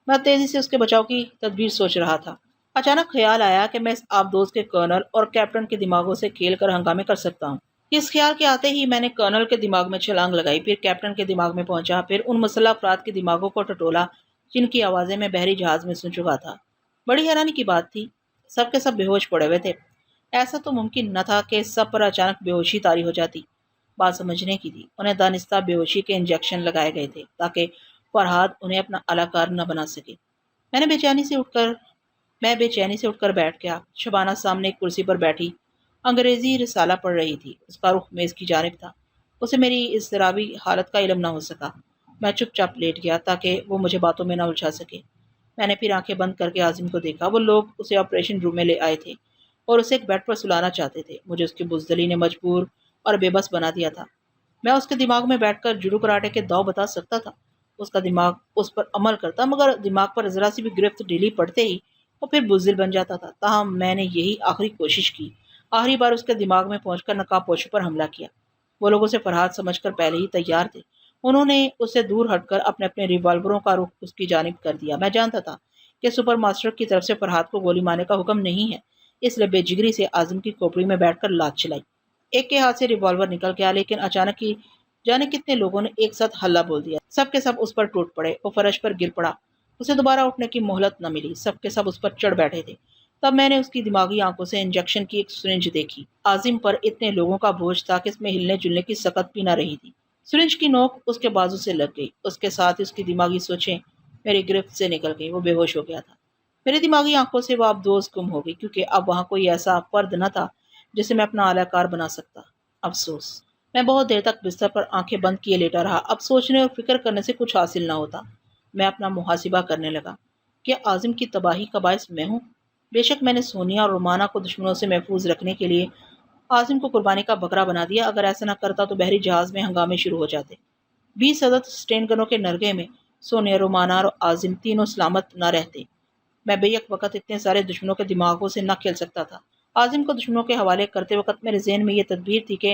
میں تیزی سے اس کے بچاؤ کی تدبیر سوچ رہا تھا۔ اچانک خیال آیا کہ میں اس آبدوز کے کرنل اور کیپٹن کے دماغوں سے کھیل کر ہنگامے کر سکتا ہوں۔ اس خیال کے آتے ہی میں نے کرنل کے دماغ میں چھلانگ لگائی، پھر کیپٹن کے دماغ میں پہنچا، پھر ان مسلح افراد کے دماغوں کو ٹٹولا جن کی آوازیں میں بحری جہاز میں سن چکا تھا۔ بڑی حیرانی کی بات تھی، سب کے سب بے ہوش پڑے ہوئے تھے۔ ایسا تو ممکن نہ تھا کہ سب پر اچانک بے ہوشی طاری ہو جاتی۔ بات سمجھنے کی تھی، انہیں دانستہ بے ہوشی کے انجیکشن لگائے گئے تھے تاکہ فرہاد انہیں اپنا الاکار نہ بنا سکے۔ میں نے بے چینی سے اٹھ کر بیٹھ گیا۔ شبانہ سامنے ایک کرسی پر بیٹھی انگریزی رسالہ پڑھ رہی تھی، اس کا رخ میز کی جانب تھا۔ اسے میری اضطرابی حالت کا علم نہ ہو سکا۔ میں چپ چاپ لیٹ گیا تاکہ وہ مجھے باتوں میں نہ الجھا سکے۔ میں نے پھر آنکھیں بند کر کے عاظم کو دیکھا۔ وہ لوگ اسے آپریشن روم میں لے آئے تھے اور اسے ایک بیڈ پر سلانا چاہتے تھے۔ مجھے اس کی بزدلی نے مجبور اور بے بس بنا دیا تھا۔ میں اس کے دماغ میں بیٹھ کر جوڈو کراٹے کے داؤ بتا سکتا تھا۔ اس کا دماغ اس پر عمل کرتا، مگر دماغ پر ذرا سی بھی گرفت ڈھیلی پڑتے ہی وہ پھر بزدل بن جاتا تھا۔ تاہم میں نے یہی آخری کوشش کی، آخری بار اس کے دماغ میں پہنچ کر نقاب پوشی پر حملہ کیا۔ وہ لوگ اسے فرہاد سمجھ کر پہلے ہی تیار تھے۔ انہوں نے اس سے دور ہٹ کر اپنے اپنے ریوالوروں کا رخ اس کی جانب کر دیا۔ میں جانتا تھا کہ سپر ماسٹر کی طرف سے فرہاد کو گولی مارنے کا حکم نہیں ہے، اس لیے بے جگری سے عاظم کی کھوپڑی میں بیٹھ کر لات چلائی۔ ایک کے ہاتھ سے ریوالور نکل گیا، لیکن اچانک ہی جانے کتنے لوگوں نے ایک ساتھ ہلہ بول دیا۔ سب کے سب اس پر ٹوٹ پڑے۔ وہ فرش پر گر پڑا، اسے دوبارہ اٹھنے کی مہلت نہ ملی۔ سب کے سب اس پر چڑھ بیٹھے تھے۔ تب میں نے اس کی دماغی آنکھوں سے انجیکشن کی ایک سرنج دیکھی۔ عاظم پر اتنے لوگوں کا بوجھ تھا کہ اس میں ہلنے جلنے کی سکت بھی نہ رہی تھی۔ سرنج کی نوک اس کے بازو سے لگ گئی، اس کے ساتھ اس کی دماغی سوچیں میری گرفت سے نکل گئی۔ وہ بے ہوش ہو گیا تھا۔ میری دماغی آنکھوں سے وہ ابدوز گم ہو گئی، کیونکہ اب وہاں کوئی ایسا فرد نہ تھا جسے میں اپنا اعلی کار بنا سکتا۔ افسوس، میں بہت دیر تک بستر پر آنکھیں بند کیے لیٹا رہا۔ اب سوچنے اور فکر کرنے سے کچھ حاصل نہ ہوتا۔ میں اپنا محاسبہ کرنے لگا۔ کیا عاظم کی تباہی کا باعث میں ہوں؟ بے شک میں نے سونیا اور رومانہ کو دشمنوں سے محفوظ رکھنے کے لیے عاظم کو قربانی کا بکرا بنا دیا۔ اگر ایسا نہ کرتا تو بحری جہاز میں ہنگامے شروع ہو جاتے۔ 20 عدد سٹین گنوں کے نرگے میں سونیا، رومانہ اور عاظم تینوں سلامت نہ رہتے۔ میں بے یک وقت اتنے سارے دشمنوں کے دماغوں سے نہ کھیل سکتا تھا۔ عاظم کو دشمنوں کے حوالے کرتے وقت میرے ذہن میں یہ تدبیر تھی کہ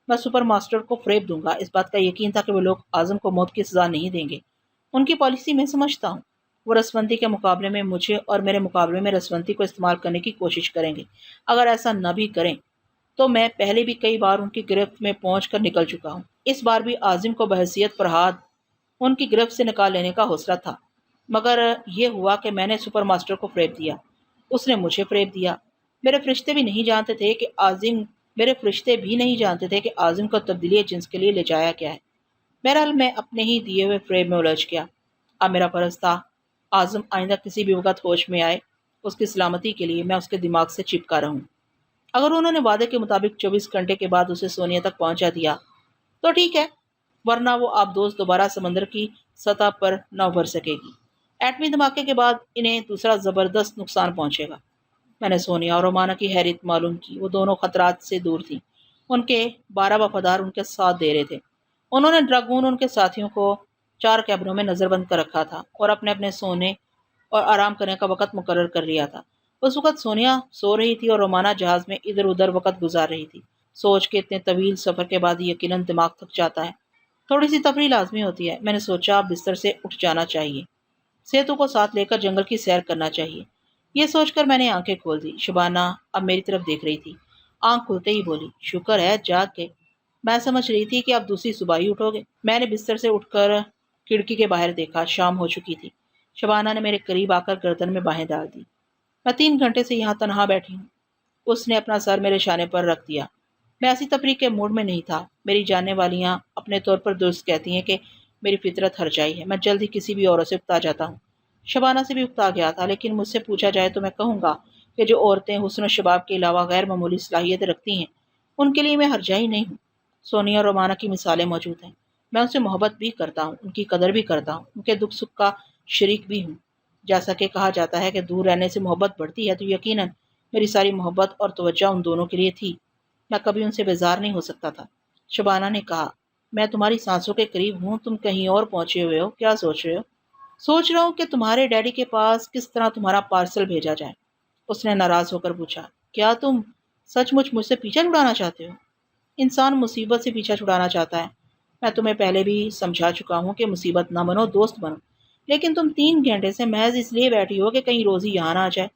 میں سپر ماسٹر کو فریب دوں گا۔ اس بات کا یقین تھا کہ وہ لوگ عاظم کو موت کی سزا نہیں دیں گے۔ ان کی پالیسی میں سمجھتا ہوں۔ وہ رسوندی کے مقابلے میں مجھے اور میرے مقابلے میں رسوندی کو استعمال کرنے کی کوشش کریں گے۔ اگر ایسا نہ بھی کریں تو میں پہلے بھی کئی بار ان کی گرفت میں پہنچ کر نکل چکا ہوں۔ اس بار بھی عاظم کو بحیثیت فرہاد ان کی گرفت سے نکال لینے کا حوصلہ تھا، مگر یہ ہوا کہ میں نے سپر ماسٹر کو فریب دیا، اس نے مجھے فریب دیا۔ میرے فرشتے بھی نہیں جانتے تھے کہ عاظم کو تبدیلی جنس کے لیے لے جایا گیا ہے۔ بہرحال میں اپنے ہی دیے ہوئے فریب میں الجھ گیا۔ اب میرا فرض تھا عاظم آئندہ کسی بھی وقت ہوش میں آئے، اس کی سلامتی کے لیے میں اس کے دماغ سے چپکا رہوں۔ اگر انہوں نے وعدے کے مطابق 24 گھنٹے کے بعد اسے سونیا تک پہنچا دیا تو ٹھیک ہے، ورنہ وہ آبدوز دوبارہ سمندر کی سطح پر نہ ابھر سکے گی۔ ایٹمی دھماکے کے بعد انہیں دوسرا زبردست نقصان پہنچے گا۔ میں نے سونیا اور رومانہ کی حیرت معلوم کی۔ وہ دونوں خطرات سے دور تھیں۔ ان کے 12 وفادار ان کے ساتھ دے رہے تھے۔ انہوں نے ڈراگون ان کے ساتھیوں کو 4 کیبنوں میں نظر بند کر رکھا تھا اور اپنے اپنے سونے اور آرام کرنے کا وقت مقرر کر لیا تھا۔ اس وقت سونیا سو رہی تھی اور رومانہ جہاز میں ادھر ادھر وقت گزار رہی تھی۔ سوچ کے اتنے طویل سفر کے بعد یقیناً دماغ تھک جاتا ہے، تھوڑی سی تفریح لازمی ہوتی ہے۔ میں نے سوچا بستر سے اٹھ جانا چاہیے، سیتو کو ساتھ لے کر جنگل کی سیر کرنا چاہیے۔ یہ سوچ کر میں نے آنکھیں کھول دی۔ شبانہ اب میری طرف دیکھ رہی تھی۔ آنکھ کھلتے ہی بولی، شکر ہے جاگ گئے، میں سمجھ رہی تھی کہ اب دوسری صبح ہی اٹھو گے۔ میں نے بستر سے اٹھ کر کھڑکی کے باہر دیکھا، شام ہو چکی تھی۔ شبانہ نے میرے قریب آ کر گردن میں باہیں ڈال دی۔ میں 3 گھنٹے سے یہاں تنہا بیٹھی ہوں۔ اس نے اپنا سر میرے شانے پر رکھ دیا۔ میں ایسی تفریح کے موڈ میں نہیں تھا۔ میری جاننے والیاں اپنے طور پر درست کہتی ہیں کہ میری فطرت ہرجائی ہے، میں جلد ہی کسی بھی عورت سے اکتا جاتا ہوں۔ شبانہ سے بھی اکتا گیا تھا، لیکن مجھ سے پوچھا جائے تو میں کہوں گا کہ جو عورتیں حسن و شباب کے علاوہ غیر معمولی صلاحیتیں رکھتی ہیں ان کے لیے میں ہرجائی نہیں ہوں۔ سونیا اور رومانہ کی مثالیں موجود ہیں۔ میں ان سے محبت بھی کرتا ہوں، ان کی قدر بھی کرتا ہوں، ان کے دکھ سکھ کا شریک بھی ہوں۔ جیسا کہ کہا جاتا ہے کہ دور رہنے سے محبت بڑھتی ہے، تو یقیناً میری ساری محبت اور توجہ ان دونوں کے لیے تھی۔ میں کبھی ان سے بیزار نہیں ہو سکتا تھا۔ شبانہ نے کہا، میں تمہاری سانسوں کے قریب ہوں، تم کہیں اور پہنچے ہوئے ہو، کیا سوچ رہے ہو؟ سوچ رہا ہوں کہ تمہارے ڈیڈی کے پاس کس طرح تمہارا پارسل بھیجا جائے۔ اس نے ناراض ہو کر پوچھا، کیا تم سچ مچ مجھ سے پیچھا چھڑانا چاہتے ہو؟ انسان مصیبت سے پیچھا چھڑانا چاہتا ہے۔ میں تمہیں پہلے بھی سمجھا چکا ہوں کہ مصیبت نہ بنو، دوست بنو، لیکن تم 3 گھنٹے سے محض اس لیے بیٹھی ہو کہ کہیں روزی یہاں نہ آ جائے۔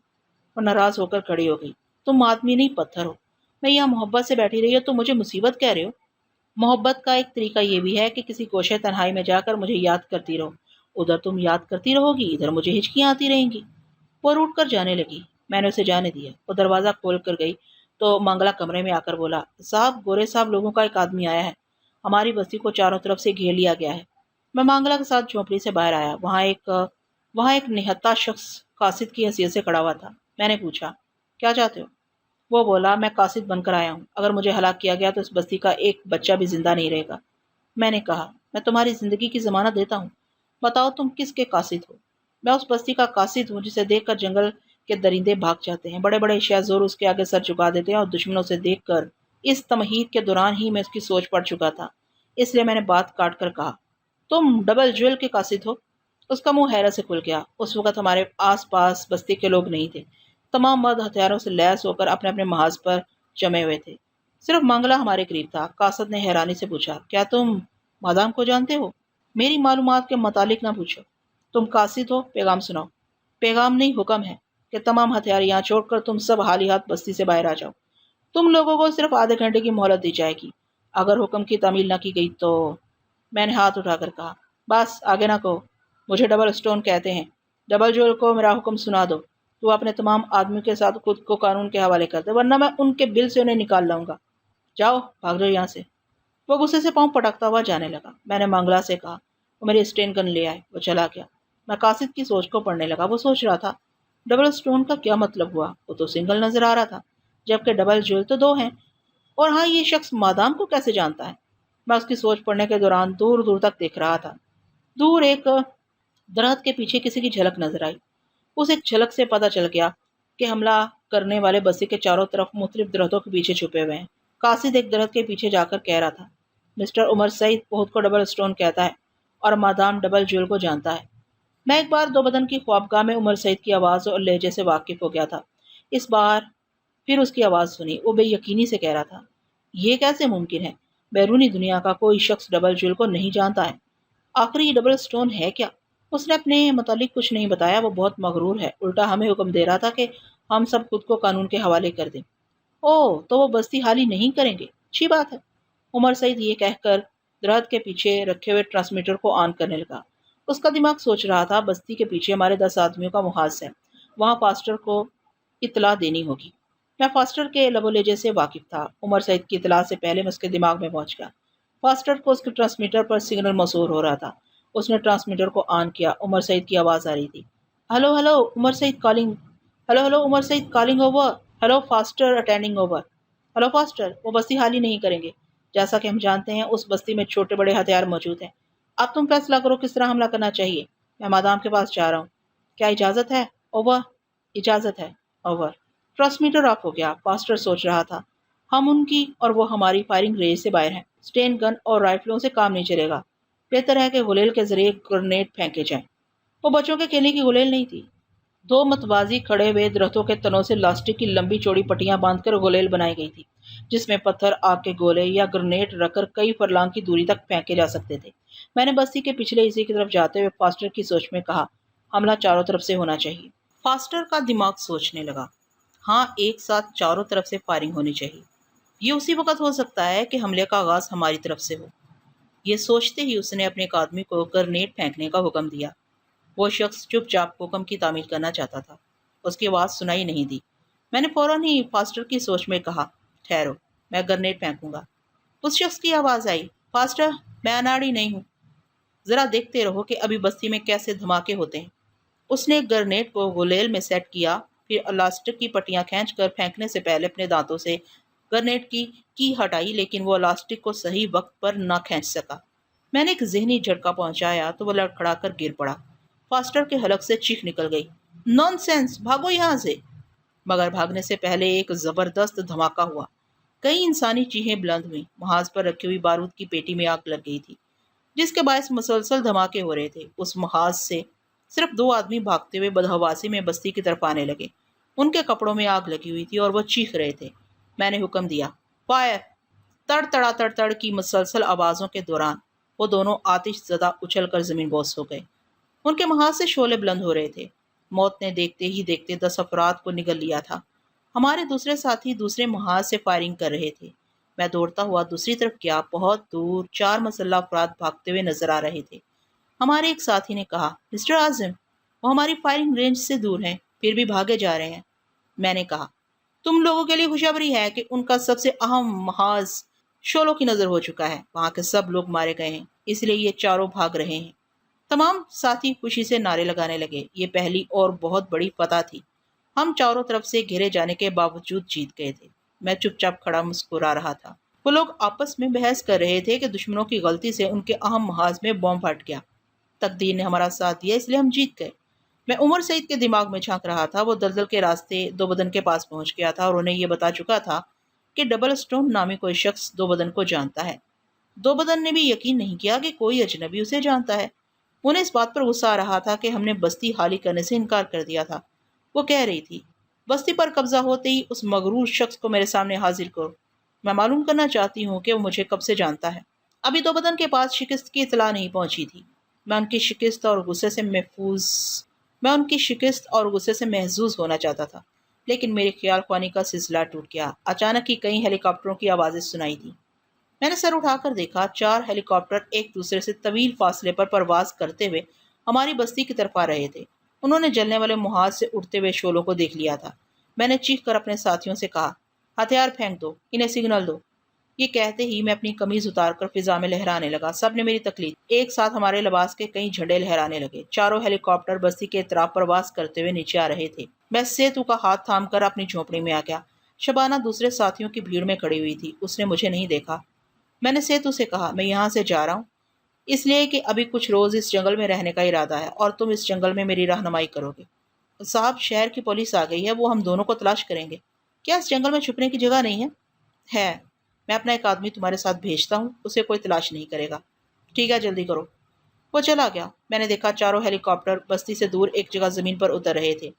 اور ناراض ہو کر کھڑی ہو گئی۔ تم آدمی نہیں پتھر ہو، میں یہاں محبت سے بیٹھی رہی ہوں تو مجھے مصیبت کہہ رہے ہو؟ محبت کا ایک طریقہ یہ بھی ہے کہ کسی گوشے تنہائی میں جا کر مجھے یاد کرتی رہو۔ ادھر تم یاد کرتی رہو گی، ادھر مجھے ہچکیاں آتی رہیں گی۔ وہ روٹ کر جانے لگی۔ میں نے اسے جانے دیا۔ وہ دروازہ کھول کر گئی تو منگلا کمرے میں آ کر بولا، صاحب، گورے صاحب لوگوں کا ایک آدمی آیا ہے، ہماری بستی کو چاروں طرف سے گھیر لیا گیا ہے۔ میں منگلا کے ساتھ جھونپڑی سے باہر آیا۔ وہاں ایک نہتا شخص قاصد کی حیثیت سے کھڑا ہوا تھا۔ میں نے پوچھا، کیا چاہتے ہو؟ وہ بولا، میں قاصد بن کر آیا ہوں، اگر مجھے ہلاک کیا گیا تو اس بستی کا ایک بچہ بھی زندہ نہیں رہے گا۔ میں نے کہا، میں تمہاری زندگی کی ضمانت دیتا ہوں، بتاؤ تم کس کے قاصد ہو؟ میں اس بستی کا قاصد ہوں جسے دیکھ کر جنگل کے درندے بھاگ جاتے ہیں، بڑے بڑے شہ زور اس کے آگے سر جھکا دیتے ہیں، اور دشمنوں سے دیکھ کر اس تمہید کے دوران ہی میں اس کی سوچ پڑ چکا تھا، اس لیے میں نے بات کاٹ کر کہا، تم ڈبل جویل کے قاصد ہو؟ اس کا منہ حیرت سے کھل گیا۔ اس وقت ہمارے آس پاس بستی کے لوگ نہیں تھے، تمام مرد ہتھیاروں سے لیس ہو کر اپنے اپنے محاذ پر جمے ہوئے تھے، صرف منگلا ہمارے قریب تھا۔ قاصد نے حیرانی سے پوچھا، کیا تم مادام کو جانتے ہو؟ میری معلومات کے متعلق نہ پوچھو، تم قاصد ہو، پیغام سناؤ۔ پیغام نہیں، حکم ہے کہ تمام ہتھیار یہاں چھوڑ کر تم سب حالی ہاتھ بستی سے باہر آ جاؤ۔ تم لوگوں کو صرف آدھے گھنٹے کی مہلت دی جائے گی، اگر حکم کی تعمیل نہ کی گئی تو… میں نے ہاتھ اٹھا کر کہا، بس آگے نہ کہو، مجھے ڈبل اسٹون کہتے ہیں۔ ڈبل جویل کو میرا حکم سنا دو تو وہ اپنے تمام آدمیوں کے ساتھ خود کو قانون کے حوالے کر دے، ورنہ میں ان کے بل سے انہیں نکال لاؤں گا۔ جاؤ، بھاگ جاؤ یہاں سے۔ وہ غصے سے پاؤں پٹکتا ہوا جانے لگا۔ میں نے منگلا سے کہا، وہ میری اسٹین گن لے آئے۔ وہ چلا گیا۔ میں قاصد کی سوچ کو پڑھنے لگا۔ وہ سوچ رہا تھا، ڈبل اسٹون کا کیا مطلب ہوا؟ وہ تو سنگل نظر آ رہا تھا، جبکہ ڈبل جویل تو دو ہیں۔ اور ہاں، یہ شخص مادام کو کیسے جانتا ہے؟ میں اس کی سوچ پڑھنے کے دوران دور دور تک دیکھ رہا تھا۔ دور ایک درخت کے پیچھے کسی کی جھلک نظر آئی۔ اس ایک جھلک سے پتہ چل گیا کہ حملہ کرنے والے بستی کے چاروں طرف مختلف درختوں کے پیچھے چھپے ہوئے ہیں۔ قاصد ایک درخت کے پیچھے جا کر کہہ رہا تھا، مسٹر عمر سعید خود کو ڈبل اسٹون کہتا ہے اور مادام ڈبل جویل کو جانتا ہے۔ میں ایک بار دو بدن کی خوابگاہ میں عمر سعید کی آواز اور لہجے سے واقف ہو گیا تھا۔ اس بار پھر اس کی آواز سنی۔ وہ بے یقینی سے کہہ رہا تھا، یہ کیسے ممکن ہے؟ بیرونی دنیا کا کوئی شخص ڈبل جویل کو نہیں جانتا ہے۔ آخر یہ ڈبل اسٹون ہے کیا؟ اس نے اپنے متعلق کچھ نہیں بتایا۔ وہ بہت مغرور ہے، الٹا ہمیں حکم دے رہا تھا کہ ہم سب خود کو قانون کے حوالے کر دیں۔ اوہ، تو وہ بستی حالی نہیں کریں گے، اچھی بات ہے۔ عمر سعید یہ کہہ کر درخت کے پیچھے رکھے ہوئے ٹرانسمیٹر کو آن کرنے لگا۔ اس کا دماغ سوچ رہا تھا، بستی کے پیچھے ہمارے 10 آدمیوں کا محاذ ہے، وہاں فاسٹر کو اطلاع دینی ہوگی۔ میں فاسٹر کے لب و لہجے سے واقف تھا۔ عمر سعید کی اطلاع سے پہلے میں اس کے دماغ میں پہنچ گیا۔ فاسٹر کو اس کے ٹرانسمیٹر پر سگنل موصول ہو رہا تھا۔ اس نے ٹرانسمیٹر کو آن کیا۔ عمر سعید کی آواز آ رہی تھی، hello hello Umar Saeed calling, hello hello Umar Saeed calling over, hello Foster attending over, hello Foster, وہ بستی حالی نہیں کریں گے۔ جیسا کہ ہم جانتے ہیں اس بستی میں چھوٹے بڑے ہتھیار موجود ہیں۔ اب تم فیصلہ کرو کس طرح حملہ کرنا چاہیے۔ میں مادام کے پاس جا رہا ہوں، کیا اجازت ہے؟ اوور، اجازت ہے، اوور۔ ٹرانسمیٹر آف ہو گیا۔ فاسٹر سوچ رہا تھا، ہم ان کی اور وہ ہماری فائرنگ رینج سے باہر ہیں، اسٹین گن اور رائفلوں سے کام نہیں چلے گا، بہتر ہے کہ غلیل کے ذریعے گرنیڈ پھینکے جائیں۔ وہ بچوں کے کھیلنے کی غلیل نہیں تھی۔ دو متوازی کھڑے ہوئے درختوں کے تنوں سے لاسٹک کی لمبی چوڑی پٹیاں باندھ کر غلیل بنائی گئی تھی، جس میں پتھر، آگ کے گولے یا گرنیڈ رکھ کر کئی فرلانگ کی دوری تک پھینکے جا سکتے تھے۔ میں نے بستی کے پچھلے حصے کی طرف جاتے ہوئے فاسٹر کی سوچ میں کہا، حملہ چاروں طرف سے ہونا چاہیے۔ فاسٹر کا دماغ سوچنے لگا، ہاں، ایک ساتھ چاروں طرف سے فائرنگ ہونی چاہیے۔ یہ اسی وقت ہو سکتا ہے کہ حملے کا آغاز ہماری طرف سے ہو۔ یہ سوچتے ہی اس نے اپنے ایک آدمی کو گرنیڈ پھینکنے کا حکم دیا۔ وہ شخص چپ چاپ حکم کی تعمیل کرنا چاہتا تھا۔ اس کی آواز سنائی نہیں دی۔ میں نے فوراً ہی فاسٹر کی سوچ میں کہا، ٹھہرو، میں گرنیڈ پھینکوں گا۔ اس شخص کی آواز آئی، فاسٹر، میں اناڑی نہیں ہوں، ذرا دیکھتے رہو کہ ابھی بستی میں کیسے دھماکے ہوتے ہیں۔ اس نے گرنیڈ کو غلیل میں سیٹ کیا، پھر الاسٹک کی پٹیاں کھینچ کر پھینکنے سے پہلے اپنے دانتوں سے گرنیڈ کی ہٹائی، لیکن وہ الاسٹک کو صحیح وقت پر نہ کھینچ سکا۔ میں نے ایک ذہنی جھٹکا پہنچایا تو وہ لڑکھڑا کر گر پڑا۔ فاسٹر کے حلق سے چیخ نکل گئی، نان سینس، بھاگو یہاں سے! مگر بھاگنے سے پہلے ایک زبردست دھماکہ ہوا۔ کئی انسانی چیخیں بلند ہوئیں۔ محاذ پر رکھی ہوئی بارود کی پیٹی میں آگ لگ گئی تھی، جس کے باعث مسلسل دھماکے ہو رہے تھے۔ اس محاذ سے صرف 2 آدمی بھاگتے ہوئے بدحواسی میں بستی کی طرف آنے لگے۔ ان کے کپڑوں میں آگ لگی ہوئی تھی اور وہ چیخ رہے تھے۔ میں نے حکم دیا، فائر! تڑ تڑا تڑ تڑ کی مسلسل آوازوں کے دوران وہ دونوں آتش زدہ اچھل کر زمین بوس ہو گئے۔ ان کے محاذ سے شعلے بلند ہو رہے تھے۔ موت نے دیکھتے ہی دیکھتے 10 افراد کو نگل لیا تھا۔ ہمارے دوسرے ساتھی دوسرے محاذ سے فائرنگ کر رہے تھے۔ میں دوڑتا ہوا دوسری طرف گیا۔ بہت دور 4 مسلح افراد بھاگتے ہوئے نظر آ رہے تھے۔ ہمارے ایک ساتھی نے کہا، مسٹر اعظم، وہ ہماری فائرنگ رینج سے دور ہیں، پھر بھی بھاگے جا رہے ہیں۔ میں نے کہا، تم لوگوں کے لیے خوشخبری ہے کہ ان کا سب سے اہم محاذ شولو کی نظر ہو چکا ہے۔ وہاں کے سب لوگ مارے گئے ہیں، اس لیے یہ چاروں بھاگ رہے ہیں۔ تمام ساتھی خوشی سے نعرے لگانے لگے۔ یہ پہلی اور بہت بڑی فتح تھی۔ ہم چاروں طرف سے گھیرے جانے کے باوجود جیت گئے تھے۔ میں چپ چاپ کھڑا مسکرا رہا تھا۔ وہ لوگ آپس میں بحث کر رہے تھے کہ دشمنوں کی غلطی سے ان کے اہم محاذ میں بم پھٹ گیا۔ تقدیر نے ہمارا ساتھ دیا، اس لیے ہم جیت گئے۔ میں عمر سعید کے دماغ میں جھانک رہا تھا۔ وہ دلدل کے راستے دو بدن کے پاس پہنچ گیا تھا اور انہیں یہ بتا چکا تھا کہ ڈبل اسٹون نامی کوئی شخص دو بدن کو جانتا ہے۔ دو بدن نے بھی یقین نہیں کیا کہ کوئی اجنبی اسے جانتا ہے۔ انہیں اس بات پر غصہ آ رہا تھا کہ ہم نے بستی خالی کرنے سے انکار کر دیا تھا۔ وہ کہہ رہی تھی، بستی پر قبضہ ہوتے ہی اس مغرور شخص کو میرے سامنے حاضر کرو۔ میں معلوم کرنا چاہتی ہوں کہ وہ مجھے کب سے جانتا ہے۔ ابھی دو بدن کے پاس شکست کی اطلاع نہیں پہنچی تھی۔ میں ان کی شکست اور غصے سے محظوظ ہونا چاہتا تھا، لیکن میری خیال خوانی کا سلسلہ ٹوٹ گیا۔ اچانک ہی کئی ہیلی کاپٹروں کی آوازیں سنائی دیں۔ میں نے سر اٹھا کر دیکھا۔ 4 ہیلی کاپٹر ایک دوسرے سے طویل فاصلے پر پرواز کرتے ہوئے ہماری بستی کی طرف آ رہے تھے۔ انہوں نے جلنے والے محاذ سے اڑتے ہوئے شعلوں کو دیکھ لیا تھا۔ میں نے چیخ کر اپنے ساتھیوں سے کہا، ہتھیار پھینک دو، انہیں سگنل دو۔ یہ کہتے ہی میں اپنی قمیض اتار کر فضا میں لہرانے لگا۔ سب نے میری تقلید۔ ایک ساتھ ہمارے لباس کے کئی جھنڈے لہرانے لگے۔ چاروں ہیلی کاپٹر بستی کے اطراف پرواز کرتے ہوئے نیچے آ رہے تھے۔ میں سیتو کا ہاتھ تھام کر اپنی جھونپڑی میں آ گیا۔ شبانہ دوسرے ساتھیوں کی بھیڑ میں کھڑی ہوئی تھی۔ اس نے مجھے نہیں دیکھا۔ میں نے سیتو سے کہا، میں یہاں سے جا رہا ہوں، اس لیے کہ ابھی کچھ روز اس جنگل میں رہنے کا ارادہ ہے اور تم اس جنگل میں میری رہنمائی کرو گے۔ صاحب، شہر کی پولیس آ گئی ہے، وہ ہم دونوں کو تلاش کریں گے۔ کیا اس جنگل میں چھپنے کی جگہ نہیں ہے؟ ہے، میں اپنا ایک آدمی تمہارے ساتھ بھیجتا ہوں، اسے کوئی تلاش نہیں کرے گا۔ ٹھیک ہے، جلدی کرو۔ وہ چلا گیا۔ میں نے دیکھا چاروں ہیلی کاپٹر بستی سے دور ایک جگہ زمین پر اتر رہے تھے۔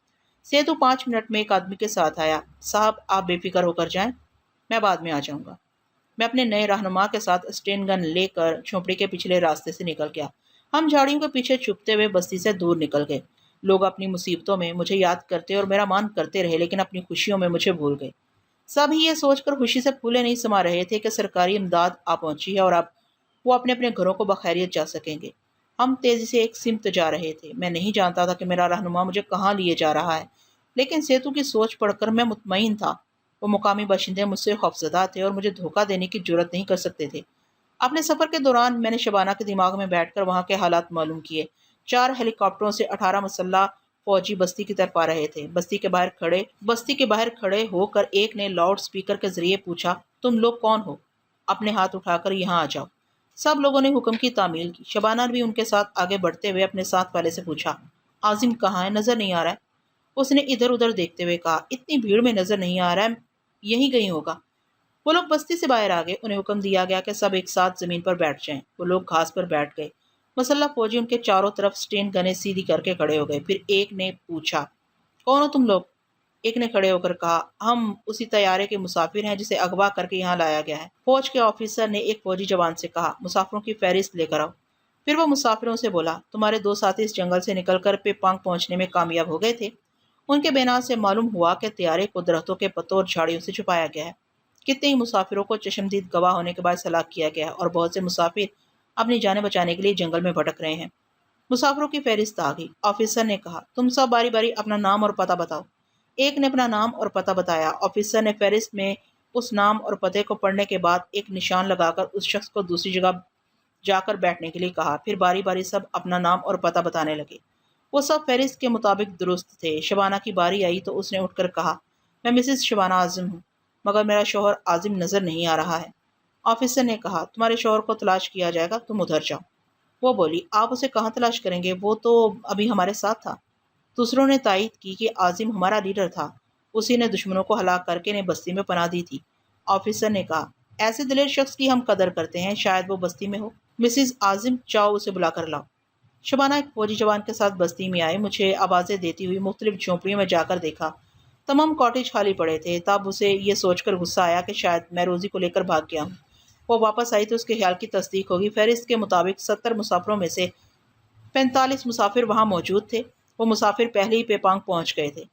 سیتو 5 منٹ میں ایک آدمی کے ساتھ آیا۔ صاحب، آپ بے فکر ہو کر جائیں، میں بعد میں آ جاؤں گا۔ میں اپنے نئے رہنما کے ساتھ اسٹین گن لے کر جھونپڑی کے پچھلے راستے سے نکل گیا۔ ہم جھاڑیوں کے پیچھے چھپتے ہوئے بستی سے دور نکل گئے۔ لوگ اپنی مصیبتوں میں مجھے یاد کرتے اور میرا مان کرتے رہے، لیکن اپنی خوشیوں میں مجھے بھول گئے۔ سب ہی یہ سوچ کر خوشی سے پھولے نہیں سما رہے تھے کہ سرکاری امداد آ پہنچی ہے اور اب وہ اپنے اپنے گھروں کو بخیریت جا سکیں گے۔ ہم تیزی سے ایک سمت جا رہے تھے۔ میں نہیں جانتا تھا کہ میرا رہنما مجھے کہاں لیے جا رہا ہے، لیکن سیتو کی سوچ پڑھ کر میں مطمئن تھا۔ وہ مقامی باشندے مجھ سے خوفزدہ تھے اور مجھے دھوکہ دینے کی جرات نہیں کر سکتے تھے۔ اپنے سفر کے دوران میں نے شبانہ کے دماغ میں بیٹھ کر وہاں کے حالات معلوم کیے۔ 4 ہیلی کاپٹروں سے 18 مسلح فوجی بستی کی طرف آ رہے تھے۔ بستی کے باہر کھڑے ہو کر ایک نے لاؤڈ سپیکر کے ذریعے پوچھا، تم لوگ کون ہو؟ اپنے ہاتھ اٹھا کر یہاں آ جاؤ۔ سب لوگوں نے حکم کی تعمیل کی۔ شبانہ نے بھی ان کے ساتھ آگے بڑھتے ہوئے اپنے ساتھ والے سے پوچھا، عاظم کہاں ہے؟ نظر نہیں آ رہا ہے۔ اس نے ادھر ادھر دیکھتے ہوئے کہا، اتنی بھیڑ میں نظر نہیں آ رہا ہے، یہیں کہیں ہوگا۔ وہ لوگ بستی سے باہر آ گئے۔ انہیں حکم دیا گیا کہ سب ایک ساتھ زمین پر بیٹھ جائیں۔ وہ لوگ گھاس پر بیٹھ گئے۔ مسلح فوجی ان کے چاروں طرف سٹین گنیں سیدھی کر کے کھڑے ہو گئے۔ پھر ایک نے پوچھا، کون ہو تم لوگ؟ ایک نے کھڑے ہو کر کہا، ہم اسی طیارے کے مسافر ہیں جسے اغوا کر کے یہاں لایا گیا ہے۔ فوج کے آفیسر نے ایک فوجی جوان سے کہا، مسافروں کی فہرست لے کر آؤ۔ پھر وہ مسافروں سے بولا، تمہارے 2 ساتھی اس جنگل سے نکل کر پیپانگ پہنچنے میں کامیاب ہو گئے تھے۔ ان کے بیان سے معلوم ہوا کہ طیارے کو درختوں کے پتوں اور جھاڑیوں سے چھپایا گیا ہے۔ کتنے ہی مسافروں کو چشمدید گواہ ہونے کے بعد ہلاک کیا گیا ہے اور بہت سے مسافر اپنی جانیں بچانے کے لیے جنگل میں بھٹک رہے ہیں۔ مسافروں کی فہرست آ گئی۔ آفیسر نے کہا، تم سب باری باری اپنا نام اور پتہ بتاؤ۔ ایک نے اپنا نام اور پتہ بتایا۔ آفیسر نے فہرست میں اس نام اور پتے کو پڑھنے کے بعد ایک نشان لگا کر اس شخص کو دوسری جگہ جا کر بیٹھنے کے لیے کہا۔ پھر باری باری سب اپنا نام اور پتہ بتانے لگے۔ وہ سب فہرست کے مطابق درست تھے۔ شبانہ کی باری آئی تو اس نے اٹھ کر کہا، میں مسز شبانہ اعظم ہوں، مگر میرا شوہر عاظم نظر نہیں آ رہا ہے۔ آفیسر نے کہا، تمہارے شوہر کو تلاش کیا جائے گا، تم ادھر جاؤ۔ وہ بولی، آپ اسے کہاں تلاش کریں گے، وہ تو ابھی ہمارے ساتھ تھا۔ دوسروں نے تائید کی کہ عاظم ہمارا لیڈر تھا، اسی نے دشمنوں کو ہلاک کر کے انہیں بستی میں پناہ دی تھی۔ آفیسر نے کہا، ایسے دلیر شخص کی ہم قدر کرتے ہیں، شاید وہ بستی میں ہو۔ مسز عاظم، جاؤ اسے بلا کر لاؤ۔ شبانہ ایک فوجی جوان کے ساتھ بستی میں آئے۔ مجھے آوازیں دیتی ہوئی مختلف جھونپڑیوں میں جا کر دیکھا۔ تمام کاٹیج خالی پڑے تھے۔ تب اسے یہ سوچ کر غصہ آیا کہ شاید میں روزی کو لے کر بھاگ گیا ہوں۔ وہ واپس آئی تو اس کے خیال کی تصدیق ہوگی۔ فہرست کے مطابق 70 مسافروں میں سے 45 مسافر وہاں موجود تھے۔ وہ مسافر پہلے ہی پیپانگ پہنچ گئے تھے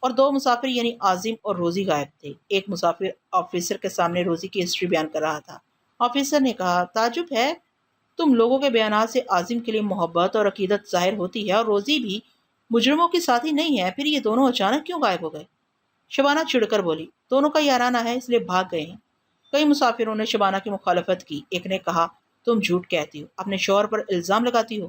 اور دو مسافر یعنی عازم اور روزی غائب تھے۔ ایک مسافر آفیسر کے سامنے روزی کی ہسٹری بیان کر رہا تھا۔ آفیسر نے کہا، تعجب ہے، تم لوگوں کے بیانات سے عازم کے لیے محبت اور عقیدت ظاہر ہوتی ہے، اور روزی بھی مجرموں کی ساتھی نہیں ہے، پھر یہ دونوں اچانک کیوں غائب ہو گئے؟ شبانہ چڑ کر بولی، دونوں کا یارانہ ہے اس لیے بھاگ گئے ہیں۔ کئی مسافروں نے شبانہ کی مخالفت کی۔ ایک نے کہا، تم جھوٹ کہتی ہو، اپنے شوہر پر الزام لگاتی ہو۔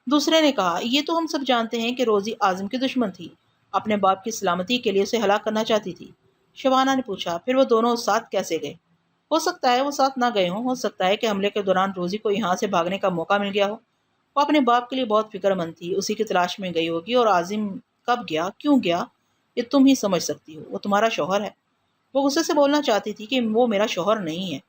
دوسرے نے کہا، یہ تو ہم سب جانتے ہیں کہ روزی عازم کی دشمن تھی، اپنے باپ کی سلامتی کے لیے اسے ہلاک کرنا چاہتی تھی۔ شبانہ نے پوچھا، پھر وہ دونوں ساتھ کیسے گئے؟ ہو سکتا ہے وہ ساتھ نہ گئے ہوں، ہو سکتا ہے کہ حملے کے دوران روزی کو یہاں سے بھاگنے کا موقع مل گیا ہو۔ وہ اپنے باپ کے لیے بہت فکر مند تھی، اسی کی تلاش میں گئی ہوگی، اور عازم کب گیا، کیوں گیا، یہ تم ہی سمجھ سکتی ہو، وہ تمہارا شوہر ہے۔ وہ غصے سے بولنا چاہتی تھی کہ وہ میرا شوہر نہیں ہے۔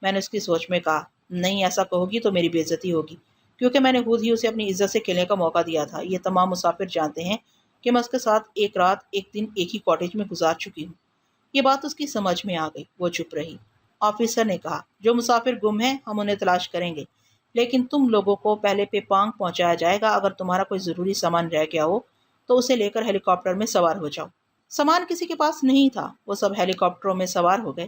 میں نے اس کی سوچ میں کہا، نہیں، ایسا کہو گی تو میری بے عزتی ہوگی، کیونکہ میں نے خود ہی اسے اپنی عزت سے کھیلنے کا موقع دیا تھا۔ یہ تمام مسافر جانتے ہیں کہ میں اس کے ساتھ ایک رات ایک دن ایک ہی کاٹیج میں گزار چکی ہوں۔ یہ بات اس کی سمجھ میں آ گئی، وہ چپ رہی۔ آفیسر نے کہا، جو مسافر گم ہیں ہم انہیں تلاش کریں گے، لیکن تم لوگوں کو پہلے پیپانگ پہنچایا جائے گا۔ اگر تمہارا کوئی ضروری سامان رہ گیا ہو تو اسے لے کر ہیلی کاپٹر میں سوار ہو جاؤ۔ سامان کسی کے پاس نہیں تھا، وہ سب ہیلی کاپٹروں میں سوار ہو گئے۔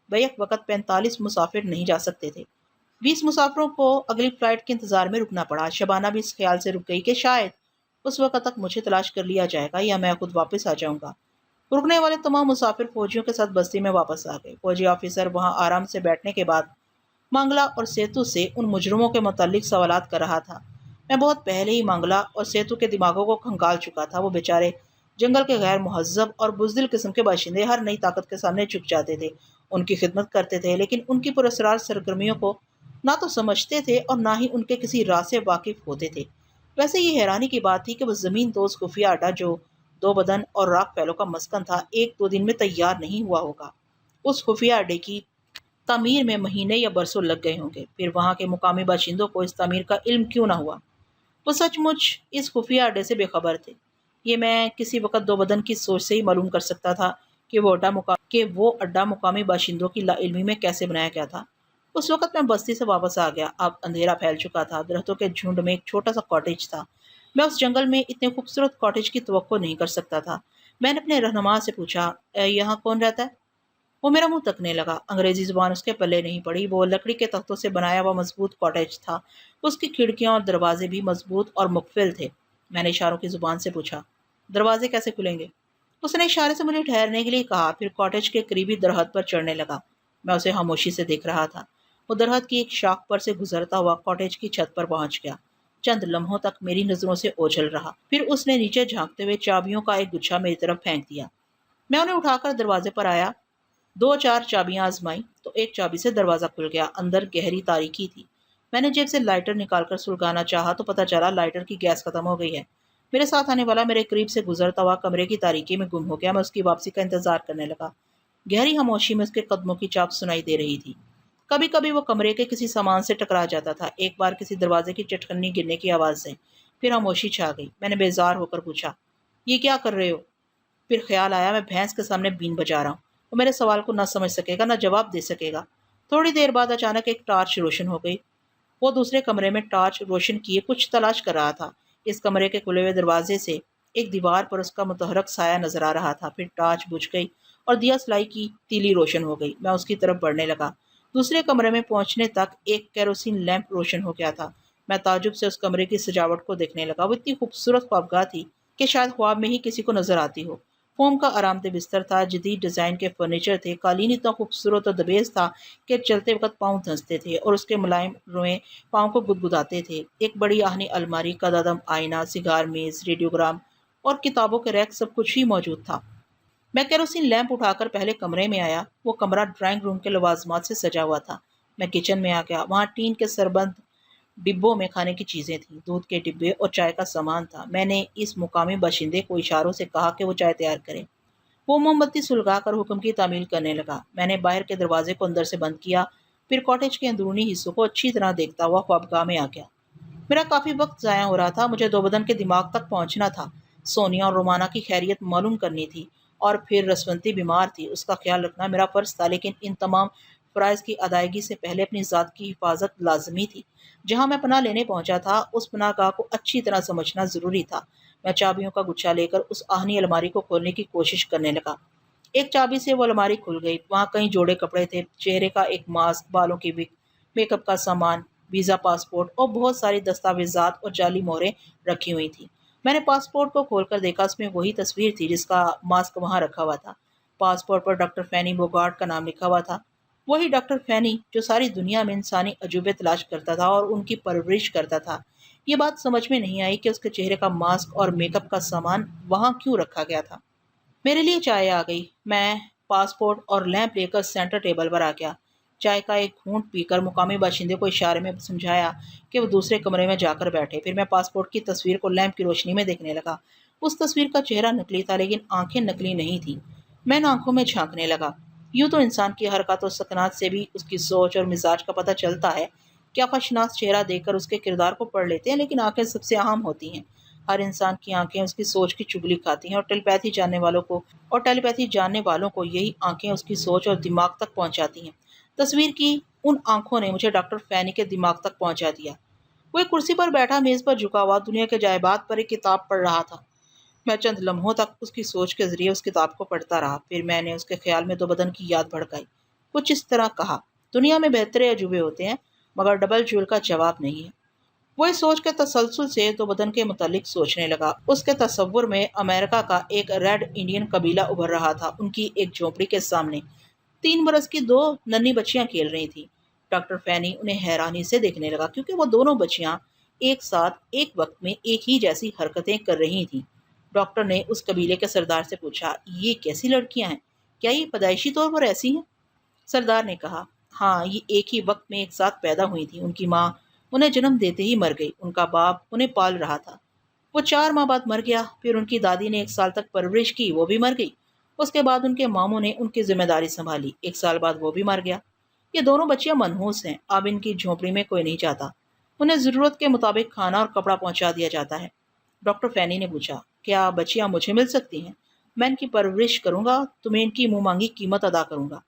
بیک وقت 45 مسافر نہیں جا سکتے تھے۔ 20 مسافروں کو اگلی فلائٹ کے انتظار میں رکنا پڑا۔ شبانہ بھی اس خیال سے رک گئی کہ شاید اس وقت تک مجھے تلاش کر لیا جائے گا یا میں خود واپس آ جاؤں گا۔ رکنے والے تمام مسافر فوجیوں کے ساتھ بستی میں واپس آ گئے۔ فوجی آفیسر وہاں آرام سے بیٹھنے کے بعد مانگلا اور سیتو سے ان مجرموں کے متعلق سوالات کر رہا تھا۔ میں بہت پہلے ہی مانگلا اور سیتو کے دماغوں کو کھنگال چکا تھا۔ وہ بیچارے جنگل کے غیر مہذب اور بزدل قسم کے باشندے ہر نئی طاقت کے سامنے جھک جاتے تھے، ان کی خدمت کرتے تھے، لیکن ان کی پراسرار سرگرمیوں کو نہ تو سمجھتے تھے اور نہ ہی ان کے کسی راز سے واقف ہوتے تھے۔ ویسے یہ حیرانی کی بات تھی کہ وہ زمین دوز خفیہ اڈا جو دو بدن اور راک پہلوں کا مسکن تھا، ایک دو دن میں تیار نہیں ہوا ہوگا۔ اس خفیہ اڈے کی تعمیر میں مہینے یا برسوں لگ گئے ہوں گے، پھر وہاں کے مقامی باشندوں کو اس تعمیر کا علم کیوں نہ ہوا؟ وہ سچ مچ اس خفیہ اڈے سے بے خبر تھے۔ یہ میں کسی وقت دو بدن کی سوچ سے ہی معلوم کر سکتا تھا کہ وہ اڈا مقامی باشندوں کی لا علمی میں کیسے بنایا گیا تھا۔ اس وقت میں بستی سے واپس آ گیا۔ اب اندھیرا پھیل چکا تھا۔ درختوں کے جھنڈ میں ایک چھوٹا سا کاٹیج تھا۔ میں اس جنگل میں اتنے خوبصورت کاٹیج کی توقع نہیں کر سکتا تھا۔ میں نے اپنے رہنما سے پوچھا، یہاں کون رہتا ہے؟ وہ میرا منہ تکنے لگا۔ انگریزی زبان اس کے پلے نہیں پڑی۔ وہ لکڑی کے تختوں سے بنایا ہوا مضبوط کاٹیج تھا۔ اس کی کھڑکیاں اور دروازے بھی مضبوط اور مقفل تھے۔ میں نے اشاروں کی زبان سے پوچھا، دروازے کیسے کھلیں گے؟ اس نے اشارے سے مجھے ٹھہرنے کے لیے کہا، پھر کاٹیج کے قریبی درخت پر چڑھنے لگا۔ میں اسے خاموشی سے دیکھ رہا تھا۔ وہ درخت کی ایک شاخ پر سے گزرتا ہوا کاٹیج کی چھت پر پہنچ گیا۔ چند لمحوں تک میری نظروں سے اوجھل رہا، پھر اس نے نیچے جھانکتے ہوئے چابیوں کا ایک گچھا میری طرف پھینک دیا۔ میں انہیں اٹھا کر دروازے پر آیا، 2-4 چابیاں آزمائیں تو ایک چابی سے دروازہ کھل گیا۔ اندر گہری تاریکی تھی۔ میں نے جیب سے لائٹر نکال کر سلگانا چاہا تو پتہ چلا لائٹر کی گیس ختم ہو گئی ہے۔ میرے ساتھ آنے والا میرے قریب سے گزرتا ہوا کمرے کی تاریکی میں گم ہو گیا۔ میں اس کی واپسی کا انتظار کرنے لگا۔ گہری خاموشی میں اس کے قدموں کی چاپ سنائی دے رہی تھی۔ کبھی کبھی وہ کمرے کے کسی سامان سے ٹکرا جاتا تھا، ایک بار کسی دروازے کی چٹکنی گرنے کی آواز سے۔ پھر خاموشی چھا گئی۔ میں نے بیزار ہو کر پوچھا، یہ کیا کر رہے ہو؟ پھر خیال آیا میں بھینس کے سامنے بین بجا رہا ہوں، وہ میرے سوال کو نہ سمجھ سکے گا نہ جواب دے سکے گا۔ تھوڑی دیر بعد اچانک ایک ٹارچ روشن ہو گئی۔ وہ دوسرے کمرے میں ٹارچ روشن کیے کچھ تلاش کر رہا تھا۔ اس کمرے کے کھلے ہوئے دروازے سے ایک دیوار پر اس کا متحرک سایہ نظر آ رہا تھا۔ پھر ٹارچ بجھ گئی اور دیا سلائی کی تیلی روشن ہو گئی۔ میں اس کی طرف بڑھنے لگا۔ دوسرے کمرے میں پہنچنے تک ایک کیروسین لیمپ روشن ہو گیا تھا۔ میں تعجب سے اس کمرے کی سجاوٹ کو دیکھنے لگا۔ وہ اتنی خوبصورت خوابگاہ تھی کہ شاید خواب میں ہی کسی کو نظر آتی ہو۔ فوم کا آرام دہ بستر تھا، جدید ڈیزائن کے فرنیچر تھے، قالین اتنا خوبصورت اور دبیز تھا کہ چلتے وقت پاؤں دھنستے تھے اور اس کے ملائم روئیں پاؤں کو گدگداتے تھے۔ ایک بڑی آہنی الماری، قدادم آئینہ، سگار میز، ریڈیوگرام اور کتابوں کے ریک، سب کچھ ہی موجود تھا۔ میں کیروسین لیمپ اٹھا کر پہلے کمرے میں آیا۔ وہ کمرہ ڈرائنگ روم کے لوازمات سے سجا ہوا تھا۔ میں کچن میں آ گیا۔ وہاں ٹین کے سربند ڈبوں میں کھانے کی چیزیں تھیں، دودھ کے ڈبے اور چائے کا سامان تھا۔ میں نے اس مقامی باشندے کو اشاروں سے کہا کہ وہ چائے تیار کرے۔ وہ موم بتی سلگا کر حکم کی تعمیل کرنے لگا۔ میں نے باہر کے دروازے کو اندر سے بند کیا، پھر کاٹیج کے اندرونی حصوں کو اچھی طرح دیکھتا ہوا خوابگاہ میں آ گیا۔ میرا کافی وقت ضائع ہو رہا تھا۔ مجھے دو بدن کے دماغ تک پہنچنا تھا، سونیا اور رومانا کی خیریت معلوم کرنی تھی، اور پھر رسونتی بیمار تھی، اس کا خیال رکھنا میرا فرض تھا۔ لیکن ان تمام فرائض کی ادائیگی سے پہلے اپنی ذات کی حفاظت لازمی تھی۔ جہاں میں پناہ لینے پہنچا تھا اس پناہ گاہ کو اچھی طرح سمجھنا ضروری تھا۔ میں چابیوں کا گچھا لے کر اس آہنی الماری کو کھولنے کی کوشش کرنے لگا۔ ایک چابی سے وہ الماری کھل گئی۔ وہاں کئی جوڑے کپڑے تھے، چہرے کا ایک ماسک، بالوں کی وگ، میک اپ کا سامان، ویزا، پاسپورٹ اور بہت ساری دستاویزات اور جعلی مہریں رکھی ہوئی تھیں۔ میں نے پاسپورٹ کو کھول کر دیکھا، اس میں وہی تصویر تھی جس کا ماسک وہاں رکھا ہوا تھا۔ پاسپورٹ پر ڈاکٹر فینی بوگارٹ کا نام لکھا ہوا تھا۔ وہی ڈاکٹر فینی جو ساری دنیا میں انسانی عجوبے تلاش کرتا تھا اور ان کی پرورش کرتا تھا۔ یہ بات سمجھ میں نہیں آئی کہ اس کے چہرے کا ماسک اور میک اپ کا سامان وہاں کیوں رکھا گیا تھا۔ میرے لیے چائے آ گئی۔ میں پاسپورٹ اور لیمپ لے کر سینٹر ٹیبل پر آ گیا۔ چائے کا ایک گھونٹ پی کر مقامی باشندے کو اشارے میں سمجھایا کہ وہ دوسرے کمرے میں جا کر بیٹھے۔ پھر میں پاسپورٹ کی تصویر کو لیمپ کی روشنی میں دیکھنے لگا۔ اس تصویر کا چہرہ نکلی تھا لیکن آنکھیں نکلی نہیں تھیں۔ میں ان آنکھوں میں جھانکنے لگا۔ یوں تو انسان کی حرکات و سکنات سے بھی اس کی سوچ اور مزاج کا پتہ چلتا ہے۔ قیافہ شناس چہرہ دیکھ کر اس کے کردار کو پڑھ لیتے ہیں، لیکن آنکھیں سب سے اہم ہوتی ہیں۔ ہر انسان کی آنکھیں اس کی سوچ کی چگلی کھاتی ہیں، اور ٹیلیپیتھی جاننے والوں کو یہی آنکھیں اس کی سوچ اور دماغ تک پہنچاتی ہیں۔ تصویر کی ان آنکھوں نے مجھے ڈاکٹر فینی کے دماغ تک پہنچا دیا۔ وہ ایک کرسی پر بیٹھا، میز پر جھکا ہوا، دنیا کے عجائبات پر ایک کتاب پڑھ رہا تھا۔ میں چند لمحوں تک اس کی سوچ کے ذریعے اس کتاب کو پڑھتا رہا۔ پھر میں نے اس کے خیال میں دو بدن کی یاد بھڑکائی۔ کچھ اس طرح کہا، دنیا میں بہترے عجوبے ہوتے ہیں مگر ڈبل جوئل کا جواب نہیں ہے۔ وہ اس سوچ کے تسلسل سے دو بدن کے متعلق سوچنے لگا۔ اس کے تصور میں امریکہ کا ایک ریڈ انڈین قبیلہ ابھر رہا تھا۔ ان کی ایک جھونپڑی کے سامنے 3 برس کی 2 ننھی بچیاں کھیل رہی تھیں۔ ڈاکٹر فینی انہیں حیرانی سے دیکھنے لگا کیونکہ وہ دونوں بچیاں ایک ساتھ ایک وقت میں ایک ہی جیسی حرکتیں کر رہی تھیں۔ ڈاکٹر نے اس قبیلے کے سردار سے پوچھا، یہ کیسی لڑکیاں ہیں؟ کیا یہ پیدائشی طور پر ایسی ہیں؟ سردار نے کہا، ہاں، یہ ایک ہی وقت میں ایک ساتھ پیدا ہوئی تھیں۔ ان کی ماں انہیں جنم دیتے ہی مر گئی۔ ان کا باپ انہیں پال رہا تھا، وہ 4 ماہ بعد مر گیا۔ پھر ان کی دادی نے 1 سال تک پرورش کی، وہ بھی مر گئی۔ اس کے بعد ان کے ماموں نے ان کی ذمہ داری سنبھالی، 1 سال بعد وہ بھی مر گیا۔ یہ دونوں بچیاں منحوس ہیں، اب ان کی جھونپڑی میں کوئی نہیں جاتا۔ انہیں ضرورت کے مطابق کھانا اور کپڑا پہنچا دیا جاتا ہے۔ ڈاکٹر فینی نے پوچھا، کیا بچیاں مجھے مل سکتی ہیں؟ میں ان کی پرورش کروں گا، تمہیں ان کی منہ مانگی قیمت ادا کروں گا۔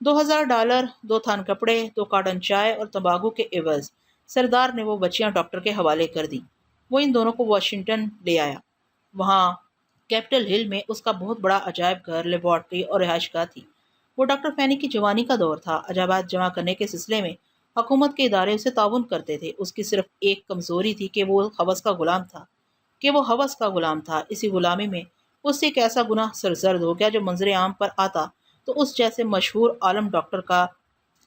$2000، 2 تھان کپڑے، 2 کارٹن چائے اور تمباکو کے عوض سردار نے وہ بچیاں ڈاکٹر کے حوالے کر دیں۔ وہ ان دونوں کو واشنگٹن لے آیا۔ وہاں کیپٹل ہل میں اس کا بہت بڑا عجائب گھر، لیبارٹری اور رہائش گاہ تھی۔ وہ ڈاکٹر فینی کی جوانی کا دور تھا۔ عجائبات جمع کرنے کے سلسلے میں حکومت کے ادارے اسے تعاون کرتے تھے۔ اس کی صرف ایک کمزوری تھی کہ وہ ہوس کا غلام تھا۔ اسی غلامی میں اس سے ایک ایسا گناہ سرزد ہو گیا جو منظر عام پر آتا تو اس جیسے مشہور عالم ڈاکٹر کا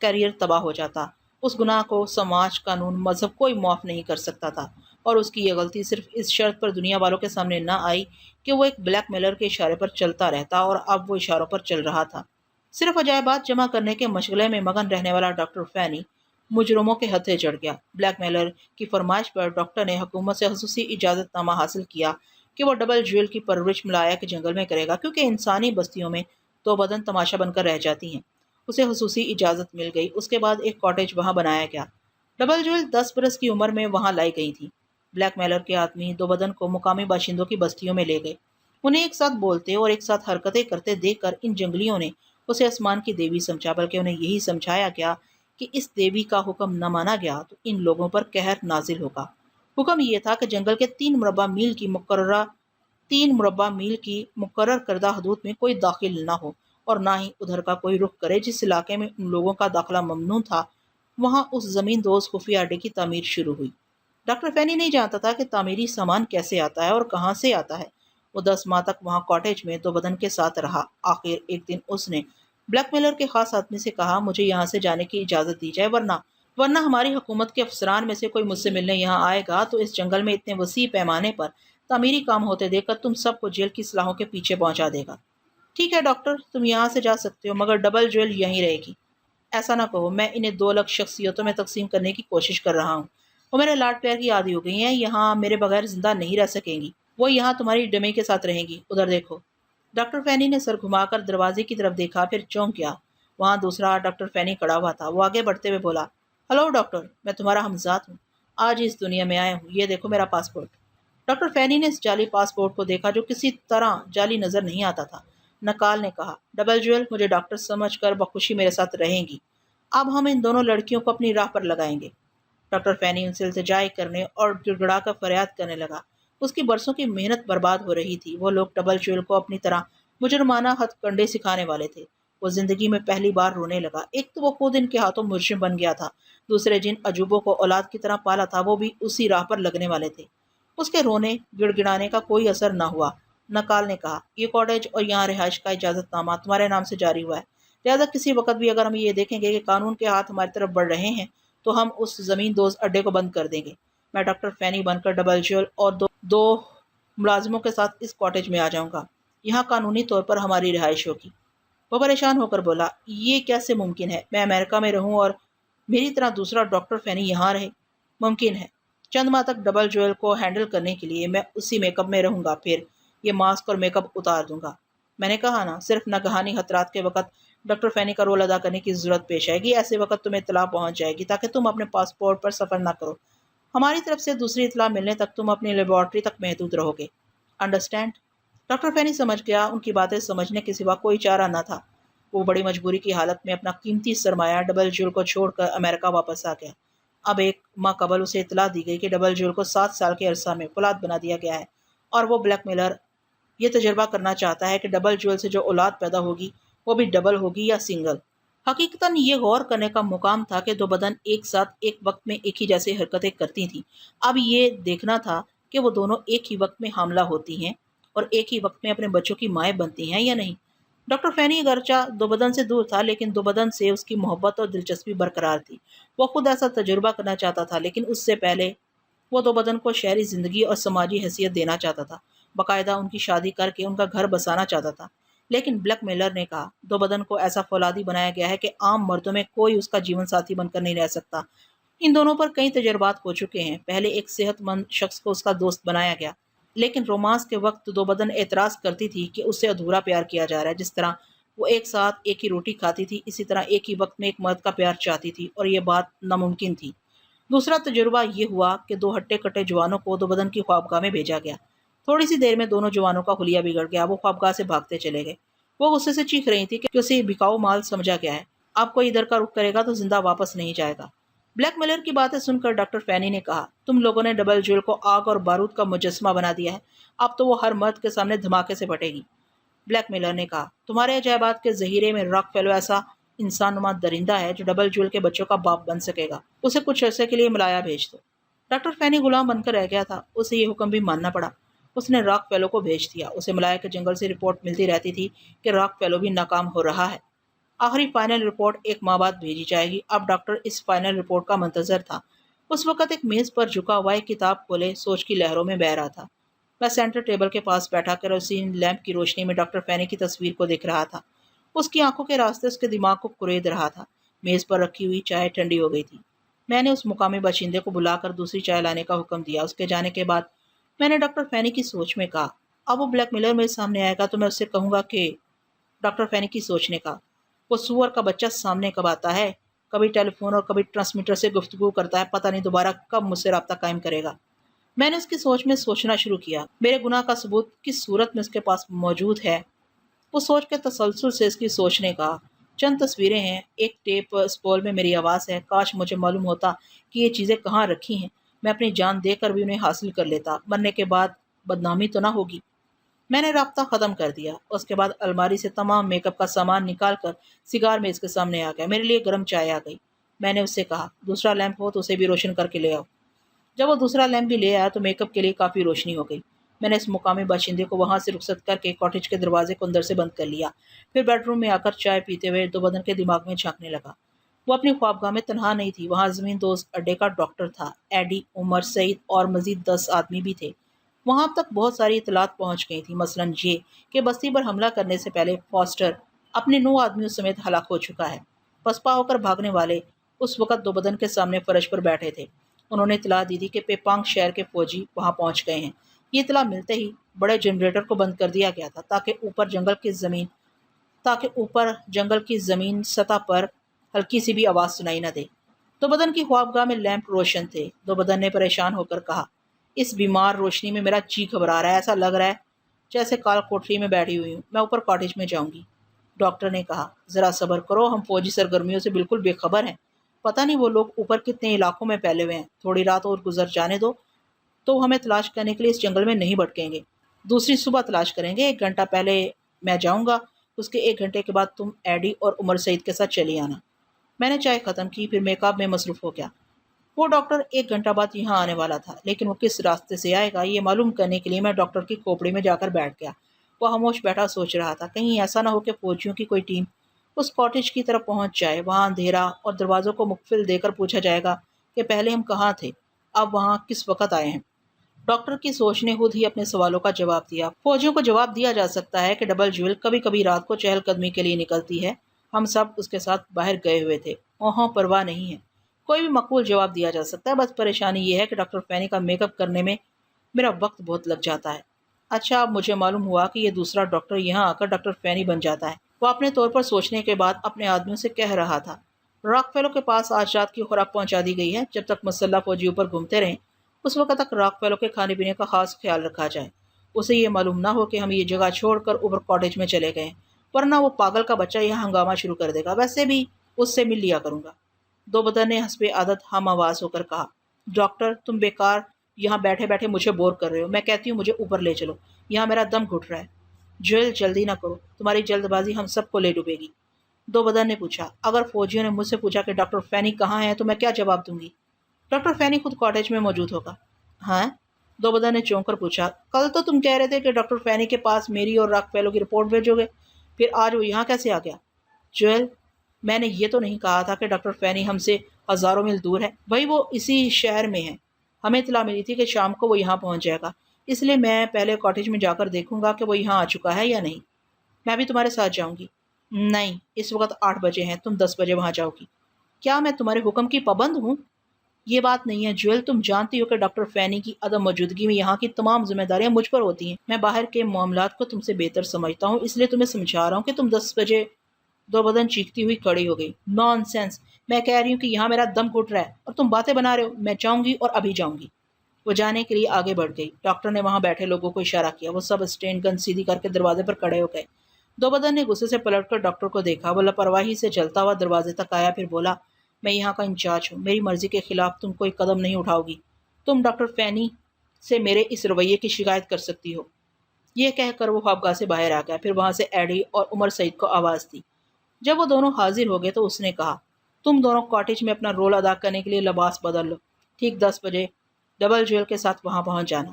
کیریئر تباہ ہو جاتا۔ اس گناہ کو سماج، قانون، مذہب کوئی معاف نہیں کر سکتا تھا، اور اس کی یہ غلطی صرف اس شرط پر دنیا والوں کے سامنے نہ آئی کہ وہ ایک بلیک میلر کے اشارے پر چلتا رہتا، اور اب وہ اشاروں پر چل رہا تھا۔ صرف عجائبات جمع کرنے کے مشغلے میں مگن رہنے والا ڈاکٹر فینی مجرموں کے ہتھے چڑھ گیا۔ بلیک میلر کی فرمائش پر ڈاکٹر نے حکومت سے خصوصی اجازت نامہ حاصل کیا کہ وہ ڈبل جوئل کی پرورش ملایا کے جنگل میں کرے گا، کیونکہ انسانی بستیوں میں 2 بدن تماشا بن کر رہ جاتی ہیں۔ اسے خصوصی اجازت مل گئی۔ اس کے بعد ایک کاٹیج وہاں بنایا گیا۔ ڈبل جوئل 10 برس کی عمر میں وہاں لائی گئی تھی۔ بلیک میلر کے آدمی 2 بدن کو مقامی باشندوں کی بستیوں میں لے گئے۔ انہیں ایک ساتھ بولتے اور ایک ساتھ حرکتیں کرتے دیکھ کر ان جنگلیوں نے اسے آسمان کی دیوی سمجھا، بلکہ انہیں یہی سمجھایا گیا کہ اس دیوی کا حکم نہ مانا گیا تو ان لوگوں پر قہر نازل ہوگا۔ حکم یہ تھا کہ جنگل کے 3 مربع میل کی مقرر کردہ حدود میں کوئی داخل نہ ہو، اور نہ ہی ادھر کا کوئی رخ کرے۔ جس علاقے میں ان لوگوں کا داخلہ ممنوع تھا، وہاں اس زمین دوز خفیہ اڈے کی تعمیر شروع ہوئی۔ ڈاکٹر فینی نہیں جانتا تھا کہ تعمیری سامان کیسے آتا ہے اور کہاں سے آتا ہے۔ وہ 10 ماہ تک وہاں کاٹیج میں 2 بدن کے ساتھ رہا۔ آخر ایک دن اس نے بلیک میلر کے خاص آدمی سے کہا، مجھے یہاں سے جانے کی اجازت دی جائے، ورنہ ہماری حکومت کے افسران میں سے کوئی مجھ سے ملنے یہاں آئے گا تو اس جنگل میں اتنے وسیع پیمانے پر تعمیری کام ہوتے دیکھ کر تم سب کو جیل کی سلاخوں کے پیچھے پہنچا دے گا۔ ٹھیک ہے ڈاکٹر، تم یہاں سے جا سکتے ہو، مگر ڈبل جوئل یہیں رہے گی۔ ایسا نہ کہو، میں انہیں 2 الگ شخصیتوں میں تقسیم کرنے کی کوشش کر رہا ہوں۔ وہ میرے لاڈ پیار کی عادی ہو گئی ہیں، یہاں میرے بغیر زندہ نہیں رہ سکیں گی۔ وہ یہاں تمہاری ڈمی کے ساتھ رہیں گی۔ ادھر دیکھو۔ ڈاکٹر فینی نے سر گھما کر دروازے کی طرف دیکھا، پھر چونک گیا۔ وہاں دوسرا ڈاکٹر فینی کھڑا ہوا تھا۔ وہ آگے بڑھتے ہوئے بولا، ہلو ڈاکٹر، میں تمہارا ہمذات ہوں، آج اس دنیا میں آیا ہوں، یہ دیکھو میرا پاسپورٹ۔ ڈاکٹر فینی نے اس جعلی پاسپورٹ کو دیکھا جو کسی طرح جعلی نظر نہیں آتا تھا۔ نقال نے کہا، ڈبل جوئل مجھے ڈاکٹر سمجھ کر بخوشی میرے ساتھ رہیں گی۔ اب ہم ان دونوں لڑکیوں کو اپنی راہ پر لگائیں گے۔ ڈاکٹر فینی ان سے التجائی کرنے اور گڑگڑا کر فریاد کرنے لگا۔ اس کی برسوں کی محنت برباد ہو رہی تھی۔ وہ لوگ ڈبل جویل کو اپنی طرح مجرمانہ ہتھ کنڈے سکھانے والے تھے۔ وہ زندگی میں پہلی بار رونے لگا۔ ایک تو وہ خود ان کے ہاتھوں مجرم بن گیا تھا، دوسرے جن عجوبوں کو اولاد کی طرح پالا تھا وہ بھی اسی راہ پر لگنے والے تھے۔ اس کے رونے گڑ گڑانے کا کوئی اثر نہ ہوا۔ نکال نے کہا، یہ کاٹیج اور یہاں رہائش کا اجازت نامہ تمہارے نام سے جاری ہوا ہے، لہذا کسی وقت بھی اگر ہم یہ دیکھیں گے کہ قانون کے ہاتھ ہماری طرف بڑھ رہے ہیں تو ہم اس زمین دوز اڈے کو بند کر دیں گے۔ میں ڈاکٹر فینی بن کر ڈبل جویل اور دو ملازموں کے ساتھ اس کاٹیج میں آ جاؤں گا۔ یہاں قانونی طور پر ہماری رہائش ہوگی۔ وہ پریشان ہو کر بولا، یہ کیسے ممکن ہے؟ میں امریکہ میں رہوں اور میری طرح دوسرا ڈاکٹر فینی یہاں رہے؟ ممکن ہے۔ چند ماہ تک ڈبل جویل کو ہینڈل کرنے کے لیے میں اسی میک اپ میں رہوں گا، پھر یہ ماسک اور میک اپ اتار دوں گا۔ میں نے کہا نا، صرف ناگہانی خطرات کے وقت ڈاکٹر فینی کا رول ادا کرنے کی ضرورت پیش آئے گی۔ ایسے وقت تمہیں اطلاع پہنچ جائے گی تاکہ تم اپنے پاسپورٹ پر سفر نہ کرو۔ ہماری طرف سے دوسری اطلاع ملنے تک تم اپنی لیبارٹری تک محدود رہو گے۔ انڈرسٹینڈ؟ ڈاکٹر فینی سمجھ گیا۔ ان کی باتیں سمجھنے کے سوا کوئی چارہ نہ تھا۔ وہ بڑی مجبوری کی حالت میں اپنا قیمتی سرمایہ ڈبل جویل کو چھوڑ کر امریکہ واپس آ گیا۔ اب ایک ماہ قبل اسے اطلاع دی گئی کہ ڈبل جویل کو 7 سال کے عرصہ میں فولاد بنا دیا گیا ہے اور وہ بلیک میلر یہ تجربہ کرنا چاہتا ہے کہ ڈبل جویل سے جو اولاد پیدا ہوگی وہ بھی ڈبل ہوگی یا سنگل۔ حقیقتاً یہ غور کرنے کا مقام تھا کہ دو بدن ایک ساتھ ایک وقت میں ایک ہی جیسے حرکتیں کرتی تھیں۔ اب یہ دیکھنا تھا کہ وہ دونوں ایک ہی وقت میں حاملہ ہوتی ہیں اور ایک ہی وقت میں اپنے بچوں کی مائیں بنتی ہیں یا نہیں۔ ڈاکٹر فینی اگرچہ دو بدن سے دور تھا لیکن دو بدن سے اس کی محبت اور دلچسپی برقرار تھی۔ وہ خود ایسا تجربہ کرنا چاہتا تھا، لیکن اس سے پہلے وہ دو بدن کو شہری زندگی اور سماجی حیثیت دینا چاہتا تھا، باقاعدہ ان کی شادی کر کے ان کا گھر بسانا چاہتا تھا۔ لیکن بلیک میلر نے کہا، دو بدن کو ایسا فولادی بنایا گیا ہے کہ عام مردوں میں کوئی اس کا جیون ساتھی بن کر نہیں رہ سکتا۔ ان دونوں پر کئی تجربات ہو چکے ہیں۔ پہلے ایک صحت مند شخص کو اس کا دوست بنایا گیا، لیکن رومانس کے وقت دو بدن اعتراض کرتی تھی کہ اس سے ادھورا پیار کیا جا رہا ہے۔ جس طرح وہ ایک ساتھ ایک ہی روٹی کھاتی تھی، اسی طرح ایک ہی وقت میں ایک مرد کا پیار چاہتی تھی، اور یہ بات ناممکن تھی۔ دوسرا تجربہ یہ ہوا کہ دو ہٹے کٹے جوانوں کو دو بدن کی خوابگاہ میں بھیجا گیا۔ تھوڑی سی دیر میں دونوں جوانوں کا حلیہ بگڑ گیا۔ وہ خوابگاہ سے بھاگتے چلے گئے۔ وہ غصے سے چیخ رہی تھی کہ اسے بکاؤ مال سمجھا گیا ہے، اب کوئی ادھر کا رخ کرے گا تو زندہ واپس نہیں جائے گا۔ بلیک میلر کی باتیں سن کر ڈاکٹر فینی نے کہا، تم لوگوں نے ڈبل جویل کو آگ اور بارود کا مجسمہ بنا دیا ہے، اب تو وہ ہر مرد کے سامنے دھماکے سے پھٹے گی۔ بلیک میلر نے کہا، تمہارے عجائبات کے ذخیرے میں راک فیلو ایسا انسان نما درندہ ہے جو ڈبل جویل کے بچوں کا باپ بن سکے گا، اسے کچھ عرصے کے لیے ملایا بھیج دو۔ ڈاکٹر فینی غلام بن کر رہ گیا تھا، اسے یہ حکم بھی ماننا پڑا۔ اس نے راک فیلو کو بھیج دیا۔ اسے ملایا کے جنگل سے رپورٹ ملتی رہتی تھی کہ راک فیلو بھی ناکام ہو رہا ہے۔ آخری فائنل رپورٹ 1 ماہ بعد بھیجی جائے گی۔ اب ڈاکٹر اس فائنل رپورٹ کا منتظر تھا۔ اس وقت ایک میز پر جھکا ہوا ایک کتاب کھولے سوچ کی لہروں میں بہہ رہا تھا۔ میں سینٹر ٹیبل کے پاس بیٹھا کر اسی لیمپ کی روشنی میں ڈاکٹر فینی کی تصویر کو دیکھ رہا تھا۔ اس کی آنکھوں کے راستے اس کے دماغ کو کرید رہا تھا۔ میز پر رکھی ہوئی چائے ٹھنڈی ہو گئی تھی۔ میں نے اس مقامی باشندے کو بلا کر دوسری چائے لانے کا حکم دیا۔ اس کے جانے کے بعد میں نے ڈاکٹر فینی کی سوچ میں کہا، اب وہ بلیک میلر میرے سامنے آئے گا تو میں اس سے کہوں گا کہ ڈاکٹر فینی کی سوچ نے کہا، وہ سور کا بچہ سامنے کب آتا ہے، کبھی ٹیلی فون اور کبھی ٹرانسمیٹر سے گفتگو کرتا ہے، پتہ نہیں دوبارہ کب مجھ سے رابطہ قائم کرے گا۔ میں نے اس کی سوچ میں سوچنا شروع کیا، میرے گناہ کا ثبوت کس صورت میں اس کے پاس موجود ہے۔ وہ سوچ کے تسلسل سے اس کی سوچ نے کہا، چند تصویریں ہیں، ایک ٹیپ اسپول میں میری آواز ہے، کاش مجھے معلوم ہوتا کہ یہ چیزیں کہاں رکھی ہیں، میں اپنی جان دے کر بھی انہیں حاصل کر لیتا، مرنے کے بعد بدنامی تو نہ ہوگی۔ میں نے رابطہ ختم کر دیا۔ اس کے بعد الماری سے تمام میک اپ کا سامان نکال کر سگار میز کے سامنے آ گیا۔ میرے لیے گرم چائے آ گئی۔ میں نے اس سے کہا، دوسرا لیمپ ہو تو اسے بھی روشن کر کے لے آؤ۔ جب وہ دوسرا لیمپ بھی لے آیا تو میک اپ کے لیے کافی روشنی ہو گئی۔ میں نے اس مقامی باشندے کو وہاں سے رخصت کر کے کاٹیج کے دروازے کو اندر سے بند کر لیا، پھر بیڈ روم میں آ کر چائے پیتے ہوئے دو بدن کے دماغ میں جھانکنے لگا۔ وہ اپنی خوابگاہ میں تنہا نہیں تھی، وہاں زمین دوز اڈے کا ڈاکٹر تھا، ایڈی، عمر، سعید اور مزید 10 آدمی بھی تھے۔ وہاں اب تک بہت ساری اطلاعات پہنچ گئی تھیں، مثلاً یہ کہ بستی پر حملہ کرنے سے پہلے فاسٹر اپنے 9 آدمیوں سمیت ہلاک ہو چکا ہے۔ پسپا ہو کر بھاگنے والے اس وقت دو بدن کے سامنے فرش پر بیٹھے تھے۔ انہوں نے اطلاع دی تھی کہ پیپانگ شہر کے فوجی وہاں پہنچ گئے ہیں۔ یہ اطلاع ملتے ہی بڑے جنریٹر کو بند کر دیا گیا تھا تاکہ اوپر جنگل کی زمین سطح پر ہلکی سی بھی آواز سنائی نہ دے۔ دو بدن کی خوابگاہ میں لیمپ روشن تھے۔ دو بدن نے پریشان ہو کر کہا، اس بیمار روشنی میں میرا جی گھبرا رہا ہے، ایسا لگ رہا ہے جیسے کال کوٹری میں بیٹھی ہوئی ہوں، میں اوپر کاٹیج میں جاؤں گی۔ ڈاکٹر نے کہا۔ ذرا صبر کرو، ہم فوجی سرگرمیوں سے بالکل بے خبر ہیں۔ پتہ نہیں وہ لوگ اوپر کتنے علاقوں میں پھیلے ہوئے ہیں۔ تھوڑی رات اور گزر جانے دو تو وہ ہمیں تلاش کرنے کے لیے اس جنگل میں نہیں بھٹکیں گے۔ دوسری صبح تلاش کریں گے۔ 1 گھنٹہ پہلے میں جاؤں گا، اس کے 1 گھنٹے کے بعد تم ایڈی اور عمر سعید کے ساتھ چلی آنا۔ میں نے چائے ختم کی، پھر میک اپ میں مصروف ہو گیا۔ وہ ڈاکٹر 1 گھنٹہ بعد یہاں آنے والا تھا، لیکن وہ کس راستے سے آئے گا یہ معلوم کرنے کے لیے میں ڈاکٹر کی کھوپڑی میں جا کر بیٹھ گیا۔ وہ خاموش بیٹھا سوچ رہا تھا، کہیں ایسا نہ ہو کہ فوجیوں کی کوئی ٹیم اس کاٹیج کی طرف پہنچ جائے۔ وہاں اندھیرا اور دروازوں کو مقفل دے کر پوچھا جائے گا کہ پہلے ہم کہاں تھے، اب وہاں کس وقت آئے ہیں۔ ڈاکٹر کی سوچ نے خود ہی اپنے سوالوں کا جواب دیا۔ فوجیوں کو جواب دیا جا سکتا ہے کہ ڈبل جویل کبھی کبھی رات کو چہل قدمی کے لیے نکلتی ہے۔ ہم سب اس کے ساتھ باہر گئے ہوئے تھے۔ اوہوں، پرواہ نہیں ہے۔ کوئی بھی مقبول جواب دیا جا سکتا ہے، بس پریشانی یہ ہے کہ ڈاکٹر فینی کا میک اپ کرنے میں میرا وقت بہت لگ جاتا ہے۔ اچھا، اب مجھے معلوم ہوا کہ یہ دوسرا ڈاکٹر یہاں آ کر ڈاکٹر فینی بن جاتا ہے۔ وہ اپنے طور پر سوچنے کے بعد اپنے آدمیوں سے کہہ رہا تھا، راک فیلو کے پاس آج رات کی خوراک پہنچا دی گئی ہے۔ جب تک مسلح فوجی اوپر گھومتے رہیں اس وقت تک راک فیلو کے کھانے پینے کا خاص خیال رکھا جائے۔ اسے یہ معلوم نہ ہو کہ ہم یہ جگہ چھوڑ کر اوپر کاٹیج میں چلے گئے، ورنہ وہ پاگل کا بچہ یہاں ہنگامہ شروع کر دے گا۔ ویسے بھی اس سے مل لیا کروں گا۔ دو بدن نے حسب عادت ہم آواز ہو کر کہا، ڈاکٹر تم بیکار یہاں بیٹھے بیٹھے مجھے بور کر رہے ہو۔ میں کہتی ہوں مجھے اوپر لے چلو، یہاں میرا دم گھٹ رہا ہے۔ جویل جلدی نہ کرو، تمہاری جلد بازی ہم سب کو لے ڈوبے گی۔ دو بدن نے پوچھا، اگر فوجیوں نے مجھ سے پوچھا کہ ڈاکٹر فینی کہاں ہے تو میں کیا جواب دوں گی؟ ڈاکٹر فینی خود کاٹیج میں موجود ہوگا۔ ہاں؟ دو بدن نے چونک کر پوچھا، کل تو تم کہہ رہے تھے کہ ڈاکٹر فینی کے پاس میری اور راک فیلو کی رپورٹ بھیجو گے، پھر آج وہ یہاں کیسے آ گیا؟ جویل، میں نے یہ تو نہیں کہا تھا کہ ڈاکٹر فینی ہم سے ہزاروں میل دور ہے۔ وہی وہ اسی شہر میں ہے۔ ہمیں اطلاع ملی تھی کہ شام کو وہ یہاں پہنچ جائے گا، اس لیے میں پہلے کاٹیج میں جا کر دیکھوں گا کہ وہ یہاں آ چکا ہے یا نہیں۔ میں بھی تمہارے ساتھ جاؤں گی۔ نہیں، اس وقت 8 بجے ہیں، تم 10 بجے وہاں جاؤ گی۔ کیا میں تمہارے حکم کی پابند ہوں؟ یہ بات نہیں ہے جویل، تم جانتی ہو کہ ڈاکٹر فینی کی عدم موجودگی میں یہاں کی تمام ذمہ داریاں مجھ پر ہوتی ہیں۔ میں باہر کے معاملات کو تم سے بہتر سمجھتا ہوں، اس لیے تمہیں سمجھا رہا ہوں کہ تم 10 بجے۔ دو بدن چیختی ہوئی کھڑی ہو گئی، نان سینس! میں کہہ رہی ہوں کہ یہاں میرا دم گھٹ رہا ہے اور تم باتیں بنا رہے ہو۔ میں جاؤں گی اور ابھی جاؤں گی۔ وہ جانے کے لیے آگے بڑھ گئی۔ ڈاکٹر نے وہاں بیٹھے لوگوں کو اشارہ کیا، وہ سب اسٹینڈ گن سیدھی کر کے دروازے پر کھڑے ہو گئے۔ دو بدن نے غصے سے پلٹ کر ڈاکٹر کو دیکھا، وہ لاپرواہی سے چلتا ہوا دروازے تک آیا، پھر بولا، میں یہاں کا انچارج ہوں، میری مرضی کے خلاف تم کوئی قدم نہیں اٹھاؤ گی۔ تم ڈاکٹر فینی سے میرے اس رویے کی شکایت کر سکتی ہو۔ یہ کہہ کر وہ خوابگاہ سے باہر آ گیا، پھر وہاں سے ایڈی اور عمر سعید کو آواز دی۔ جب وہ دونوں حاضر ہو گئے تو اس نے کہا، تم دونوں کاٹیج میں اپنا رول ادا کرنے کے لیے لباس بدل لو، ٹھیک 10 بجے ڈبل جویل کے ساتھ وہاں پہنچ جانا۔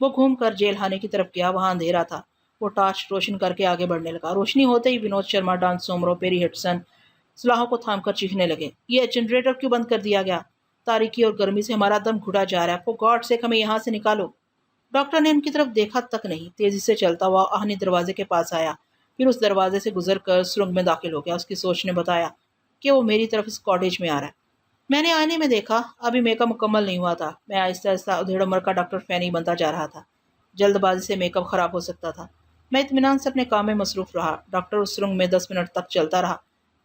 وہ گھوم کر جیل خانے کی طرف گیا، وہاں اندھیرا تھا۔ وہ ٹارچ روشن کر کے آگے بڑھنے لگا۔ روشنی ہوتے ہی ونود شرما، ڈان سومرو، پیری ہٹسن سلاحوں کو تھام کر چیخنے لگے، یہ جنریٹر کیوں بند کر دیا گیا؟ تاریکی اور گرمی سے ہمارا دم گھٹا جا رہا ہے، فور گاڈ سیک ہمیں یہاں سے نکالو۔ ڈاکٹر نے ان کی طرف دیکھا تک نہیں، تیزی سے چلتا ہوا آہنی دروازے کے پاس آیا، پھر اس دروازے سے گزر کر سرنگ میں داخل ہو گیا۔ اس کی سوچ نے بتایا کہ وہ میری طرف اس کاٹیج میں آ رہا ہے۔ میں نے آئینے میں دیکھا، ابھی میک اپ مکمل نہیں ہوا تھا۔ میں آہستہ آہستہ ادھیڑ عمر کا ڈاکٹر فینی بنتا جا رہا تھا۔ جلد بازی سے میک اپ خراب ہو سکتا تھا۔ میں اطمینان سے اپنے کام میں مصروف رہا۔ ڈاکٹر اس سرنگ میں 10 منٹ تک چلتا رہا،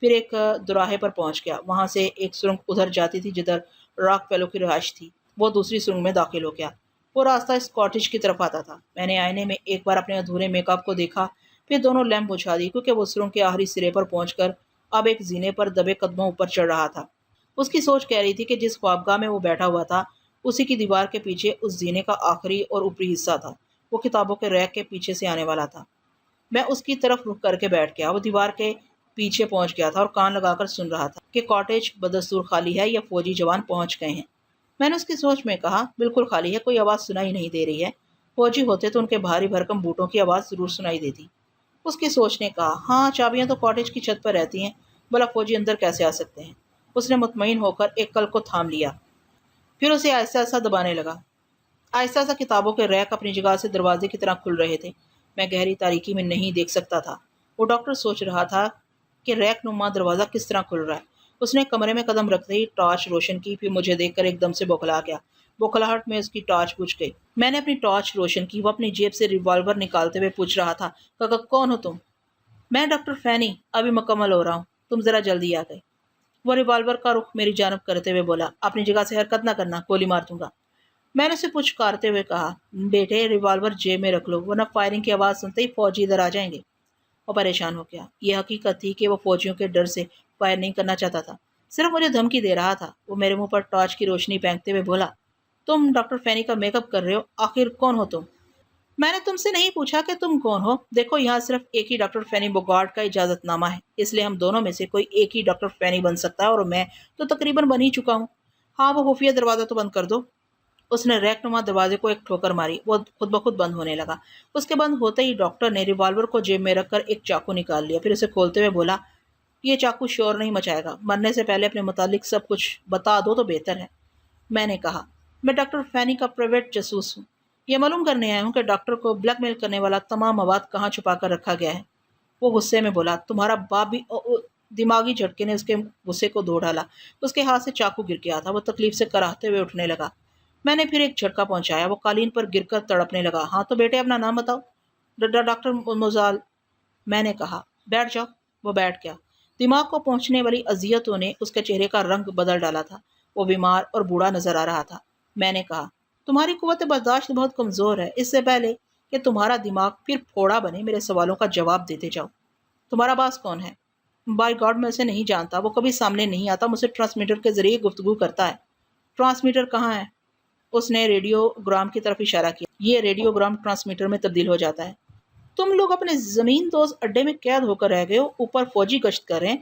پھر ایک دوراہے پر پہنچ گیا۔ وہاں سے ایک سرنگ ادھر جاتی تھی جدھر راک فیلو کی رہائش تھی۔ وہ دوسری سرنگ میں داخل ہو گیا۔ وہ راستہ اس کاٹیج کی طرف آتا تھا۔ میں نے آئینے میں ایک بار اپنے ادھورے میک اپ کو دیکھا، پھر دونوں لیمپ بجھا دی، کیونکہ وہ سرنگ کے آخری سرے پر پہنچ کر اب ایک زینے پر دبے قدموں اوپر چڑھ رہا تھا۔ اس کی سوچ کہہ رہی تھی کہ جس خوابگاہ میں وہ بیٹھا ہوا تھا اسی کی دیوار کے پیچھے اس زینے کا آخری اور اوپری حصہ تھا۔ وہ کتابوں کے ریک کے پیچھے سے آنے والا تھا۔ میں اس کی طرف رخ کر کے بیٹھ گیا۔ وہ دیوار کے پیچھے پہنچ گیا تھا اور کان لگا کر سن رہا تھا کہ کاٹیج بدستور خالی ہے یا فوجی جوان پہنچ گئے ہیں۔ میں نے اس کی سوچ میں کہا، بالکل خالی ہے، کوئی آواز سنائی نہیں دے رہی ہے۔ فوجی ہوتے تو ان کے بھاری بھرکم بوٹوں کی آواز ضرور سنائی دیتی۔ اس کی سوچ نے کہا، ہاں چابیاں تو کاٹیج کی چھت پر رہتی ہیں، بھلا فوجی اندر کیسے آ سکتے ہیں؟ اس نے مطمئن ہو کر ایک کل کو تھام لیا، پھر اسے آہستہ آہستہ دبانے لگا۔ آہستہ آہستہ کتابوں کے ریک اپنی جگہ سے دروازے کی طرح کھل رہے تھے۔ میں گہری تاریکی میں نہیں دیکھ سکتا تھا۔ وہ ڈاکٹر سوچ رہا تھا کہ ریک نما دروازہ کس طرح کھل رہا ہے۔ اس نے کمرے میں قدم رکھتے ہی ٹارچ روشن کی، پھر مجھے دیکھ کر ایک دم سے بوکھلا گیا۔ بوکھلاہٹ میں اس کی ٹارچ بجھ گئی۔ میں نے اپنی ٹارچ روشن کی۔ وہ اپنی جیب سے ریوالور نکالتے ہوئے پوچھ رہا تھا، کاکا کون ہو تم؟ میں ڈاکٹر فینی، ابھی مکمل ہو رہا ہوں، تم ذرا جلدی آ گئے۔ وہ ریوالور کا رخ میری جانب کرتے ہوئے بولا، اپنی جگہ سے حرکت نہ کرنا، گولی مار دوں گا۔ میں نے اسے پچکارتے ہوئے کہا، بیٹے ریوالور جیب میں رکھ لو، ورنہ فائرنگ کی آواز سنتے ہی فوجی ادھر آ جائیں گے۔ وہ پریشان ہو گیا۔ یہ حقیقت تھی کہ وہ فوجیوں کے ڈر سے فائر نہیں کرنا چاہتا تھا، صرف مجھے دھمکی دے رہا تھا۔ وہ میرے منہ پر ٹارچ کی روشنی پھینکتے ہوئے بولا، تم ڈاکٹر فینی کا میک اپ کر رہے ہو، آخر کون ہو تم؟ میں نے تم سے نہیں پوچھا کہ تم کون ہو۔ دیکھو، یہاں صرف ایک ہی ڈاکٹر فینی بوگارٹ کا اجازت نامہ ہے، اس لیے ہم دونوں میں سے کوئی ایک ہی ڈاکٹر فینی بن سکتا ہے، اور میں تو تقریباً بن ہی چکا ہوں۔ ہاں، وہ خفیہ دروازہ تو بند کر دو۔ اس نے ریک نما دروازے کو ایک ٹھوکر ماری، وہ خود بخود بند ہونے لگا۔ اس کے بند ہوتے ہی ڈاکٹر نے ریوالور کو جیب میں رکھ کر ایک چاقو نکال لیا، پھر اسے کھولتے ہوئے بولا، یہ چاقو شور نہیں مچائے گا، مرنے سے پہلے اپنے متعلق سب کچھ بتا دو تو بہتر ہے۔ میں نے کہا، میں ڈاکٹر فینی کا پرائیویٹ جاسوس ہوں، یہ معلوم کرنے آیا ہوں کہ ڈاکٹر کو بلیک میل کرنے والا تمام مواد کہاں چھپا کر رکھا گیا ہے۔ وہ غصے میں بولا، تمہارا باپ بھی۔ دماغی جھٹکے نے اس کے غصے کو دھو ڈالا، اس کے ہاتھ سے چاقو گر گیا تھا، وہ تکلیف سے کراہتے ہوئے اٹھنے لگا۔ میں نے پھر ایک جھٹکا پہنچایا، وہ قالین پر گر کر تڑپنے لگا۔ ہاں تو بیٹے، اپنا نام بتاؤ۔ ڈاکٹر موزال۔ میں نے کہا، بیٹھ جاؤ۔ وہ بیٹھ گیا۔ دماغ کو پہنچنے والی اذیتوں نے اس کے چہرے کا رنگ بدل ڈالا تھا، وہ بیمار اور بوڑھا نظر آ رہا تھا۔ میں نے کہا، تمہاری قوت برداشت بہت کمزور ہے، اس سے پہلے کہ تمہارا دماغ پھر پھوڑا بنے، میرے سوالوں کا جواب دیتے جاؤ۔ تمہارا باس کون ہے؟ بائی گاڈ، میں اسے نہیں جانتا، وہ کبھی سامنے نہیں آتا، مجھ سے ٹرانسمیٹر کے ذریعے گفتگو کرتا ہے۔ ٹرانسمیٹر کہاں ہے؟ اس نے ریڈیو گرام کی طرف اشارہ کیا۔ یہ ریڈیو گرام ٹرانسمیٹر میں تبدیل ہو جاتا ہے۔ تم لوگ اپنے زمین دوز اڈے میں قید ہو کر رہ گئے ہو، اوپر فوجی گشت کر رہے ہیں،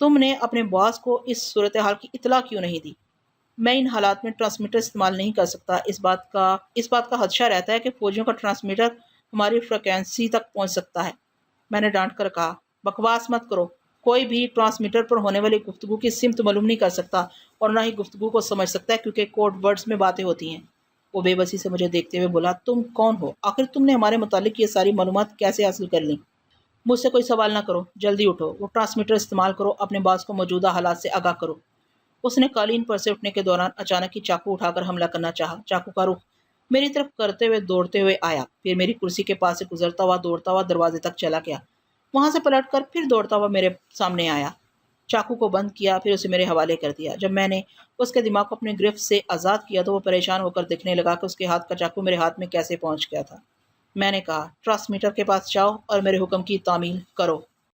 تم نے اپنے باس کو اس صورتحال کی اطلاع کیوں نہیں دی؟ میں ان حالات میں ٹرانسمیٹر استعمال نہیں کر سکتا، اس بات کا خدشہ رہتا ہے کہ فوجیوں کا ٹرانسمیٹر ہماری فریکوینسی تک پہنچ سکتا ہے۔ میں نے ڈانٹ کر کہا، بکواس مت کرو، کوئی بھی ٹرانسمیٹر پر ہونے والی گفتگو کی سمت معلوم نہیں کر سکتا، اور نہ ہی گفتگو کو سمجھ سکتا ہے، کیونکہ کوڈ ورڈز میں باتیں ہوتی ہیں۔ وہ بے بسی سے مجھے دیکھتے ہوئے بولا، تم کون ہو؟ آخر تم نے ہمارے متعلق یہ ساری معلومات کیسے حاصل کر لیں؟ مجھ سے کوئی سوال نہ کرو، جلدی اٹھو، وہ ٹرانسمیٹر استعمال کرو، اپنے باس کو موجودہ حالات سے آگاہ کرو۔ اس نے قالین پر سے اٹھنے کے دوران اچانک ہی چاقو اٹھا کر حملہ کرنا چاہا۔ چاقو کا رخ میری طرف کرتے ہوئے دوڑتے ہوئے آیا، پھر میری کرسی کے پاس سے گزرتا ہوا دوڑتا ہوا دروازے تک چلا گیا، وہاں سے پلٹ کر پھر دوڑتا ہوا میرے سامنے آیا، چاقو کو بند کیا، پھر اسے میرے حوالے کر دیا۔ جب میں نے اس کے دماغ کو اپنے گرفت سے آزاد کیا تو وہ پریشان ہو کر دیکھنے لگا کہ اس کے ہاتھ کا چاقو میرے ہاتھ میں کیسے پہنچ گیا تھا۔ میں نے کہا، ٹرانسمیٹر کے پاس جاؤ اور میرے حکم کی تعمیل کرو۔